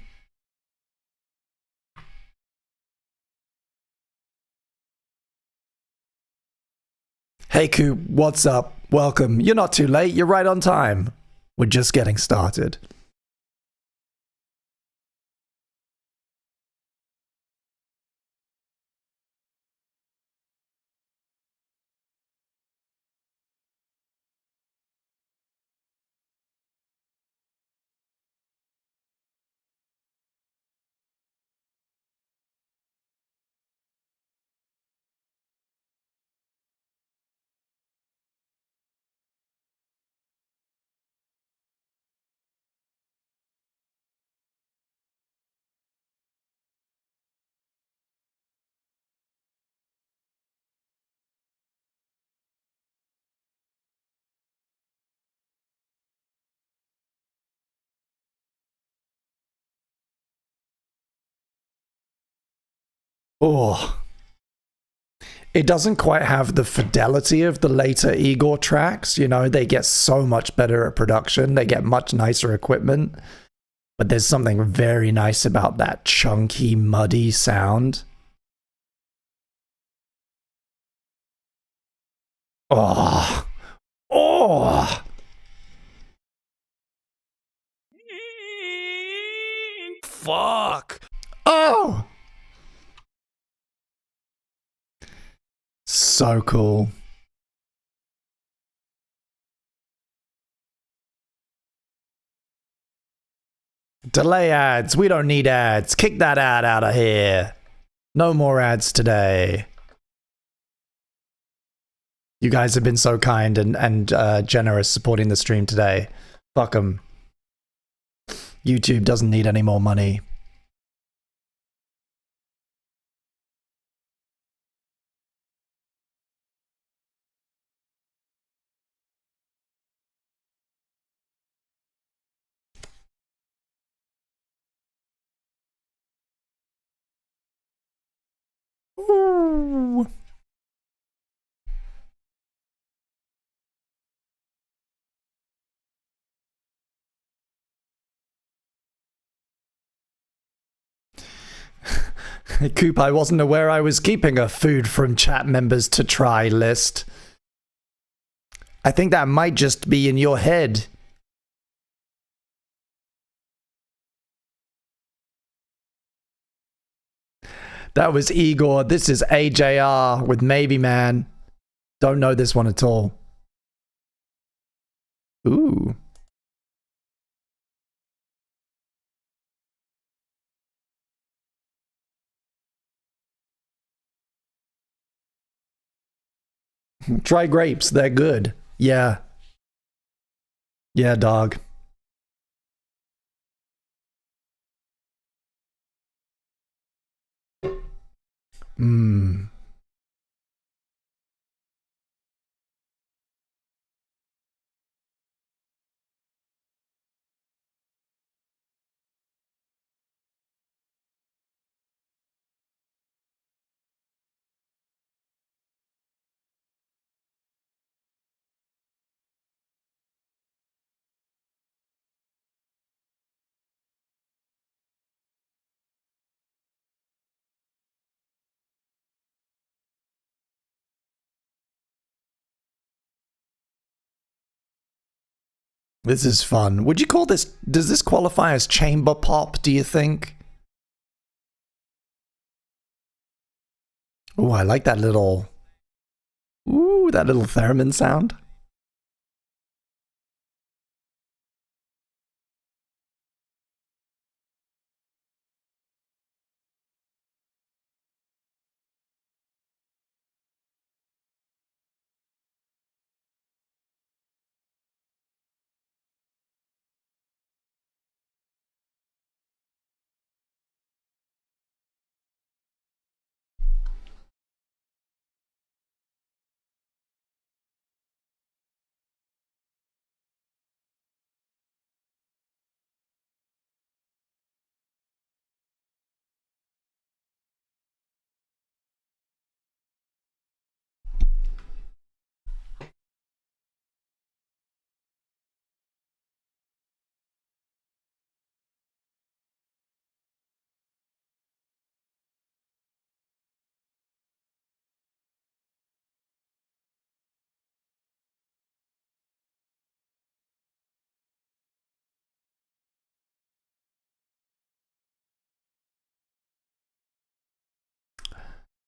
Hey, Coop. What's up? Welcome. You're not too late. You're right on time. We're just getting started. Oh. It doesn't quite have the fidelity of the later Igor tracks. You know, they get so much better at production. They get much nicer equipment. But there's something very nice about that chunky, muddy sound. Oh. Oh. Fuck. Oh. So cool. Delay ads. We don't need ads. Kick that ad out of here. No more ads today. You guys have been so kind and generous supporting the stream today. Fuck them. YouTube doesn't need any more money. Ooh. Coop, I wasn't aware I was keeping a food from chat members to try list. I think that might just be in your head. That was Igor. This is AJR with Maybe Man. Don't know this one at all. Ooh. Try grapes. They're good. Yeah. Yeah, dog. Mmm. This is fun. Would you call this, does this qualify as chamber pop, do you think? Oh, I like that little, ooh, that little theremin sound.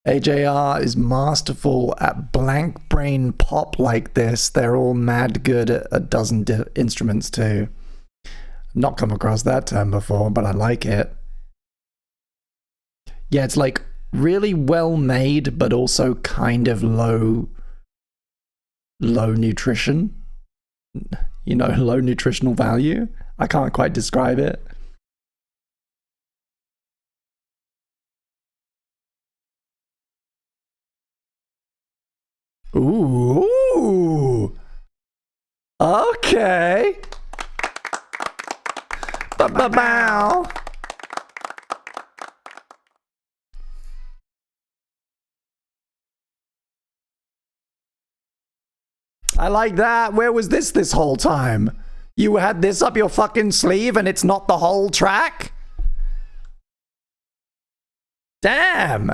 AJR is masterful at blank brain pop like this. They're all mad good at a dozen instruments too. Not come across that term before, but I like it. Yeah, it's like really well made, but also kind of low nutrition. You know, low nutritional value. I can't quite describe it. Ooh. Okay. Ba-ba-bow. I like that. Where was this whole time? You had this up your fucking sleeve and it's not the whole track? Damn.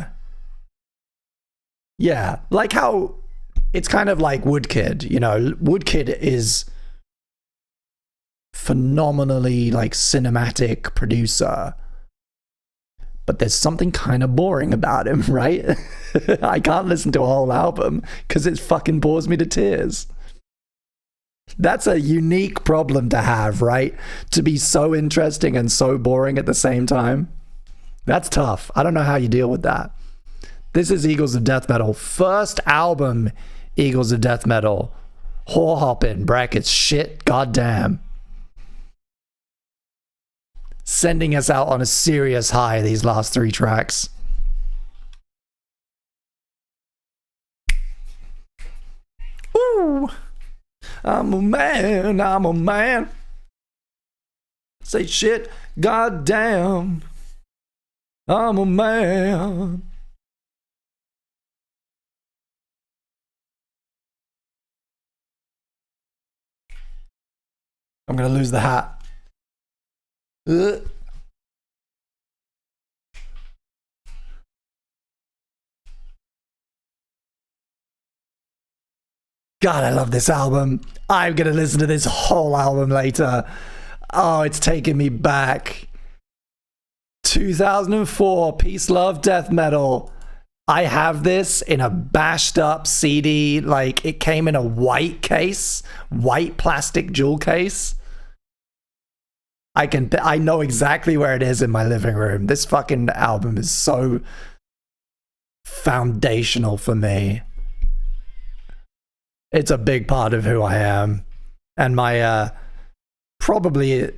Yeah, like how it's kind of like Woodkid, you know, Woodkid is phenomenally like cinematic producer, but there's something kind of boring about him, right? I can't listen to a whole album because it fucking bores me to tears. That's a unique problem to have, right? To be so interesting and so boring at the same time. That's tough. I don't know how you deal with that. This is Eagles of Death Metal. First album, Eagles of Death Metal. Whore hopping, brackets, shit, goddamn. Sending us out on a serious high, these last 3 tracks. Ooh. I'm a man, I'm a man. Say shit, goddamn. I'm a man. I'm gonna lose the hat. Ugh. God, I love this album. I'm gonna listen to this whole album later. Oh, it's taking me back. 2004, Peace, Love, Death Metal. I have this in a bashed up CD. Like, it came in a white case, white plastic jewel case. I know exactly where it is in my living room. This fucking album is so foundational for me. It's a big part of who I am. And my, probably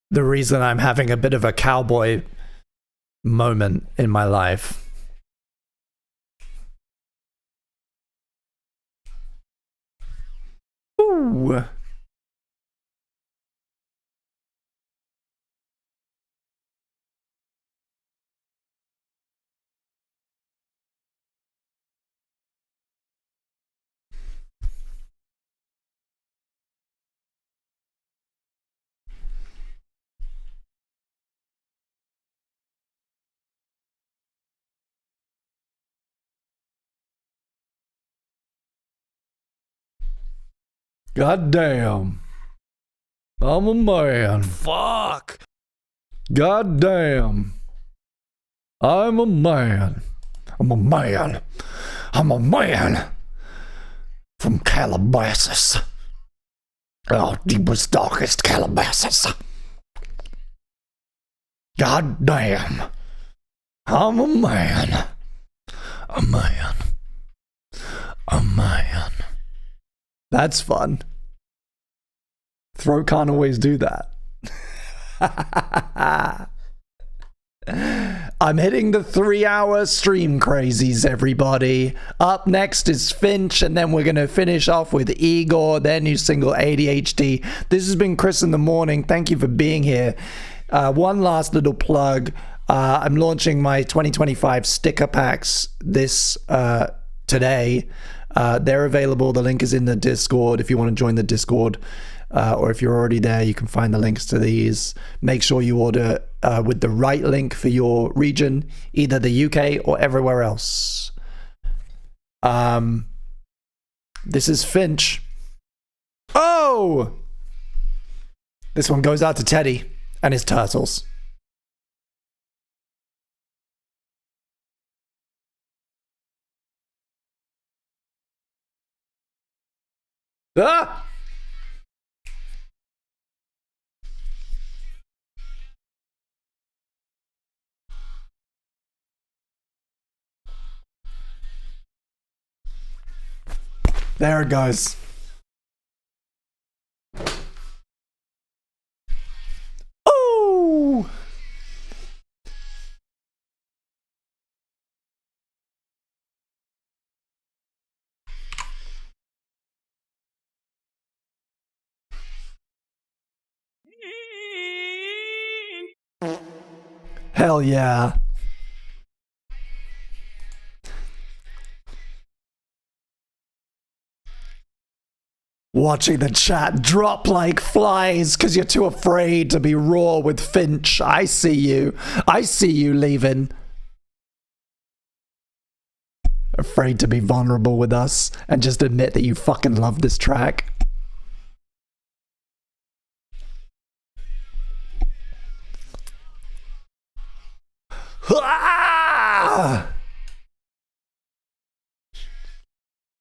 the reason I'm having a bit of a cowboy moment in my life. Ooh. God damn. I'm a man. Fuck. God damn. I'm a man. I'm a man. I'm a man. From Calabasas. Oh, deepest, darkest Calabasas. God damn. I'm a man. A man. A man. That's fun. Throat can't always do that. I'm hitting the 3-hour stream crazies, everybody. Up next is Finch, and then we're going to finish off with Igor, their new single, ADHD. This has been Chris in the Morning. Thank you for being here. One last little plug. I'm launching my 2025 sticker packs this today. They're available. The link is in the Discord if you want to join the Discord. Or if you're already there, you can find the links to these. Make sure you order with the right link for your region, either the UK or everywhere else. This is Finch. Oh! This one goes out to Teddy and his turtles. Ah! There it goes. Oh! Hell yeah. Watching the chat drop like flies because you're too afraid to be raw with Finch. I see you. I see you leaving. Afraid to be vulnerable with us and just admit that you fucking love this track.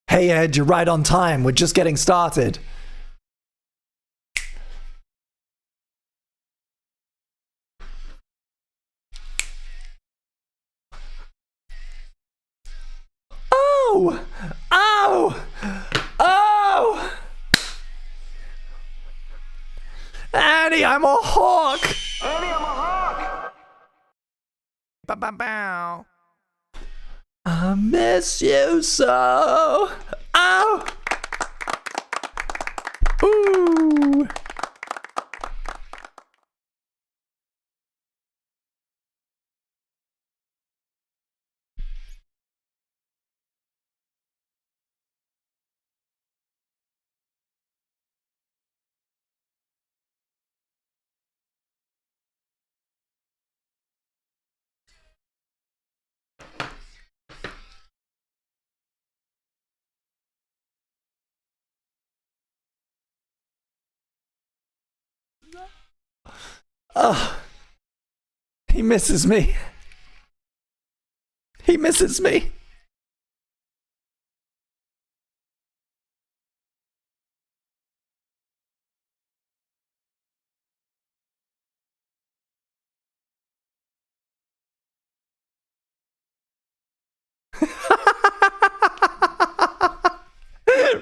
Hey Ed, you're right on time. We're just getting started. Oh! Oh! Oh! Annie, I'm a hawk! Annie, I'm a hawk! Bow, bow, bow. I miss you so. Oh! Ooh! Oh, he misses me. He misses me.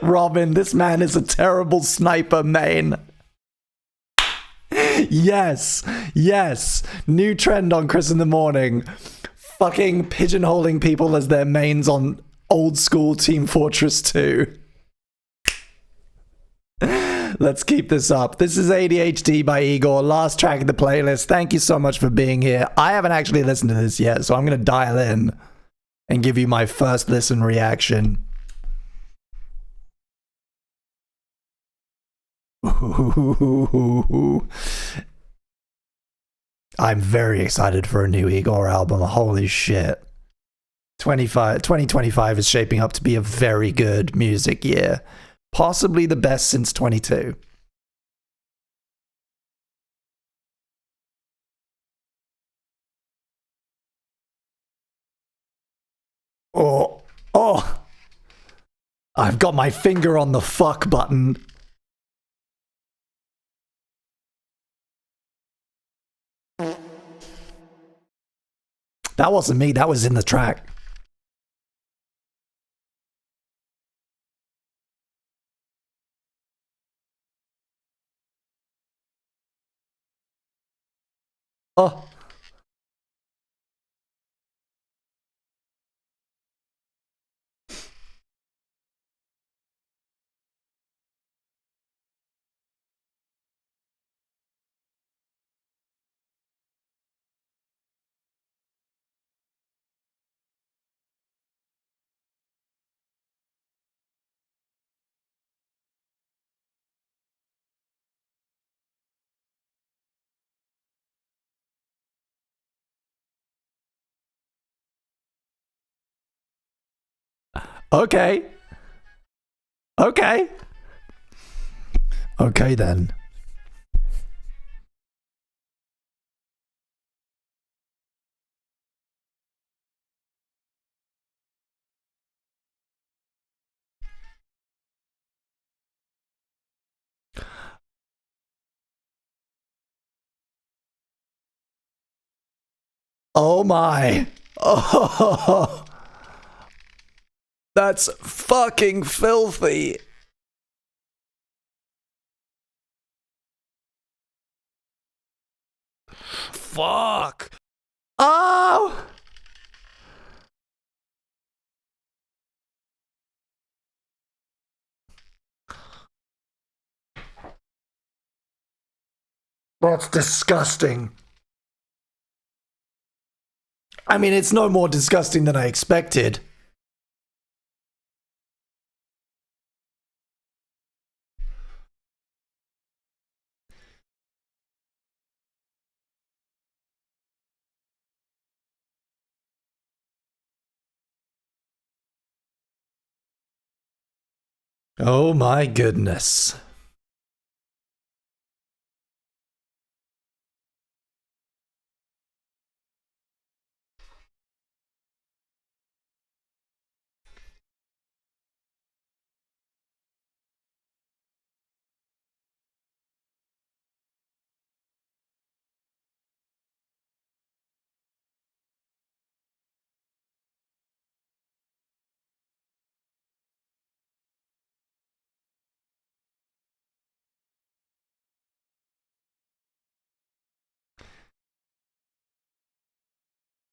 Robin, this man is a terrible sniper, main. Yes, yes. New trend on Chris in the Morning. Fucking pigeonholing people as their mains on old school Team Fortress 2. Let's keep this up. This is ADHD by Igor, last track of the playlist. Thank you so much for being here. I haven't actually listened to this yet, so I'm going to dial in and give you my first listen reaction. I'm very excited for a new Igor album. Holy shit. 2025 is shaping up to be a very good music year. Possibly the best since 22. Oh, oh. I've got my finger on the fuck button. That wasn't me, that was in the track. Oh. Okay. Okay. Okay then. Oh my. Oh. That's fucking filthy. Fuck. Oh. That's disgusting. I mean, it's no more disgusting than I expected. Oh my goodness.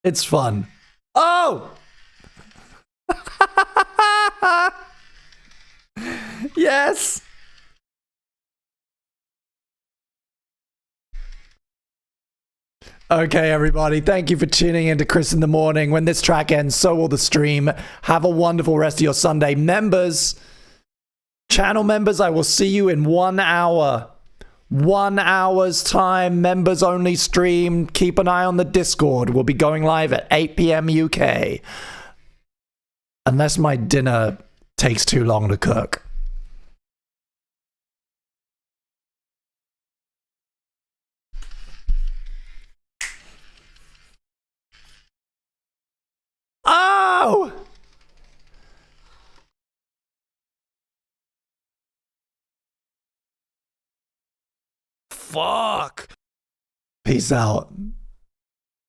It's fun. Oh! Yes! Okay, everybody, thank you for tuning in to Chris in the Morning. When this track ends, so will the stream. Have a wonderful rest of your Sunday. Members, channel members, I will see you in 1 hour. 1 hour's time, members only stream. Keep an eye on the Discord. We'll be going live at 8 p.m. UK. Unless my dinner takes too long to cook. Oh! Fuck. Peace out.